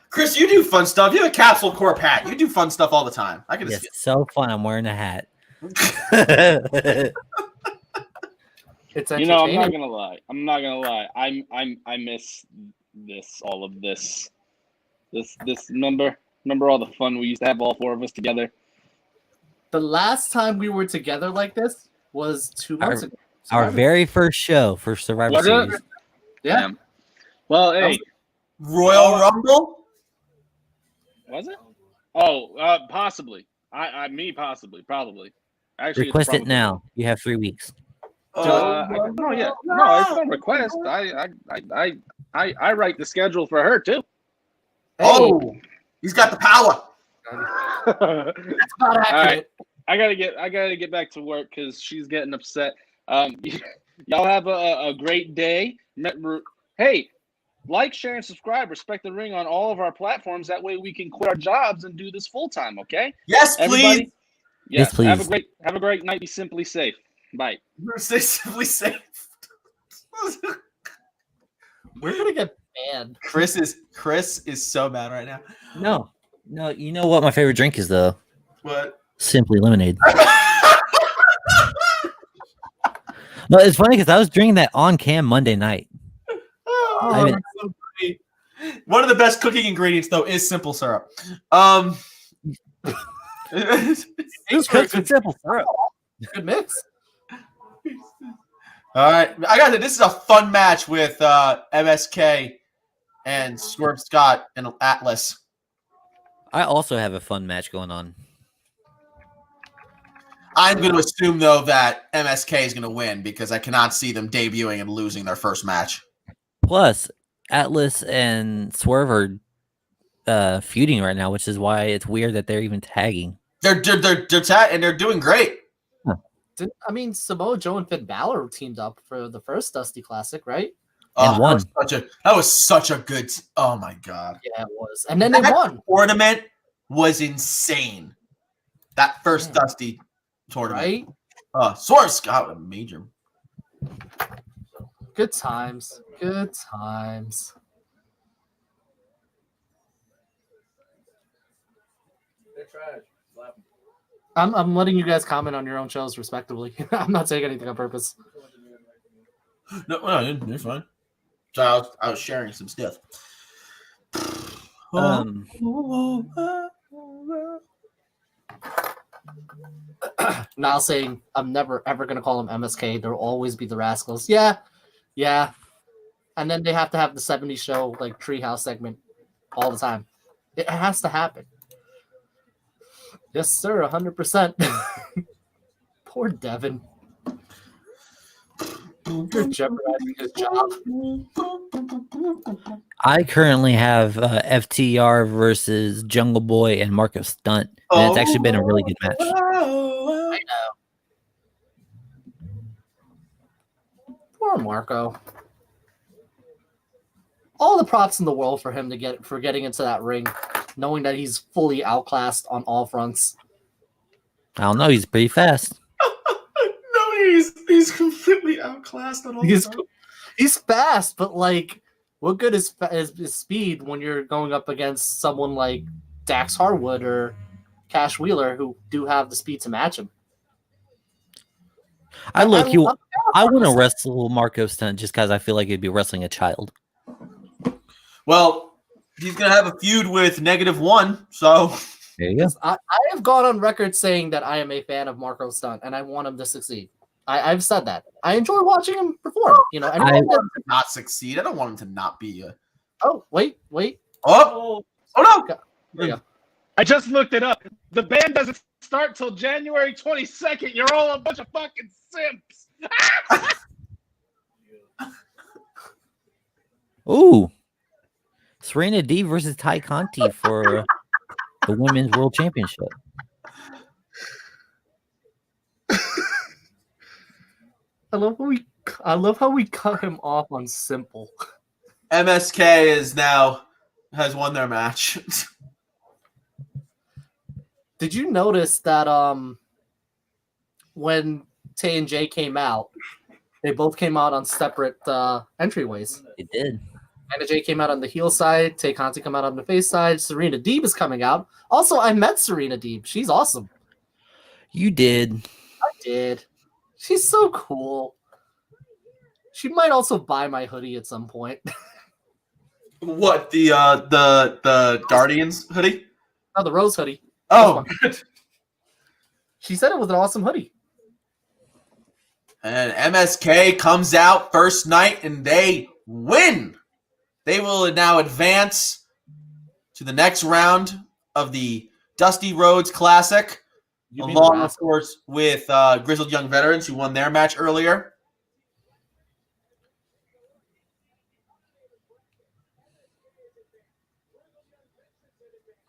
Chris, you do fun stuff. You have a Capsule Corp hat. You do fun stuff all the time. I can Yes, just so fun. I'm wearing a hat. It's You know, entertaining. I'm not gonna lie. I miss this, all of this. This remember all the fun we used to have, all four of us together. The last time we were together like this was 2 months ago. Our Survivor. very first show for Survivor Was it? Series. Yeah. Damn. Well, hey, Royal Rumble. was it? Oh, possibly. Me possibly, probably. Actually, it's Request it probably- now. You have 3 weeks. No, yeah, no, it's no request. I write the schedule for her too. Oh, he's got the power. That's not accurate. All right. I gotta get back to work because she's getting upset. Y'all have a great day. Hey, like, share, and subscribe. Respect the ring on all of our platforms. That way we can quit our jobs and do this full time. Okay? Yes, please. Everybody. Yeah. Yes, please. Have a great night. Be simply safe. Bye. Stay simply safe. We're gonna get banned. Chris is so mad right now. No. You know what my favorite drink is though? What? Simply lemonade. No, it's funny because I was drinking that on cam Monday night. Oh, that's so great. One of the best cooking ingredients though is simple syrup. Who cooks with simple syrup? Good mix. All right, I got it. This is a fun match with MSK and Swerve Scott and Atlas. I also have a fun match going on. I'm going to assume though that MSK is going to win because I cannot see them debuting and losing their first match. Plus, Atlas and Swerve are feuding right now, which is why it's weird that they're even tagging. They're and they're doing great. I mean, Samoa Joe and Finn Balor teamed up for the first Dusty Classic, right? And won. That was such a good. Oh my god! Yeah, it was. And then they won. Tournament was insane. That first Dusty tournament, right? Swerve Scott, a major. Good times. Good times. They're trash. Slap 'em. I'm letting you guys comment on your own shows respectively. I'm not saying anything on purpose. No, you're fine. So I was sharing some stuff. Now saying I'm never ever gonna call them MSK. There'll always be the Rascals. Yeah. And then they have to have the 70s show like Treehouse segment all the time. It has to happen. Yes, sir, 100%. Poor Devin. You're jeopardizing his job. I currently have FTR versus Jungle Boy and Marco Stunt, and it's actually been a really good match. I know. Poor Marco. All the props in the world for him for getting into that ring, knowing that he's fully outclassed on all fronts. I don't know. He's pretty fast. No, he's completely outclassed on all. He's fast, but like, what good is speed when you're going up against someone like Dax Harwood or Cash Wheeler, who do have the speed to match him? I want to wrestle Marco Stunt just because I feel like he'd be wrestling a child. Well, he's gonna have a feud with -1, so there you go. I have gone on record saying that I am a fan of Marco Stunt and I want him to succeed. I've said that. I enjoy watching him perform. You know, I want him to not succeed. I don't want him to not be a. Oh, wait. Oh no! There you go. I just looked it up. The band doesn't start till January 22nd. You're all a bunch of fucking simps. Ooh. Serena Deeb versus Ty Conti for the Women's World Championship. I love how we cut him off on simple. MSK has won their match. Did you notice that when Tay and Jay came out, they both came out on separate entryways? They did. Anna Jay came out on the heel side. Tay Conti come out on the face side. Serena Deeb is coming out. Also, I met Serena Deeb. She's awesome. You did. I did. She's so cool. She might also buy my hoodie at some point. What, the Guardians hoodie? Oh, the Rose hoodie. Oh, good. She said it was an awesome hoodie. And MSK comes out first night and they win. They will now advance to the next round of the Dusty Rhodes Classic, along, of course, with Grizzled Young Veterans, who won their match earlier.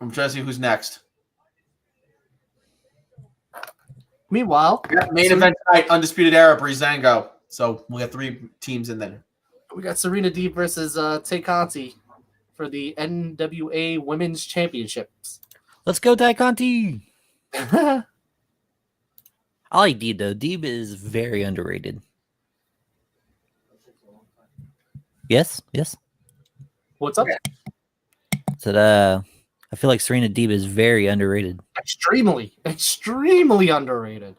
I'm trying to see who's next. Meanwhile, Main event tonight, Undisputed Era, Breezango. So we'll get 3 teams in there. we got Serena Deeb versus Tay Conti for the NWA Women's Championships. Let's go, Conti. I like Deeb though. Deeb is very underrated. Yes. What's up? So I feel like Serena Deeb is very underrated. Extremely underrated.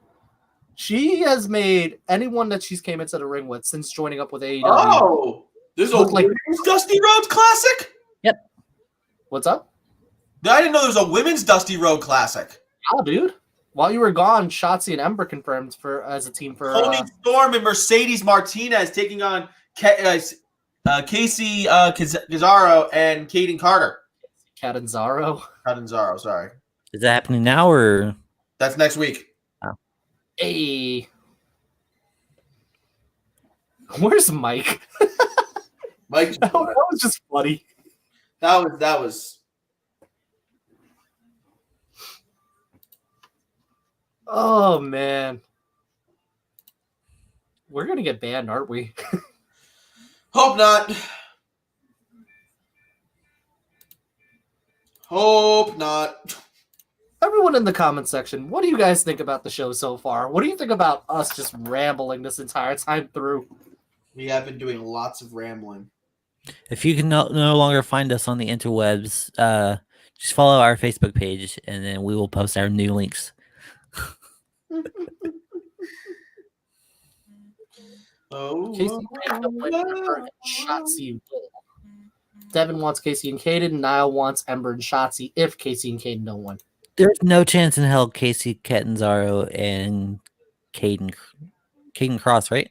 She has made anyone that she's came into the ring with since joining up with AEW. Oh, there's a women's Dusty Rhodes Classic? What's up? I didn't know there was a women's Dusty Road Classic. Yeah, dude. While you were gone, Shotzi and Ember confirmed as a team for Tony Storm and Mercedes Martinez taking on Casey Cazzaro and Kaden Carter. Catanzaro. Catanzaro, sorry. Is that happening now or? That's next week. Hey. Where's Mike? Mike, that was just funny. that was. Oh man. We're gonna get banned, aren't we? Hope not. Hope not. Everyone in the comment section, what do you guys think about the show so far? What do you think about us just rambling this entire time through? We have been doing lots of rambling. If you can no longer find us on the interwebs, just follow our Facebook page, and then we will post our new links. Casey Shotzi will. Devin wants Casey and Caden. Niall wants Ember and Shotzi if Casey and Caden don't win. There's no chance in hell Casey Catanzaro and Caden Cross, right?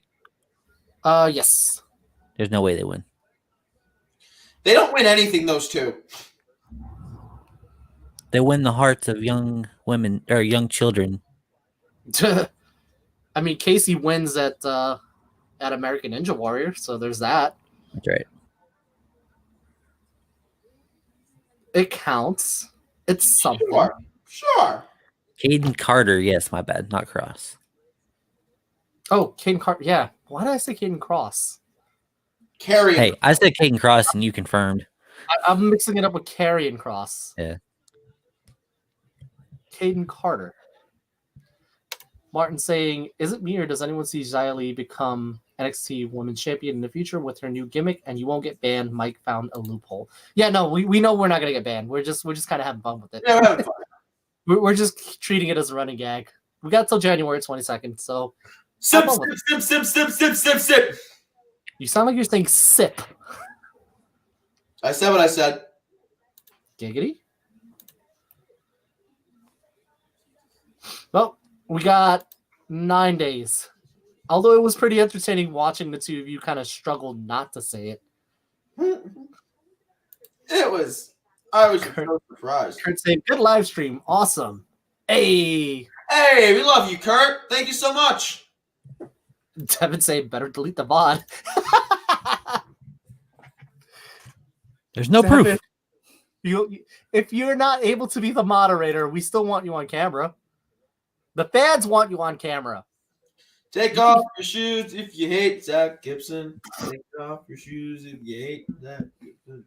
Yes. There's no way they win. They don't win anything, those two. They win the hearts of young women or young children. I mean, Casey wins at American Ninja Warrior, so there's that. That's right. It counts. It's something. Sure. Caden Carter, yes, my bad, not Cross. Oh, Caden Carter. Yeah. Why did I say Caden Cross? Carry. Hey, I said Caden Cross, and you confirmed. I'm mixing it up with Karrion Cross. Yeah. Caden Carter. Martin saying, is it me or does anyone see Xia Li become NXT Women's Champion in the future with her new gimmick and you won't get banned? Mike found a loophole. Yeah, no, we know we're not gonna get banned. We're just kind of having fun with it. Yeah, we're having fun. We're just treating it as a running gag. We got till January 22nd, so Sip, have fun with sip, sip, sip, sip, sip, sip, sip. you sound like you're saying sip. I said what I said. Giggity. Well, we got 9 days. Although it was pretty entertaining watching the two of you kind of struggle not to say it. It was. I was so surprised. Kurt saying, good live stream. Awesome. Hey. Hey, we love you, Kurt. Thank you so much. Devin saying, better delete the VOD. There's no Devin, proof. if you're not able to be the moderator, we still want you on camera. The fans want you on camera. Take off your shoes if you hate Zach Gibson. Take off your shoes if you hate Zach Gibson.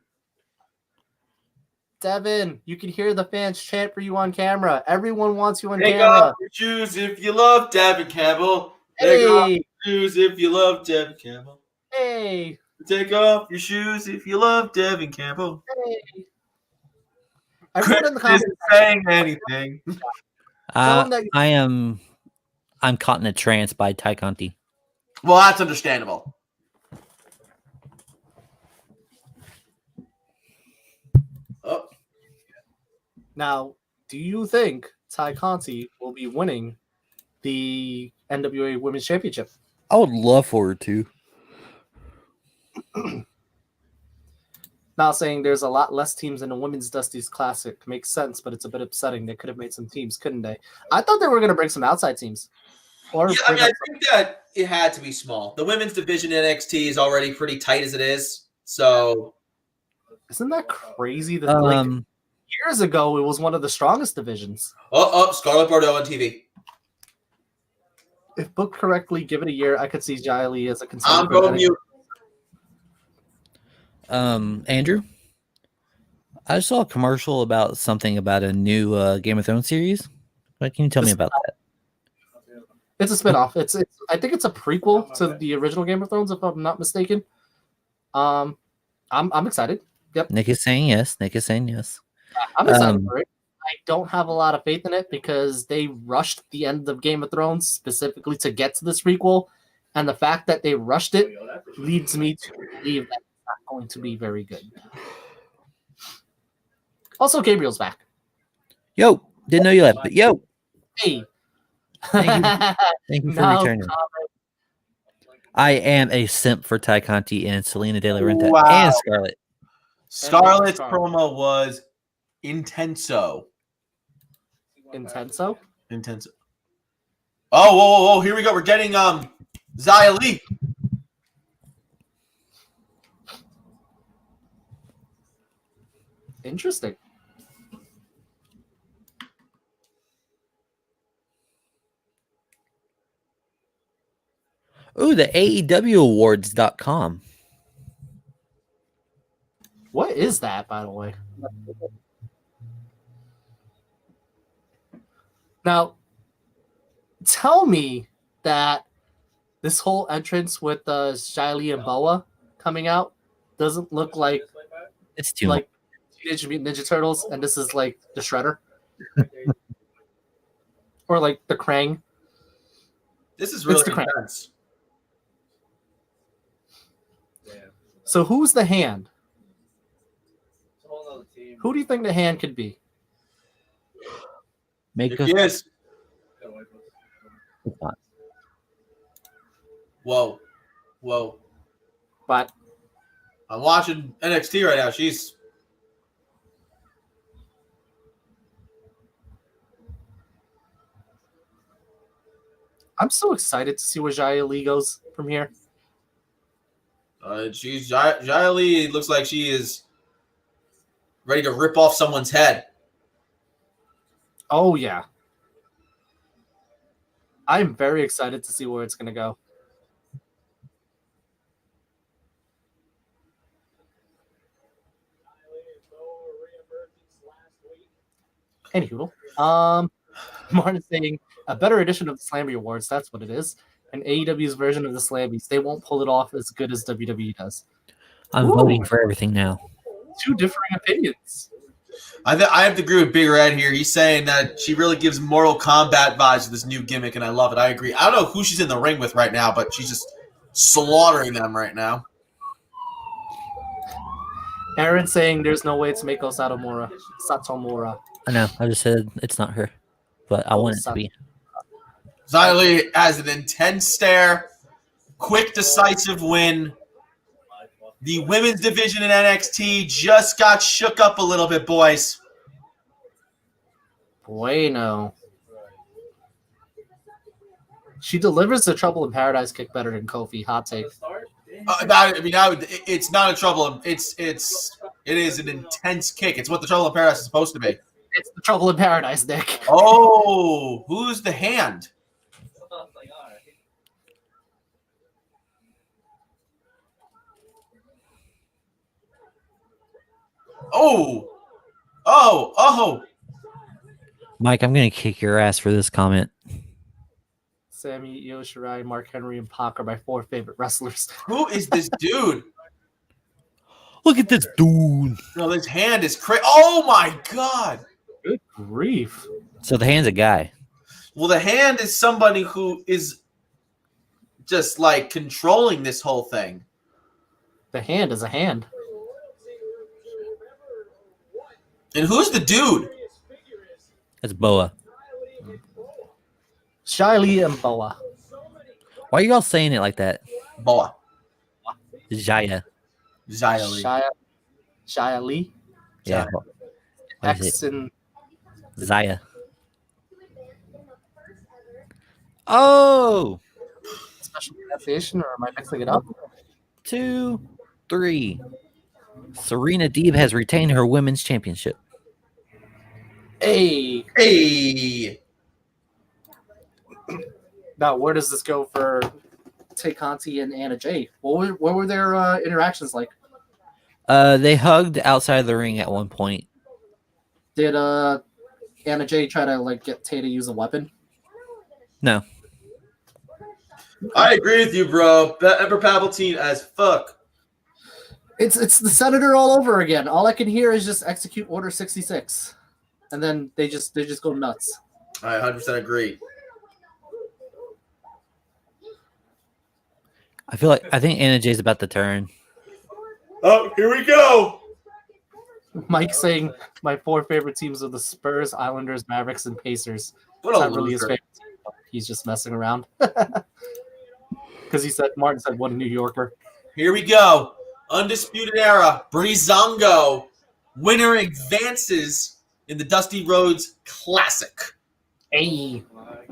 Devin, you can hear the fans chant for you on camera. Everyone wants you on Take camera. off your shoes if you love Devin Campbell. Take off Hey. your shoes if you love Devin Campbell. Hey. Take off your shoes if you love Devin Campbell. Hey. Everyone in the Chris comments isn't saying anything. Tell him that I'm caught in a trance by Ty Conti. Well, that's understandable. Oh, Now, do you think Ty Conti will be winning the NWA Women's Championship? I would love for her to. Not saying there's a lot less teams in the Women's Dusty's Classic. Makes sense, but it's a bit upsetting. They could have made some teams, couldn't they? I thought they were going to bring some outside teams. Or yeah, I think that it had to be small. The women's division in NXT is already pretty tight as it is. So, isn't that crazy? That like Years ago, it was one of the strongest divisions. Scarlett Bordeaux on TV. If booked correctly, give it a year, I could see Xia Li as a contender. I'm going mute. Andrew, I saw a commercial about something about a new Game of Thrones series. What can you tell me about that? It's a spinoff. It's I think it's a prequel to the original Game of Thrones, if I'm not mistaken. I'm excited. Yep. Nick is saying yes. Nick is saying yes. I'm excited for it. I don't have a lot of faith in it because they rushed the end of Game of Thrones specifically to get to this prequel, and the fact that they rushed it leads me to believe that it's not going to be very good. Also, Gabriel's back. Yo, didn't know you left, but yo, Hey. thank you for No returning. comment. I am a simp for Ty Conti and Selena De La Renta Wow. and Scarlett. Scarlett's promo was intenso. Intenso. Intenso. Oh, whoa. Here we go. We're getting Xia Li. Interesting. Ooh, the AEWawards.com. What is that, by the way? Now, tell me that this whole entrance with Xia Li and Boa coming out doesn't look like It's too much. like Teenage Mutant Ninja Turtles, and this is like the Shredder, or like the Krang. This is really It's the Krang. intense. So who's the hand? It's a whole other team. Who do you think the hand could be? Make us. Yes. It's not. Whoa. But I'm watching NXT right now. She's I'm so excited to see where Xia Li goes from here. Xia Li looks like she is ready to rip off someone's head. Oh yeah. I'm very excited to see where it's going to go. Anywho, Martin's saying a better edition of the Slammy Awards. That's what it is. And AEW's version of the Slammies. They won't pull it off as good as WWE does. I'm Ooh. voting for everything now. Two differing opinions. I have to agree with Big Red here. He's saying that she really gives Mortal Kombat vibes to this new gimmick, and I love it. I agree. I don't know who she's in the ring with right now, but she's just slaughtering them right now. Aaron saying there's no way it's Mako Satomura. I know. I just said it's not her, but I want it to be. Xia Li has an intense stare, quick, decisive win. The women's division in NXT just got shook up a little bit, boys. Bueno. She delivers the Trouble in Paradise kick better than Kofi. Hot take. It's not a trouble. It is an intense kick. It's what the Trouble in Paradise is supposed to be. It's the Trouble in Paradise, Nick. Oh, who's the hand? Oh. Mike, I'm going to kick your ass for this comment. Sammy, Io Shirai, Mark Henry, and Pac are my four favorite wrestlers. Who is this dude? Look at this dude. No, this hand is crazy. Oh, my God. Good grief. So the hand's a guy. Well, the hand is somebody who is just, like, controlling this whole thing. The hand is a hand. And who's the dude? It's Boa. Xia Li and Boa. Why are you all saying it like that? Boa. Jaya. Xia Li. Xia Li. Yeah. What is X it? and Zaya. Oh! special pronunciation, or am I mixing it up? 2, 3. Serena Deeb has retained her women's championship. Hey. Now, where does this go for Tay Conti and Anna Jay? What were their interactions like? They hugged outside of the ring at one point. Did Anna Jay try to like get Tay to use a weapon? No. I agree with you, bro. Emperor Palpatine as fuck. It's the Senator all over again. All I can hear is just execute Order 66, and then they just go nuts. I 100% agree. I think Anna Jay's about to turn. Oh, here we go. Mike saying my 4 favorite teams are the Spurs, Islanders, Mavericks, and Pacers. What It's a not really his loser. favorite team. He's just messing around. Because Martin said one New Yorker. Here we go. Undisputed Era. Breezango. Winner advances in the Dusty Rhodes Classic. Hey.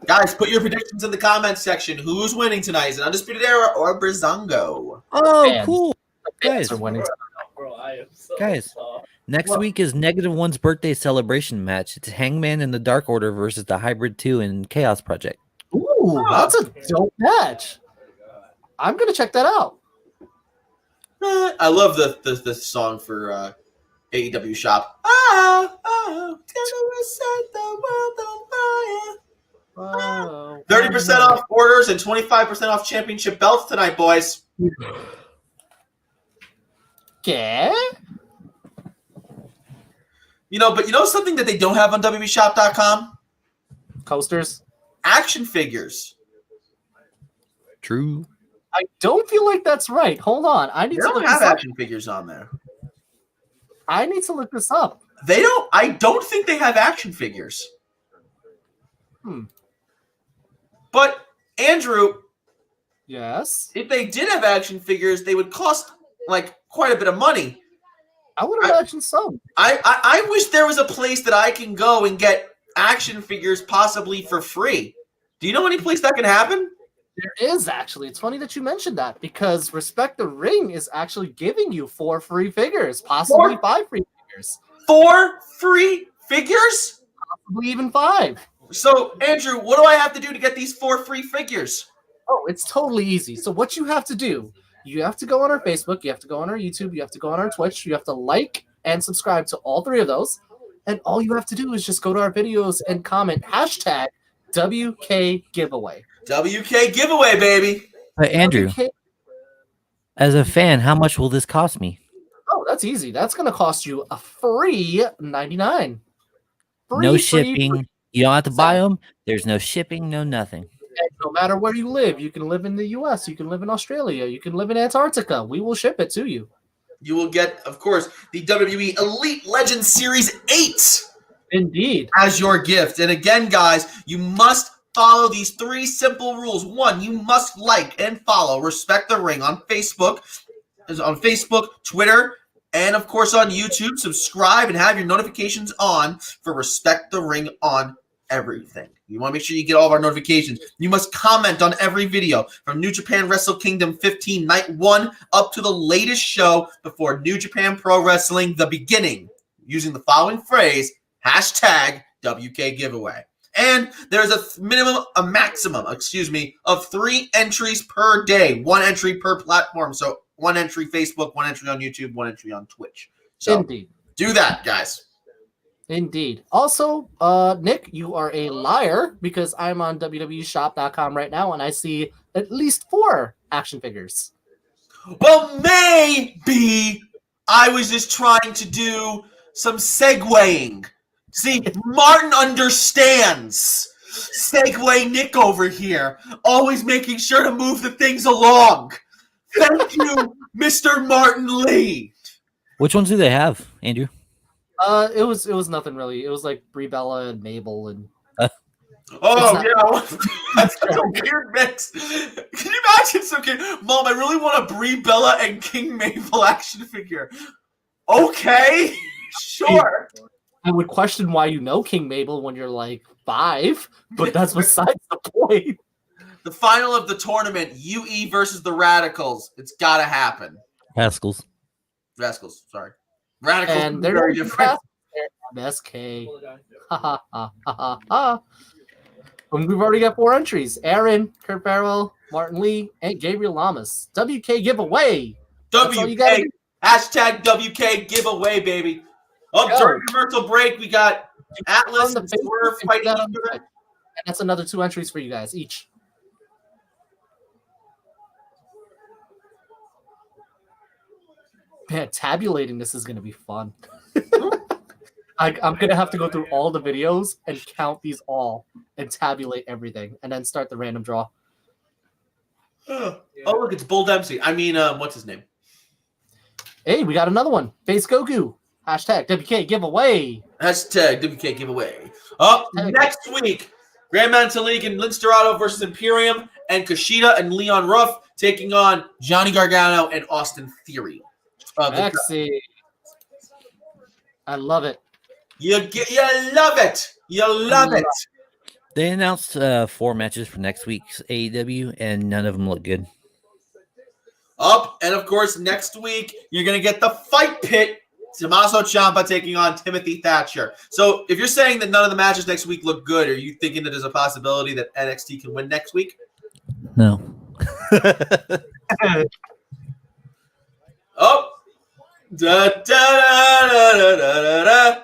Guys, put your predictions in the comments section. Who's winning tonight? Is it Undisputed Era or Breezango? Oh, Man. cool. Fans Guys, are winning. Bro, I am so Guys. soft. Next week is Negative One's birthday celebration match. It's Hangman and the Dark Order versus the Hybrid 2 and Chaos Project. Ooh, that's a dope match. I'm gonna check that out. I love the song for AEW Shop. Oh, gonna set the world on fire. 30% off orders and 25% off championship belts tonight, boys. Yeah. But you know something that they don't have on WWEshop.com? Coasters. Action figures. True. I don't feel like that's right. Hold on. I need They to don't look have this up. action figures on there. I need to look this up. They don't. I don't think they have action figures. But Andrew, Yes. if they did have action figures, they would cost like quite a bit of money. I would imagine so. I wish there was a place that I can go and get action figures possibly for free. Do you know any place that can happen? There is actually. It's funny that you mentioned that because Respect the Ring is actually giving you 4 free figures, possibly 5 free figures, 4 free figures? possibly even 5. So, Andrew, what do I have to do to get these 4 free figures? Oh, it's totally easy. So what you have to do, you have to go on our Facebook, you have to go on our YouTube, you have to go on our Twitch, you have to like and subscribe to all 3 of those. And all you have to do is just go to our videos and comment hashtag WK giveaway. WK giveaway, baby. But Andrew, WK as a fan, how much will this cost me? Oh, that's easy. That's going to cost you a free $99. No shipping. You don't have to buy them. There's no shipping, no nothing. And no matter where you live, you can live in the U.S., you can live in Australia, you can live in Antarctica. We will ship it to you. You will get, of course, the WWE Elite Legends Series 8 Indeed. as your gift. And again, guys, you must follow these 3 simple rules. 1, you must like and follow Respect the Ring on Facebook, Twitter, and of course on YouTube. Subscribe and have your notifications on for Respect the Ring on everything. You want to make sure you get all of our notifications. You must comment on every video from New Japan Wrestle Kingdom 15 Night 1 up to the latest show before New Japan Pro Wrestling The Beginning using the following phrase, hashtag WK giveaway. And there's a maximum of 3 entries per day. 1 entry per platform. So 1 entry Facebook, 1 entry on YouTube, 1 entry on Twitch. So Indeed. do that, guys. Indeed. Also, Nick, you are a liar because I'm on WWEshop.com right now and I see at least 4 action figures. Well, maybe I was just trying to do some segueing. See, Martin understands. Segue Nick over here, always making sure to move the things along. Thank you, Mr. Martin Lee. Which ones do they have, Andrew? It was nothing really. It was like Brie Bella and Mabel and Oh, not- yeah. That's such a weird mix. Can you imagine some kid? Mom, I really want a Brie Bella and King Mabel action figure. Okay, sure. I would question why you know King Mabel when you're like 5, but that's besides the point. The final of the tournament, UE versus the Radicals. It's got to happen. Rascals. Rascals, sorry. Radicals And are they're very not different. MSK. Ha ha ha ha ha ha. And we've already got 4 entries. Aaron, Kurt Farrell, Martin Lee, and Gabriel Lamas. WK giveaway. That's all you gotta WK. do. Hashtag WK giveaway, baby. Oh, Go. during commercial break, we got Atlas On the and Facebook Swerve and fighting put each that on the other. site. And that's another 2 entries for you guys each. Man, tabulating this is going to be fun. I'm going to have to go through all the videos and count these all and tabulate everything and then start the random draw. Oh, look, it's Bull Dempsey. I mean, what's his name? Hey, we got another one. Face Goku. Hashtag WK giveaway. Hashtag WK giveaway. Up next week, Grandmaster League and Linsterado versus Imperium, and Kushida and Leon Ruff taking on Johnny Gargano and Austin Theory. Sexy. I love it. You love it. You love it. They announced 4 matches for next week's AEW, and none of them look good. And of course, next week, you're going to get the Fight Pit. Tommaso Ciampa taking on Timothy Thatcher. So if you're saying that none of the matches next week look good, are you thinking that there's a possibility that NXT can win next week? No. Da, da, da, da, da, da.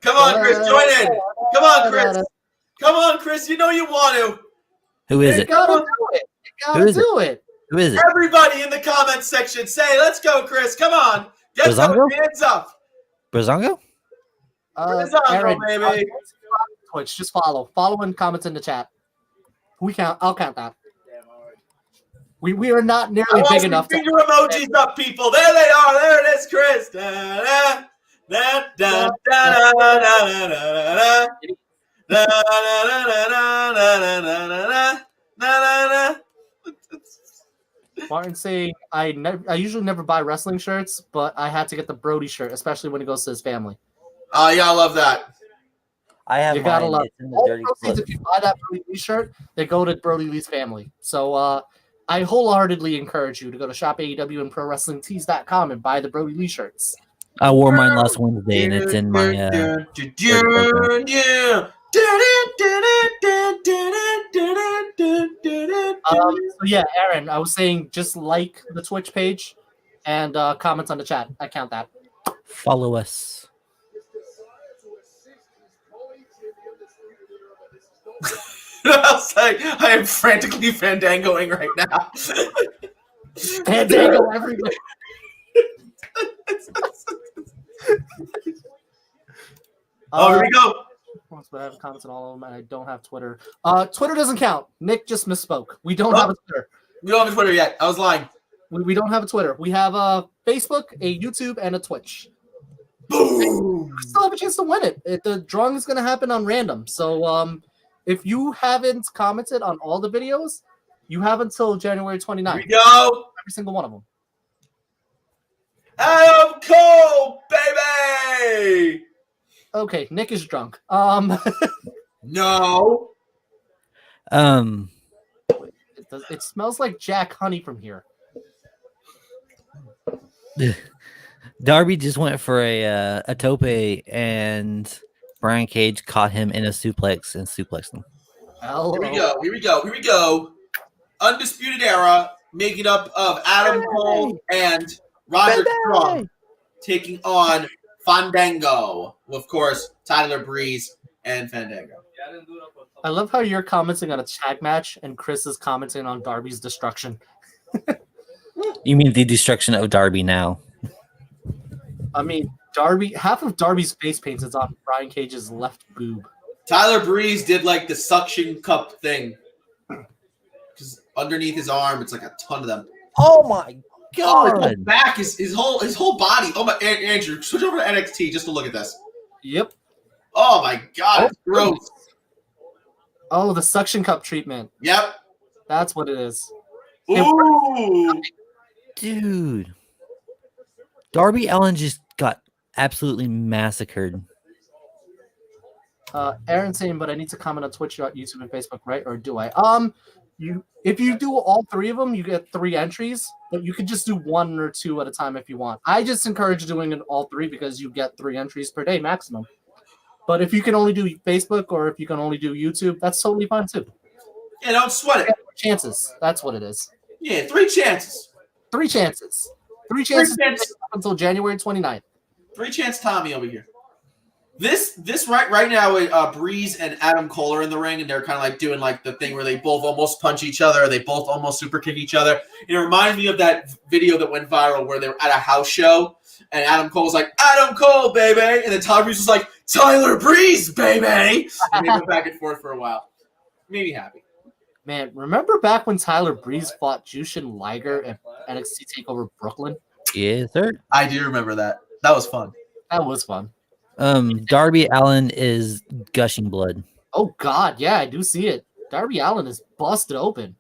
Come on, Chris, join in. Come on, Chris. Come on, Chris. You know you want to. Who is You it? gotta do it. You Who gotta is it? do it. Who is it? Everybody in the comments section, say, let's go, Chris. Come on. Get those Brazongo? hands up. Brazongo? Brazongo, Aaron, baby. Twitch, just follow. Follow and comment in the chat. I'll count that. We are not I nearly want big some enough. finger emojis up, people. There they are. There it is, Chris. Da, da, da, da, da, da, da, da, da. Da, da, da, da, da, da, da, da, da, da. Martin saying I usually never buy wrestling shirts, but I had to get the Brody shirt, especially when he goes to his family. Yeah, I love that. I have You gotta love It's in the all dirty proceeds clip. if you buy that Brody Lee shirt, they go to Brody Lee's family. So I wholeheartedly encourage you to go to shop AEW and ProWrestlingTees.com and buy the Brody Lee shirts. I wore mine last Wednesday, and it's in my. So yeah, Aaron, I was saying just like the Twitch page and comments on the chat. I count that. Follow us. I'll say I am frantically fandangoing right now. Fandango everywhere. Here we go. But I have comments on all of them, and I don't have Twitter. Twitter doesn't count. Nick just misspoke. We don't have a Twitter. We don't have a Twitter yet. I was lying. We don't have a Twitter. We have a Facebook, a YouTube, and a Twitch. Boom. We still have a chance to win it. The drawing is going to happen on random. So if you haven't commented on all the videos, you have until January 29th. Here we go. Every single one of them. Adam Cole, baby. Okay, Nick is drunk. No. It smells like Jack Honey from here. Darby just went for a tope, and Brian Cage caught him in a suplex and suplexed him. Here we go. Undisputed Era, making up of Adam Cole and Roger Strong, taking on Fandango. Of course, Tyler Breeze and Fandango. I love how you're commenting on a tag match and Chris is commenting on Darby's destruction. You mean the destruction of Darby now? I mean, half of Darby's face paint is on Brian Cage's left boob. Tyler Breeze did like the suction cup thing. Because underneath his arm, it's like a ton of them. Oh my Oh, his god! whole back is his whole body. Oh my, Andrew, switch over to NXT just to look at this. Yep. Oh my god, it's gross. Oh, the suction cup treatment. Yep. That's what it is. Ooh. Dude, Darby Allin just got absolutely massacred. Aaron's saying, but I need to comment on Twitch, YouTube, and Facebook, right? Or do I? If you do all three of them, you get 3 entries, but you could just do 1 or 2 at a time if you want. I just encourage doing it all 3 because you get 3 entries per day maximum. But if you can only do Facebook or if you can only do YouTube, that's totally fine too. Yeah, don't sweat it. Chances. That's what it is. Yeah, 3 chances. 3 chances. 3 chances chances. until January 29th. 3 chance Tommy over here. This right now, Breeze and Adam Cole are in the ring, and they're kind of like doing like the thing where they both almost punch each other, or they both almost super kick each other. It reminds me of that video that went viral where they were at a house show, and Adam Cole's like, Adam Cole, baby, and then Tyler Breeze was like, Tyler Breeze, baby, and they went back and forth for a while. Made me happy. Man, remember back when Tyler Breeze fought Jushin Liger at NXT TakeOver Brooklyn? Yes, sir. I do remember that. That was fun. That was fun. Darby Allin is gushing blood. Oh God, yeah, I do see it. Darby Allin is busted open.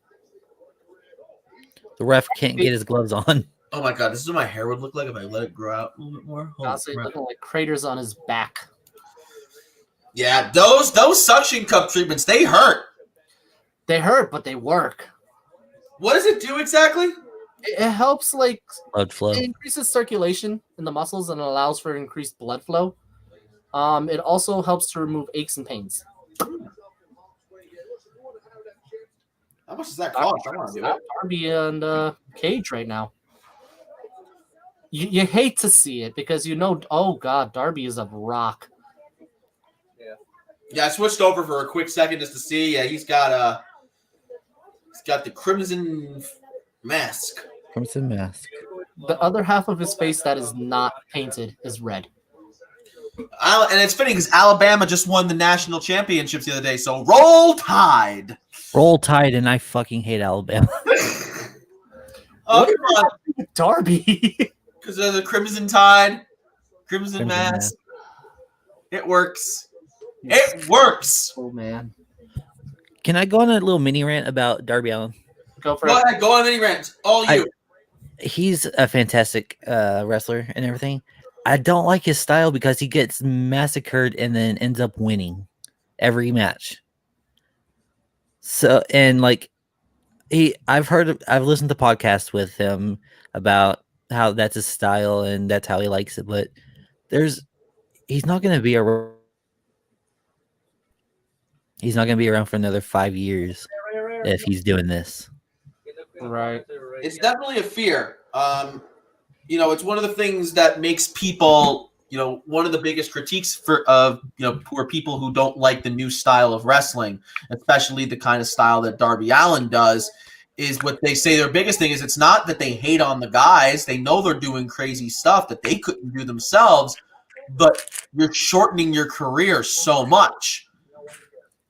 The ref can't get his gloves on. Oh my God, this is what my hair would look like if I let it grow out a little bit more. Also, looking like craters on his back. Yeah, those suction cup treatments, they hurt. They hurt, but they work. What does it do exactly? It helps, like, Blood flow. it increases circulation in the muscles and allows for increased blood flow. It also helps to remove aches and pains. How much does that cost? I want to do it. Darby and Cage right now. You hate to see it because you know, oh God, Darby is a rock. Yeah, I switched over for a quick second just to see. Yeah, he's got the crimson mask. Crimson mask. The other half of his face that is not painted is red. And it's fitting because Alabama just won the national championships the other day. So roll Tide. Roll Tide, and I fucking hate Alabama. Oh, come on. Darby. Because of the Crimson Tide, Crimson Mask. It works. It works. Oh man. Can I go on a little mini rant about Darby Allin? Go for Go it. ahead. Go on any rant. All you. He's a fantastic wrestler and everything. I don't like his style because he gets massacred and then ends up winning every match. So, and like I've listened to podcasts with him about how that's his style and that's how he likes it, but he's not going to be around for another 5 years if he's doing this. Right. It's definitely a fear. It's one of the things that makes people, one of the biggest critiques for people who don't like the new style of wrestling, especially the kind of style that Darby Allin does, is what they say their biggest thing is it's not that they hate on the guys. They know they're doing crazy stuff that they couldn't do themselves, but you're shortening your career so much.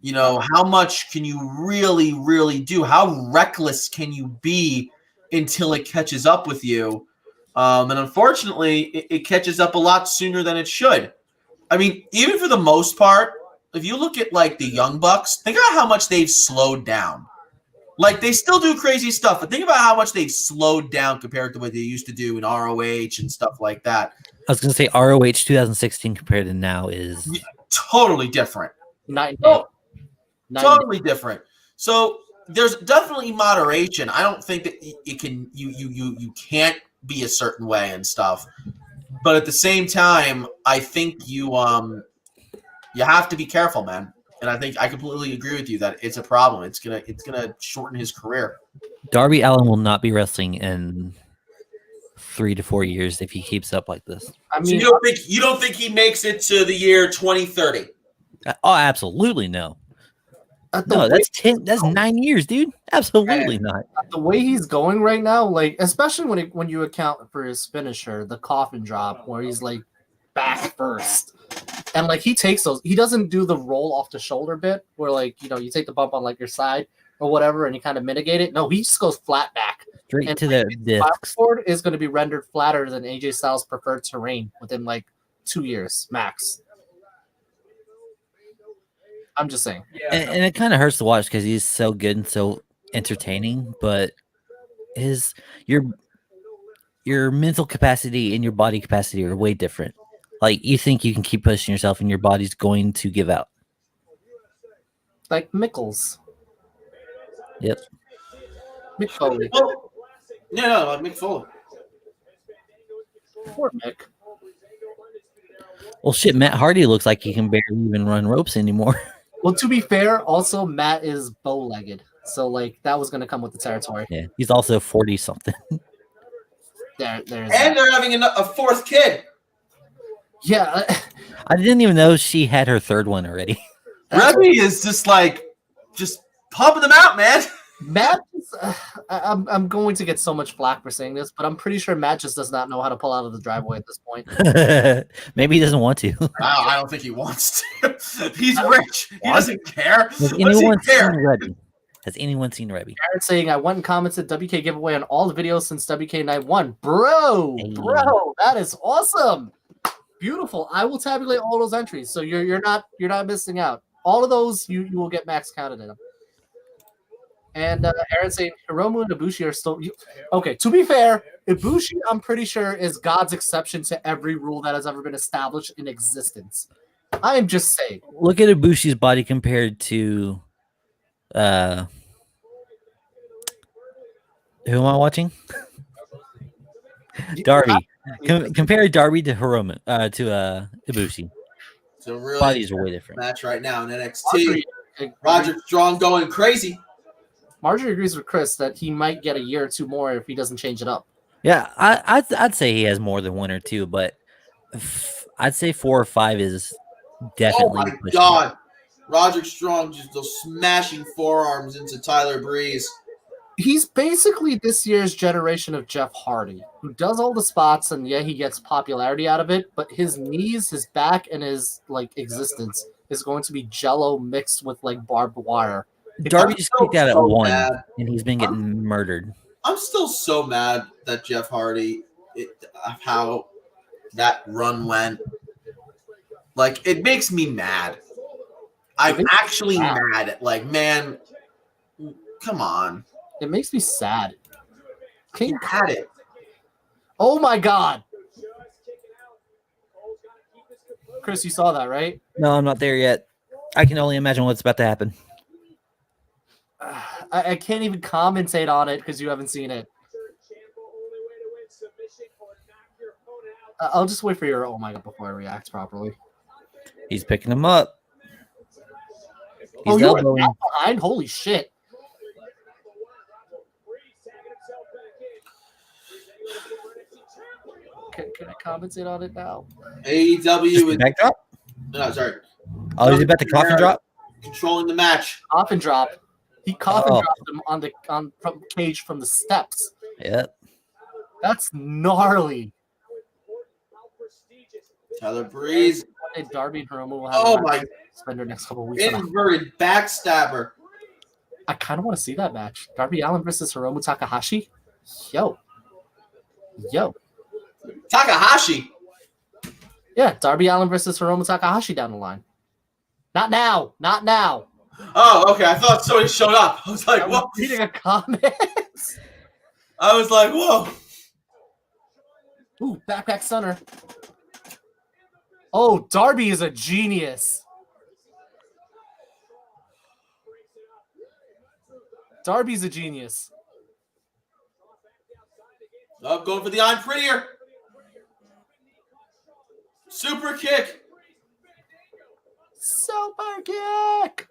How much can you really, really do? How reckless can you be until it catches up with you? And unfortunately, it catches up a lot sooner than it should. I mean, even for the most part, if you look at like the Young Bucks, think about how much they've slowed down. Like they still do crazy stuff, but think about how much they've slowed down compared to what they used to do in ROH and stuff like that. I was going to say ROH 2016 compared to now is totally different. Totally different. So there's definitely moderation. I don't think that you can't be a certain way and stuff, but at the same time, I think you have to be careful, man. And I think I completely agree with you that it's a problem. It's gonna shorten his career. Darby Allin will not be wrestling in 3 to 4 years if he keeps up like this. I mean, so you don't think he makes it to the year 2030? Oh, absolutely no. No, that's 9 years, dude. Absolutely not. The way he's going right now, like especially when you account for his finisher, the coffin drop, where he's like back first, and like he takes those. He doesn't do the roll off the shoulder bit, where like you take the bump on like your side or whatever, and you kind of mitigate it. No, he just goes flat back. Straight and to the discs. Board is going to be rendered flatter than AJ Styles' preferred terrain within like 2 years max. I'm just saying. And it kind of hurts to watch because he's so good and so entertaining, but your mental capacity and your body capacity are way different. Like you think you can keep pushing yourself and your body's going to give out. like Mickles. Yep. Mick Foley. Well, no, like Mick Foley. Poor Mick. Well, shit, Matt Hardy looks like he can barely even run ropes anymore. Well, to be fair, also Matt is bow-legged, so like that was gonna come with the territory. Yeah, he's also 40 something. There's And that. they're having a fourth kid. Yeah, I didn't even know she had her third one already. Rebby is just pumping them out, man. Matt. I'm going to get so much flack for saying this, but I'm pretty sure Matt just does not know how to pull out of the driveway at this point. Maybe he doesn't want to. I don't think he wants to. He's rich. He doesn't care. Has What's he anyone seen care? Rebby? Has anyone seen Rebby? Jared saying I went and commented WK giveaway on all the videos since WK Night 1. Bro, Hey. that is awesome. Beautiful. I will tabulate all those entries, so you're not missing out. All of those you will get max counted in them. And Aaron saying Hiromu and Ibushi are still okay. To be fair, Ibushi I'm pretty sure is God's exception to every rule that has ever been established in existence. I am just saying. Look at Ibushi's body compared to who am I watching? Darby. Compare Darby to Hiromu to Ibushi. So really, Bodies are way different. match right now in NXT. Roger Strong going crazy. Marjorie agrees with Chris that he might get a year or two more if he doesn't change it up. Yeah, I'd say he has more than one or two, but I'd say 4 or 5 is definitely. Oh my pushing it. God, Roger Strong just those smashing forearms into Tyler Breeze. He's basically this year's generation of Jeff Hardy, who does all the spots, and yeah, he gets popularity out of it, but his knees, his back, and his like existence is going to be jello mixed with like barbed wire. Darby just kicked out at so 1, mad. and he's been getting murdered. I'm still so mad that Jeff Hardy, how that run went. Like, it makes me mad. I'm actually mad. Like, man, come on. It makes me sad. He had it. Oh my God. Chris, you saw that, right? No, I'm not there yet. I can only imagine what's about to happen. I can't even commentate on it because you haven't seen it. I'll just wait for your oh my God before I react properly. He's picking him up. Oh, He's you were elbowing. that behind? Holy shit. Can I commentate on it now? AEW is Backdrop? no, sorry. Oh, he's about to coffin drop? Controlling the match. Coffin drop. He coffin Oh. dropped him from cage from the steps. Yep. That's gnarly. Tyler Breeze. And Darby and Hiromu will have Oh a my match spend their next couple weeks. inverted backstabber. I kind of want to see that match. Darby Allin versus Hiromu Takahashi. Yo. Takahashi. Yeah, Darby Allin versus Hiromu Takahashi down the line. Not now. Not now. Oh, okay. I thought somebody showed up. I was like, I was what? reading a comment. I was like, whoa. Ooh, backpack stunner. Oh, Darby is a genius. Darby's a genius. Oh, going for the I'm prettier. Super kick. Super kick.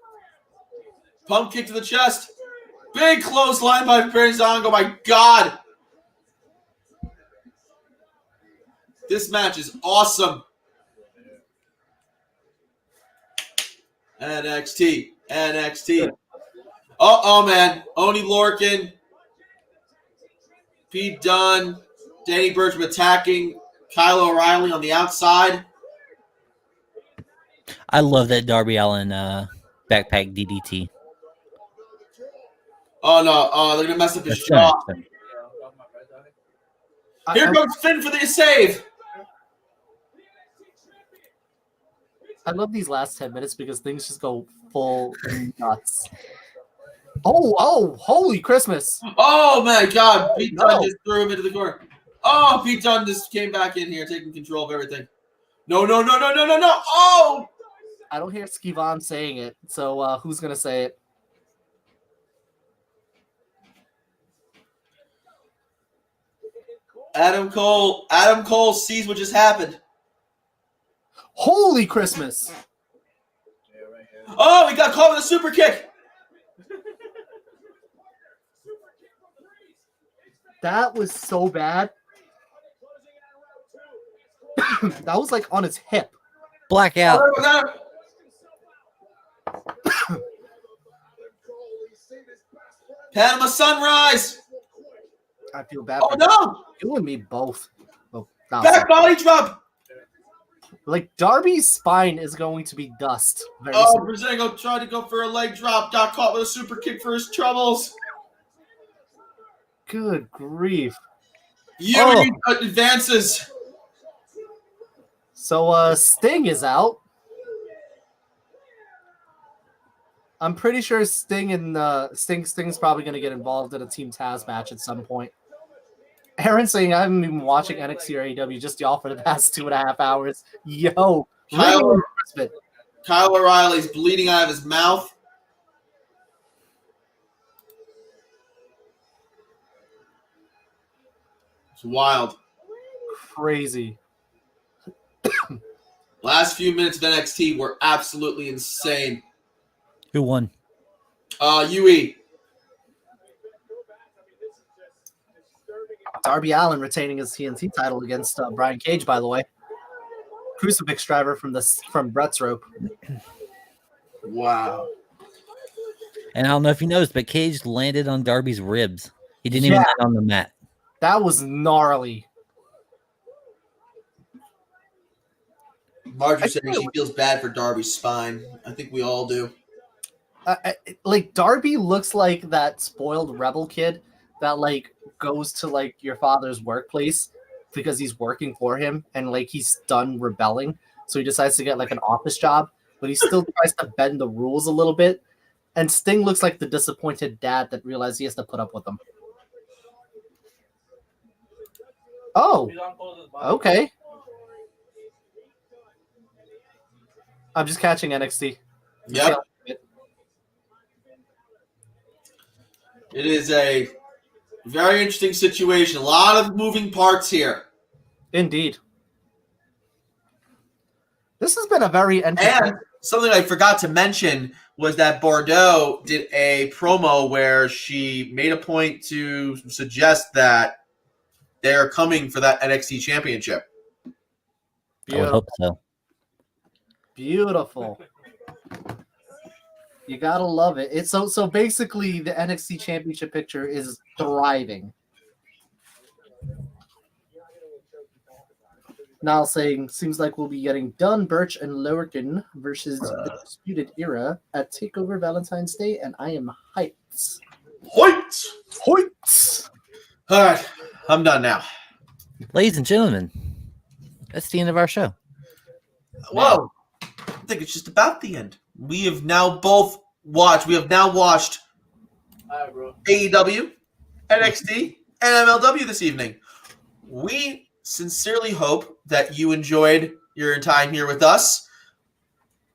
Pump kick to the chest. Big clothesline by Breezango. My God. This match is awesome. NXT. Oh, man. Oni Lorcan. Pete Dunne. Danny Burcham attacking Kyle O'Reilly on the outside. I love that Darby Allin backpack DDT. Oh, no. Oh, they're going to mess up his That's jaw. finished. Here comes Finn for the save. I love these last 10 minutes because things just go full nuts. Oh, holy Christmas. Oh, my God. Pete no. Dunne just threw him into the corner. Oh, Pete Dunne just came back in here, taking control of everything. No. Oh! I don't hear Skivon saying it, so who's gonna say it? Adam Cole sees what just happened. Holy Christmas! Oh, he got caught with a super kick. That was so bad. That was like on his hip. Blackout. Panama Sunrise. I feel bad. Oh for no! you and me both. Well, not Back body drop. like Darby's spine is going to be dust. Very Oh, soon. Breezango tried to go for a leg drop. Got caught with a super kick for his troubles. Good grief. Yuri advances. So Sting is out. I'm pretty sure Sting and Sting's probably going to get involved in a Team Taz match at some point. Aaron saying I haven't been watching NXT or AEW, just y'all for the past 2.5 hours. Yo, Kyle O'Reilly's bleeding out of his mouth. It's wild. crazy. Last few minutes of NXT were absolutely insane. Who won? Ywe. Darby Allin retaining his TNT title against Brian Cage, by the way. Crucifix driver from Brett's rope. Wow. And I don't know if you noticed, but Cage landed on Darby's ribs. He didn't even Yeah. land on the mat. That was gnarly. Marjorie saying she feels bad for Darby's spine. I think we all do. Like Darby looks like that spoiled rebel kid that like goes to like your father's workplace because he's working for him and like he's done rebelling, so he decides to get like an office job, but he still tries to bend the rules a little bit. And Sting looks like the disappointed dad that realized he has to put up with them. Oh, okay. I'm just catching NXT. Yep. It is a very interesting situation. A lot of moving parts here. Indeed. This has been a very interesting. And something I forgot to mention was that Bordeaux did a promo where she made a point to suggest that they're coming for that NXT championship. I would hope so. Beautiful. You gotta love it. It's so basically the NXT championship picture is thriving. Now saying seems like we'll be getting Dunn, Birch, and Lorcan versus the Disputed Era at TakeOver Valentine's Day, and I am hyped. Hoyt! Hoyt! All right, I'm done now. Ladies and gentlemen, that's the end of our show. Whoa. I think it's just about the end. We have now both watched. We have now watched AEW, NXT, and MLW this evening. We sincerely hope that you enjoyed your time here with us.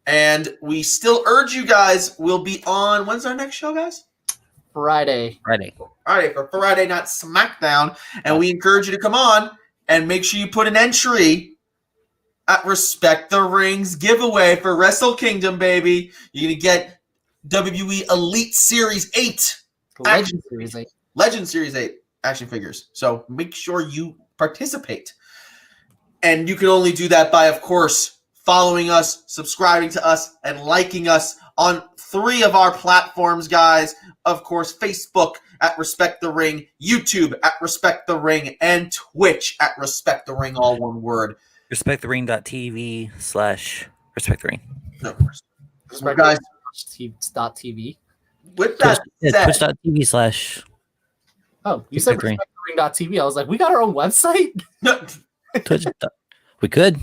And we still urge you guys, we'll be on, when's our next show, guys? Friday. Friday for Friday Night SmackDown. And we encourage you to come on and make sure you put an entry at Respect the Ring's giveaway for Wrestle Kingdom, baby. You're going to get WWE Elite Series 8. Legend Series 8. Legend Series 8 action figures. So make sure you participate. And you can only do that by, of course, following us, subscribing to us, and liking us on 3 of our platforms, guys. Of course, Facebook at Respect the Ring, YouTube at Respect the Ring, and Twitch at Respect the Ring, all one word. RespectTheRing.tv/RespectTheRing. No, Respect guys, TV. with that said, Twitch.tv/ Oh, you said Respect RespectTheRing.tv. I was like, we got our own website? Twitch. We could.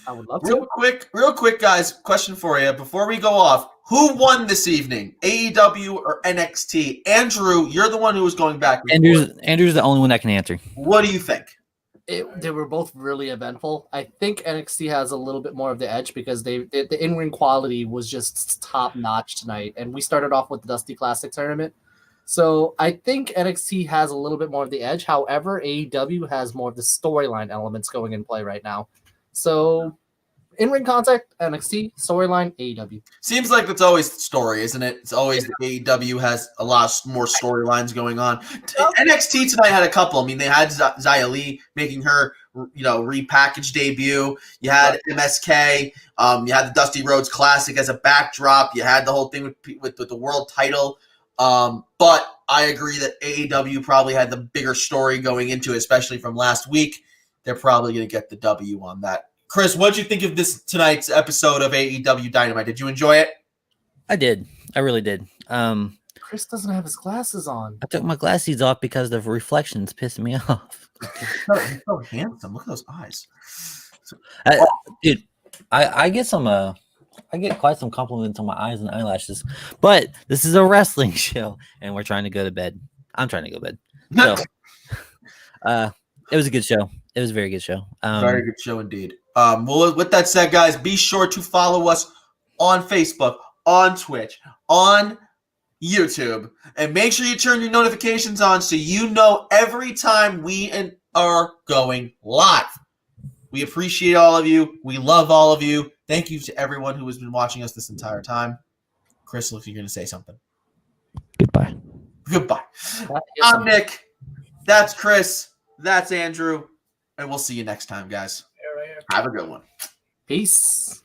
I would love to. real quick, guys, question for you before we go off. Who won this evening, AEW or NXT? Andrew, you're the one who was going back. Andrew's the only one that can answer. What do you think? They were both really eventful. I think NXT has a little bit more of the edge because the in-ring quality was just top notch tonight, and we started off with the Dusty Classic tournament. So I think NXT has a little bit more of the edge. However, AEW has more of the storyline elements going in play right now. So in-ring contact, NXT, storyline, AEW. Seems like it's always the story, isn't it? It's always the AEW has a lot more storylines going on. NXT tonight had a couple. I mean, they had Xia Li making her, repackaged debut. You had MSK. You had the Dusty Rhodes Classic as a backdrop. You had the whole thing with the world title. But I agree that AEW probably had the bigger story going into it, especially from last week. They're probably going to get the W on that. Chris, what did you think of tonight's episode of AEW Dynamite? Did you enjoy it? I did. I really did. Chris doesn't have his glasses on. I took my glasses off because the reflections pissed me off. He's so handsome. Look at those eyes. Dude, I get quite some compliments on my eyes and eyelashes, but this is a wrestling show and we're trying to go to bed. I'm trying to go to bed. So it was a good show. It was a very good show. Very good show indeed. Well, with that said, guys, be sure to follow us on Facebook, on Twitch, on YouTube, and make sure you turn your notifications on so you know every time we are going live. We appreciate all of you. We love all of you. Thank you to everyone who has been watching us this entire time. Chris, looks like you're going to say something. Goodbye. I'm Nick. That's Chris. That's Andrew. And we'll see you next time, guys. Have a good one. Peace.